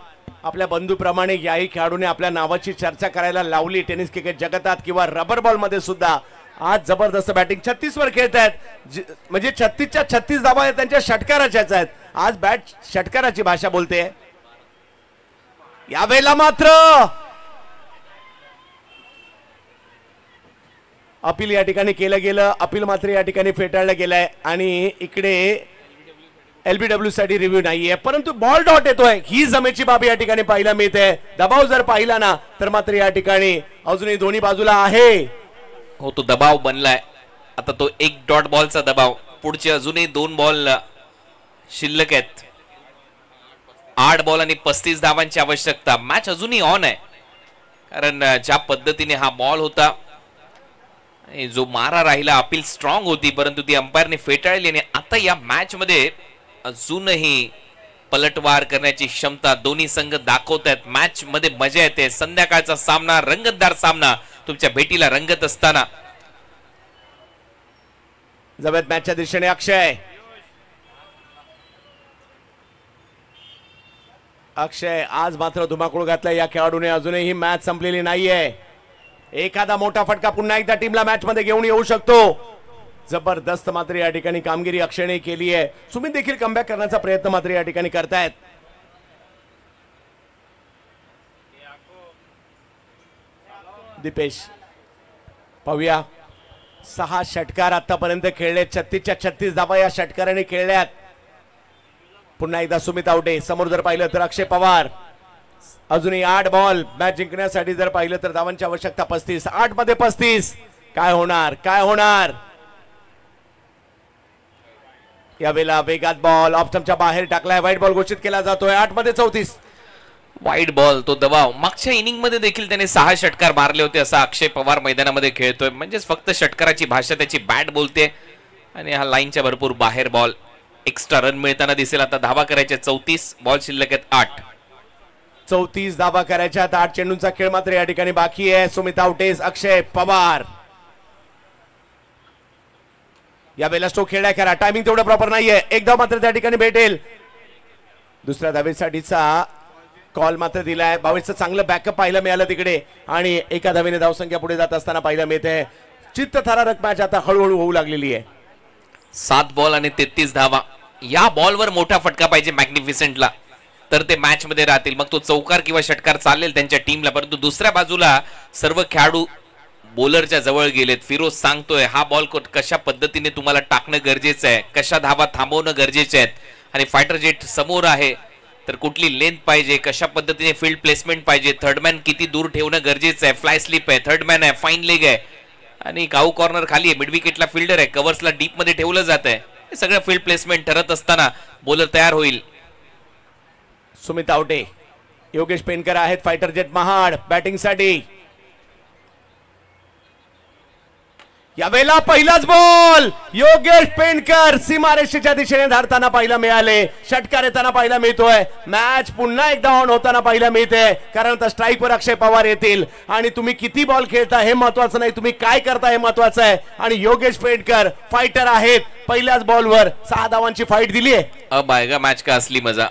आपल्या बंधूप्रमाणे याही खेळाडूने आपल्या नावाची चर्चा करायला लावली टेनिस क्रिकेट जगतात किंवा रबर बॉल मध्ये सुद्धा. आज जबरदस्त बॅटिंग 36 वर खेळतायत. म्हणजे 36च्या 36 धावा त्यांच्या षटकाराच्याच आहेत. आज बॅट षटकाराची भाषा बोलते. यावेळेला मात्र अपील या ठिकाणी केलं गेलं. अपील मात्र या ठिकाणी फेटाळलं गेलंय आणि इकडे LBW साठी रिव्ह्यू नाहीये. परंतु बॉल डॉट येतोय ही जमेची बाब या ठिकाणी पाहायला मिळते. दबाव जर पाहिला ना तर मात्र या ठिकाणी अजूनही दोन्ही बाजूला आहे. हो, तो दबाव बनलाय. आता तो 1 डॉट बॉलचा दबाव. पुढचे अजूनही 2 बॉल शिल्लक आहेत. 8 बॉल आणि 35 धावांची आवश्यकता. मॅच अजूनही ऑन आहे. कारण ज्या पद्धतीने हा बॉल होता, जो मारा राहिला, अपील स्ट्रॉंग होती परंतु ती अंपायरने फेटाळली. आणि आता या मॅच मध्ये अजूनही पलटवार करण्याची क्षमता दोन्ही संघ दाखवत आहेत. मॅच मध्ये मजा येते. संध्याकाळचा सामना, रंगतदार सामना तुमच्या भेटीला रंगत असताना. जवळ मॅचच्या दिशेने अक्षय. अक्षय आज मात्र धुमाकूळ घातलाय या खेळाडूने. अजूनही मॅच संपलेली नाहीये. एखादा मोठा फटका पुन्हा एकदा टीमला मॅच मध्ये घेऊन येऊ शकतो. जबरदस्त मात्र या ठिकाणी कामगिरी अक्षयने केली आहे. सुमित देखील कमबॅक करण्याचा प्रयत्न मात्र या ठिकाणी करतायत. दीपेश पाहूया. 6 षटकार आतापर्यंत खेळले. 36च्या 36 धावा या षटकाराने खेळल्यात. पुन्हा एकदा सुमित आवटे. समोर जर पाहिलं तर अक्षय पवार. अजूनही 8 बॉल. मॅच जिंकण्यासाठी जर पाहिलं तर धावांची आवश्यकता 35. 8 मध्ये 35. काय होणार, काय होणार. यावेळेला वेगात बॉल ऑप्शनच्या बाहेर टाकलाय. वाईट बॉल घोषित केला जातोय. 8 मध्ये 34. वाईट बॉल, तो दबाव. मागच्या इनिंग मध्ये देखील त्याने 6 षटकार मारले होते. असा अक्षय पवार मैदानामध्ये खेळतोय. म्हणजेच फक्त षटकाराची भाषा त्याची बॅट बोलते. आणि हा लाईनच्या भरपूर बाहेर बॉल. एक्स्ट्रा रन मिळताना दिसेल. आता धावा करायच्या 34. बॉल शिल्लक आहेत 8. 34 धावा करायच्या. 8 चेंडूंचा खेळ मात्र या ठिकाणी बाकी आहे. सुमित आवटेस, अक्षय पवार. यावेळेला स्ट्रोक खेळला करा. टायमिंग तेवढं प्रॉपर नाहीये. एक धाव मात्र त्या ठिकाणी भेटेल. दुसऱ्या धावेसाठीचा कॉल मात्र दिलाय. 22चं चांगलं बॅकअप पाहायला मिळालं तिकडे. आणि एका धावेने धावसंख्या पुढे जात असताना पाहायला मिळते. चित्तथरारक मॅच आता हळूहळू होऊ लागलेली आहे. 7 बॉल आणि 33 धावा. या बॉलवर मोठा फटका पाहिजे मॅग्निफिसंटला, तर ते मॅच मध्ये राहतील. मग तो चौकार किंवा षटकार चालेल त्यांच्या टीमला. परंतु दुसऱ्या बाजूला सर्व खेळाडू बॉलरच्या जवळ गेलेत. फिरोज सांगतोय हा बॉल कशा पद्धतीने तुम्हाला टाकणं गरजेचं आहे, कशा धावा थांबवणं गरजेचे आहेत. आणि फायटर जेट समोर आहे तर कुठली लेंथ पाहिजे, कशा पद्धतीने फील्ड प्लेसमेंट पाहिजे, थर्डमॅन किती दूर ठेवणं गरजेचं आहे. फ्लाय स्लिप आहे, थर्डमॅन आहे, फाईन लेग आहे आणि काऊ कॉर्नर खाली आहे. मिड विकेटला फिल्डर आहे, कव्हर्सला डीप मध्ये ठेवलं जात आहे. हे सगळं फील्ड प्लेसमेंट ठरत असताना बॉलर तयार होईल. सुमित आवटे, योगेश पेनकर आहेत फायटर जेट महाड बॅटिंगसाठी. यावेळेला पहिलाच बॉल योगेश पेनकर सीमारेषेच्या दिशेने धाडताना पाहायला मिळाले. षटकार येताना पाहायला मिळतोय. मॅच पुन्हा एकदा ऑन होताना पाहायला मिळते. कारण आता स्ट्राईक वर अक्षय पवार येतील. आणि तुम्ही किती बॉल खेळता हे महत्वाचं नाही, तुम्ही काय करता हे महत्वाचं आहे. आणि योगेश पेनकर फायटर आहेत. पहिल्याच बॉलवर 6 धावांची फाईट दिली आहे. अब आएगा मॅच का असली मजा.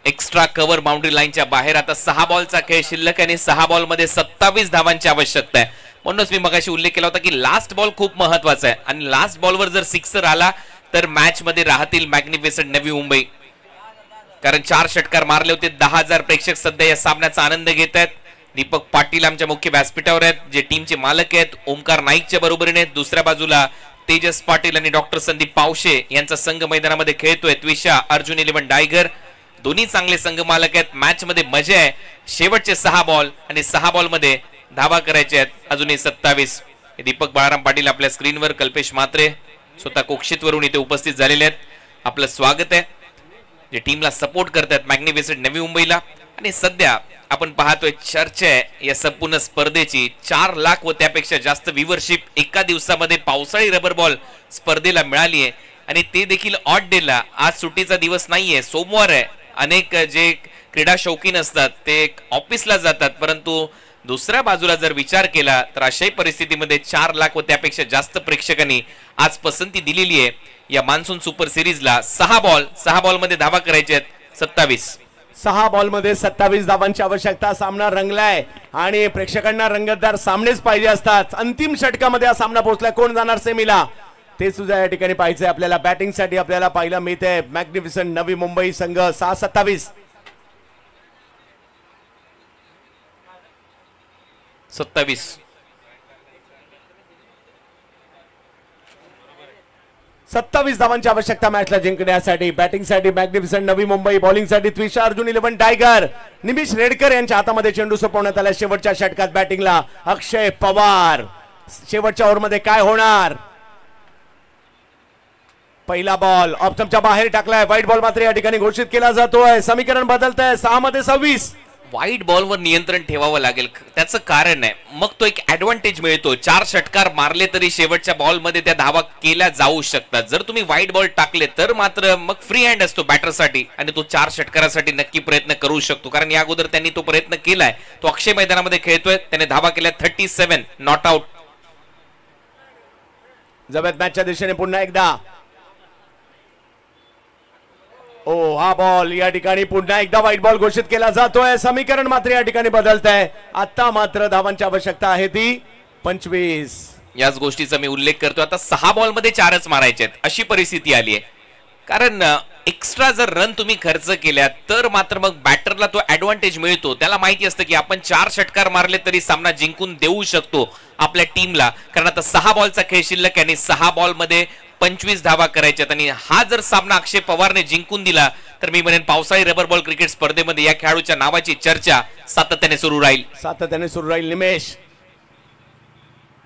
एक्स्ट्रा कव्हर बाउंड्री लाईनच्या बाहेर. आता 6 बॉलचा खेळ शिल्लक आणि 6 बॉल मध्ये 27 धावांची आवश्यकता आहे. म्हणूनच मी मगाशी उल्लेख केला होता की लास्ट बॉल खूप महत्वाचा आहे. आणि लास्ट बॉलवर जर सिक्सर आला तर मॅच मध्ये राहतील मॅग्निफिसंट नवी मुंबई. कारण 4 षटकार मारले होते. 10,000 प्रेक्षक सध्या या सामन्याचा आनंद घेत आहेत. दीपक पाटील आमच्या मुख्य व्यासपीठावर आहेत, जे टीमचे मालक आहेत. ओमकार नाईकच्या बरोबरीने आहेत. दुसऱ्या बाजूला तेजस पाटील आणि डॉक्टर संदीप पावशे यांचा संघ मैदानामध्ये खेळतोय. त्विषा, अर्जुन 11 डायगर दोन्ही चांगले संघ मालक आहेत. मॅच मध्ये मजा आहे. शेवटचे 6 बॉल आणि 6 बॉल मध्ये धावा करायचे आहेत. अजूनही 27. दीपक बाळाराम पाटील आपल्या स्क्रीनवर, कल्पेश म्हात्रे स्वतः कोक्षितवरून इथे उपस्थित झालेले आहेत. आपलं स्वागत आहे. जे टीमला सपोर्ट करतात मॅग्निफिसंट नवी मुंबईला. आणि सध्या आपण पाहतोय चर्चा आहे या संपूर्ण स्पर्धेची. 4 लाख व त्यापेक्षा जास्त व्ह्यूअरशिप एका दिवसामध्ये पावसाळी रबर बॉल स्पर्धेला मिळाली आहे. आणि ते देखील ऑड डेला. आज सुट्टीचा दिवस नाहीये, सोमवार आहे. अनेक जे क्रीडा शौकीन असतात ते ऑफिसला जातात. परंतु दुसऱ्या बाजूला जर विचार केला तर अशाही परिस्थितीमध्ये 4 लाख व त्यापेक्षा जास्त प्रेक्षकांनी आज पसंती दिलेली आहे या मान्सून सुपर सिरीजला. 6 बॉल मध्ये धावा करायच्या आहेत 27. 6 बॉल मध्ये 27 धावांची आवश्यकता. सामना रंगलाय आणि प्रेक्षकांना रंगतदार सामनेच पाहिजे असतात. अंतिम षटकामध्ये हा सामना पोहोचलाय. कोण जाणार सेमीला ते सुद्धा या ठिकाणी पाहिजे आपल्याला. बॅटिंगसाठी आपल्याला पाहायला मिळते मॅग्निफिसंट नवी मुंबई संघ. 6-27. 27 धावांची आवश्यकता मॅचला जिंकण्यासाठी. बॅटिंगसाठी मॅग्निफिसंट नवी मुंबई, बॉलिंगसाठी त्विषा, अर्जुन 11 टायगर, निमिष रेडकर यांच्या हातामध्ये चेंडू सोपवण्यात आला. शेवटच्या षटकात बॅटिंगला अक्षय पवार. शेवटच्या ओव्हरमध्ये काय होणार. पहिला बॉल ऑप्शनच्या बाहेर टाकलाय. व्हाईट बॉल मात्र या ठिकाणी घोषित केला जातोय. समीकरण बदलत आहे. 6 मध्ये 26. वाईट बॉलवर नियंत्रण ठेवावं लागेल. त्याचं कारण आहे मग तो एक ऍडव्हान्टेज मिळतो. 4 षटकार मारले तरी शेवटच्या बॉलमध्ये त्या धावा केल्या जाऊ शकतात. जर तुम्ही वाईट बॉल टाकले तर मात्र मग फ्री हँड असतो बॅटरसाठी आणि तो 4 षटकारासाठी नक्की प्रयत्न करू शकतो. कारण या अगोदर त्यांनी तो प्रयत्न केलाय. तो अक्षय मैदानामध्ये खेळतोय. त्याने धावा केल्या 37 नॉट आउट. जबरदस्त मॅचच्या दिशेने पुन्हा एकदा हा बॉल या ठिकाणी पुन्हा एकदा व्हाईट बॉल घोषित केला जातोय. समीकरण मात्र या ठिकाणी बदलत आहे. आता मात्र धावांची आवश्यकता आहे ती 25. याच गोष्टीचा मी उल्लेख करतो. आता 6 बॉलमध्ये 4च मारायचे आहेत अशी परिस्थिती आली आहे. कारण एक्स्ट्रा जर रन तुम्ही खर्च केल्या तर मात्र मग बॅटरला तो ऍडव्हान्टेज मिळतो. त्याला माहिती असतं की आपण 4 षटकार मारले तरी सामना जिंकून देऊ शकतो आपल्या टीमला. कारण आता 6 बॉलचा खेळ शिल्लक आणि 6 बॉलमध्ये 25 धावा करायच्यात. आणि हा जर सामना अक्षय पवारने जिंकून दिला तर मी म्हणेन पावसाळी रबर बॉल क्रिकेट स्पर्धेमध्ये या खेळाडूच्या नावाची चर्चा सातत्याने सुरू राहील. निमेश,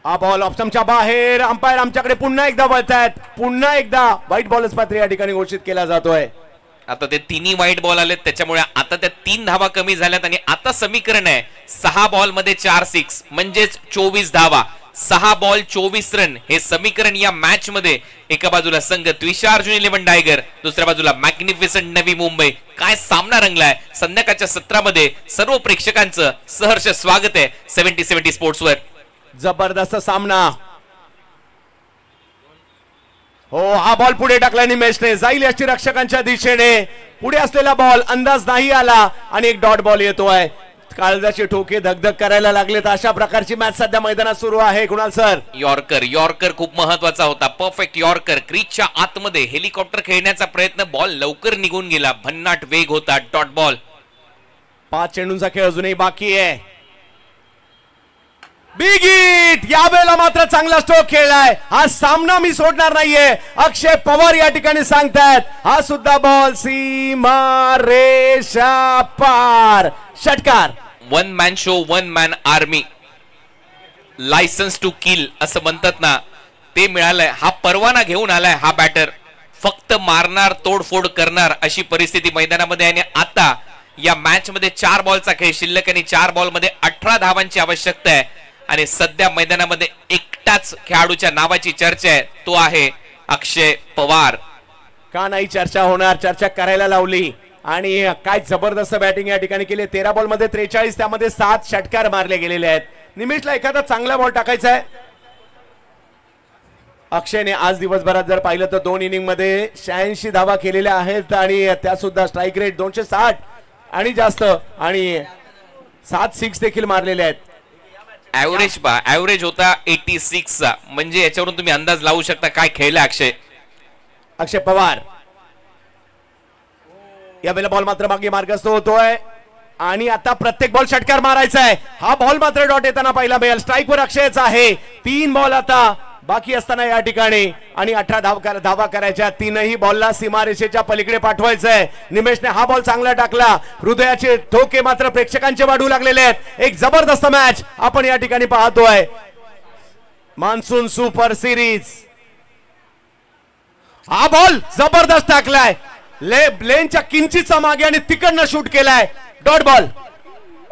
हा बॉल ऑप्शनच्या बाहेर. अंपायर आमच्याकडे पुन्हा एकदा वळतायत. पुन्हा एकदा व्हाईट बॉलच पात्र या ठिकाणी घोषित केला जातोय. आता ते तिन्ही व्हाईट बॉल आलेत त्याच्यामुळे आता त्या 3 धावा कमी झाल्यात आणि आता समीकरण आहे 6 बॉल मध्ये 4 6 म्हणजेच 24 धावा. 6 बॉल 24 रन हे समीकरण या मॅच मध्ये. एका बाजूला संघ त्विषा अर्जुन 11 टायगर, दुसऱ्या बाजूला मॅग्निफिसंट नवी मुंबई. काय सामना रंगलाय. संध्याकाळच्या सत्रामध्ये सर्व प्रेक्षकांचं सहर्ष स्वागत आहे 70-70 स्पोर्ट्सवर. जबरदस्त सामना. हा बॉल पुढे टाकला निमेशने. जाईल यष्टी रक्षकांच्या दिशेने. पुढे असलेला बॉल अंदाज नाही आला आणि एक डॉट बॉल येतोय. काळजाचे ठोके धगधग करायला लागलेत. अशा प्रकारची मॅच सध्या मैदानात सुरू आहे. कुणाल सर, यॉर्कर खूप महत्वाचा होता. Perfect yorker. क्रीजच्या आतमध्ये हेलिकॉप्टर खेळण्याचा प्रयत्न. बॉल लवकर निघून गेला. भन्नाट वेग होता. Dot ball. 5 चेंडूंचा खेळ अजूनही बाकी आहे. Big hit. यावेळेला मात्र चांगला स्ट्रोक खेळलाय. हा सामना मी सोडणार नाहीये अक्षय पवार या ठिकाणी सांगतायत. हा सुद्धा बॉल सीमा रेषा पार. षटकार. 1 man show 1 man army. Licence to kill असं म्हणतात ना ते मिळालंय. हा परवाना घेऊन आलाय हा बॅटर. फक्त मारणार तोडफोड करणार अशी परिस्थिती मैदानामध्ये. आणि आता या मॅच मध्ये 4 बॉलचा खेळ शिल्लक आणि 4 बॉल मध्ये 18 धावांची आवश्यकता आहे. आणि सध्या मैदानामध्ये एकटाच खेळाडूच्या नावाची चर्चा आहे. तो आहे अक्षय पवार. का नाही चर्चा होणार. चर्चा करायला लावली. आणि काय जबरदस्त बॅटिंग या ठिकाणी केली. 13 बॉल मध्ये 43 त्यामध्ये 7 षटकार मारले गेलेले आहेत. निमेशला एखादा चांगला बॉल टाकायचा आहे. अक्षयने आज दिवसभरात जर पाहिलं तर 2 इनिंग मध्ये 86 धावा केलेल्या आहेत आणि त्या सुद्धा स्ट्राईक रेट 260 आणि जास्त आणि 7 6 देखील मारलेले आहेत. ऍव्हरेज होता 86 चा. म्हणजे याच्यावरून तुम्ही अंदाज लावू शकता काय खेळला अक्षय पवार. यावेळेला बॉल मात्र मागे मार्गस्थ होतोय आणि आता प्रत्येक बॉल षटकार मारायचा आहे. हा बॉल मात्र डॉट येताना पहिला बेल. स्ट्राईक वर अक्षयचा आहे. 3 बॉल आता बाकी असताना या ठिकाणी आणि 18 धावा करायच्या. 3ही बॉलला सीमारेषेच्या पलीकडे पाठवायचंय. निमेशने हा बॉल चांगला टाकला. हृदयाचे ठोके मात्र प्रेक्षकांचे वाढू लागलेले आहेत. एक जबरदस्त मॅच आपण या ठिकाणी पाहतोय. Monsoon super series. हा बॉल जबरदस्त टाकलाय. लेनच्या किंचितचा मागे आणि तिकडनं शूट केलाय. Dot ball.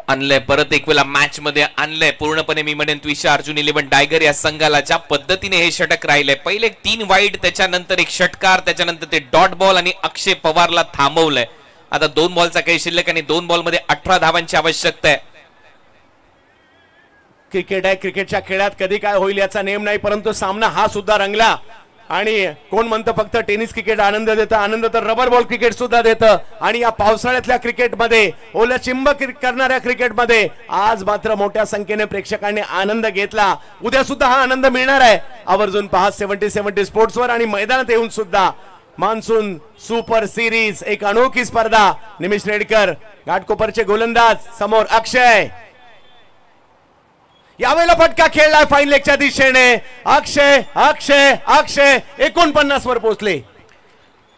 आणलंय परत एक वेळा मॅच मध्ये आणलंय पूर्णपणे. मी म्हणेन त्विषा अर्जुन 11 टायगर या संघाला ज्या पद्धतीने हे षटक राहिलंय. पहिले 3 वाईट त्याच्यानंतर एक षटकार त्याच्यानंतर ते डॉट बॉल आणि अक्षय पवारला थांबवलंय. आता 2 बॉलचा खेळ शिल्लक आणि 2 बॉल मध्ये 18 धावांची आवश्यकता आहे. क्रिकेट आहे. क्रिकेटच्या खेळात कधी काय होईल याचा नेम नाही. परंतु सामना हा सुद्धा रंगला. आणि कोण म्हणतं फक्त टेनिस क्रिकेट आनंद देतं. आनंद तर रबर बॉल क्रिकेट सुद्धा देतं. आणि या पावसाळ्यातल्या क्रिकेटमध्ये ओलं चिंब करणाऱ्या क्रिकेटमध्ये आज मात्र मोठ्या संख्येने प्रेक्षकांनी आनंद घेतला. उद्या सुद्धा हा आनंद मिळणार आहे. आवर्जून पहा 70-70 स्पोर्ट्सवर आणि मैदानात येऊन सुद्धा. मान्सून सुपर सिरीज एक अनोखी स्पर्धा. निमेश रेडकर घाटकोपरचे गोलंदाज समोर अक्षय. यावेळेला फटका खेळलाय फाईन लेगच्या दिशेने. अक्षय अक्षय अक्षय 49 वर पोहोचले.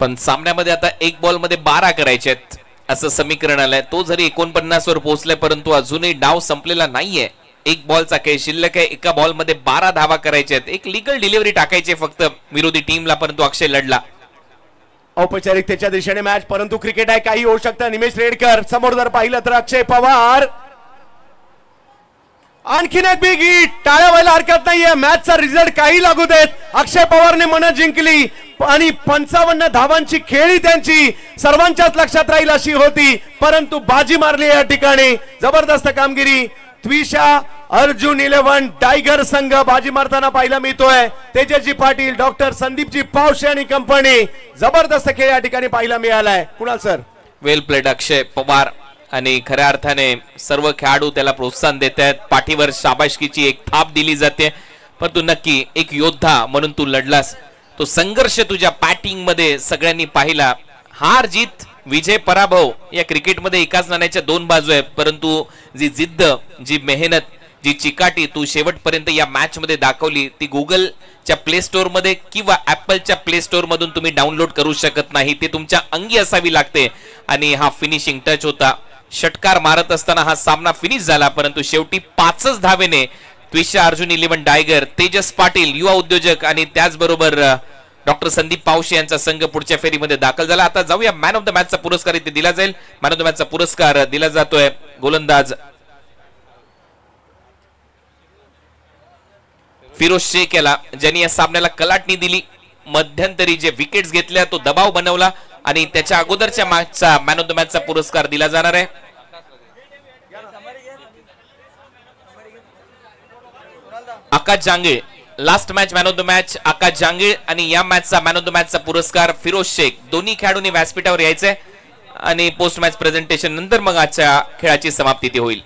पण सामन्यामध्ये आता 1 बॉल मध्ये 12 करायचे आहेत असं समीकरण आलंय. तो जरी 49 वर पोहोचलाय परंतु अजूनही डाव संपलेला नाहीये. 1 बॉलचा खेळ शिल्लक आहे. एका बॉल मध्ये 12 धावा करायच्या आहेत. एक लीगल डिलिव्हरी टाकायची फक्त विरोधी टीमला परंतु अक्षय लढला. औपचारिकतेच्या दिशेने मॅच, परंतु क्रिकेट आहे, काही होऊ शकतं. निमेश रेडकर समोर जर पाहिलं तर अक्षय पवार, आणखीन एक बिग हिट. टाळ्या व्हायला हरकत नाहीये. मॅचचा रिझल्ट काही लागू देत. अक्षय पवारने मन जिंकली आणि 55 धावांची खेळी त्यांची सर्वांच्याच लक्षात राहील अशी होती, परंतु बाजी मारली या ठिकाणी. जबरदस्त कामगिरी. त्विषा अर्जुन 11 टायगर संघ बाजी मारताना पाहायला मिळतोय. तेजसजी पाटील, डॉक्टर संदीपजी पावशे आणि कंपनी. जबरदस्त खेळ या ठिकाणी पाहायला मिळालाय. कुणाल सर, वेल प्लेड अक्षय पवार. आणि खऱ्या अर्थाने सर्व खेळाडू त्याला प्रोत्साहन देत आहेत. पाठीवर शाबासकीची एक थाप दिली जाते. पण तू नक्की एक योद्धा म्हणून तू लढलास. तो संघर्ष तुझ्या बॅटिंग मध्ये सगळ्यांनी पाहिला. हार जीत, विजय पराभव या क्रिकेटमध्ये एकाच नाण्याच्या दोन बाजू आहेत, परंतु जी जिद्द, जी मेहनत, जी चिकाटी तू शेवटपर्यंत या मॅच मध्ये दाखवली ती गुगलच्या प्ले स्टोअर मध्ये किंवा ऍपलच्या प्ले स्टोअर मधून तुम्ही डाउनलोड करू शकत नाही. ते तुमच्या अंगी असावी लागते. आणि हा फिनिशिंग टच होता. षटकार मारत असताना हा सामना फिनिश झाला, परंतु शेवटी 5च धावेने त्विषा अर्जुन 11 टायगर, तेजस पाटील युवा उद्योजक आणि त्याचबरोबर डॉक्टर संदीप पावशे यांचा संघ पुढच्या फेरीमध्ये दाखल झाला. आता जाऊया मॅन ऑफ द मॅचचा पुरस्कार इथे दिला जाईल. मॅन ऑफ द मॅचचा पुरस्कार दिला जातोय गोलंदाज फिरोज शेख याला, ज्यांनी या सामन्याला कलाटणी दिली. मध्यंतरी जे विकेट्स घेतल्या तो दबाव बनवला आणि त्याच्या अगोदरच्या मॅचचा मॅन ऑफ द मॅचचा पुरस्कार दिला जाणार आहे. Akash Jangil, last match man of the match Akash Jangil. आणि या मॅचचा मॅन ऑफ द मॅचचा पुरस्कार फिरोज शेख. दोन्ही खेळाडूंनी व्यासपीठावर यायचंय आणि पोस्ट मॅच प्रेझेंटेशन नंतर मग आजच्या खेळाची समाप्ती होईल.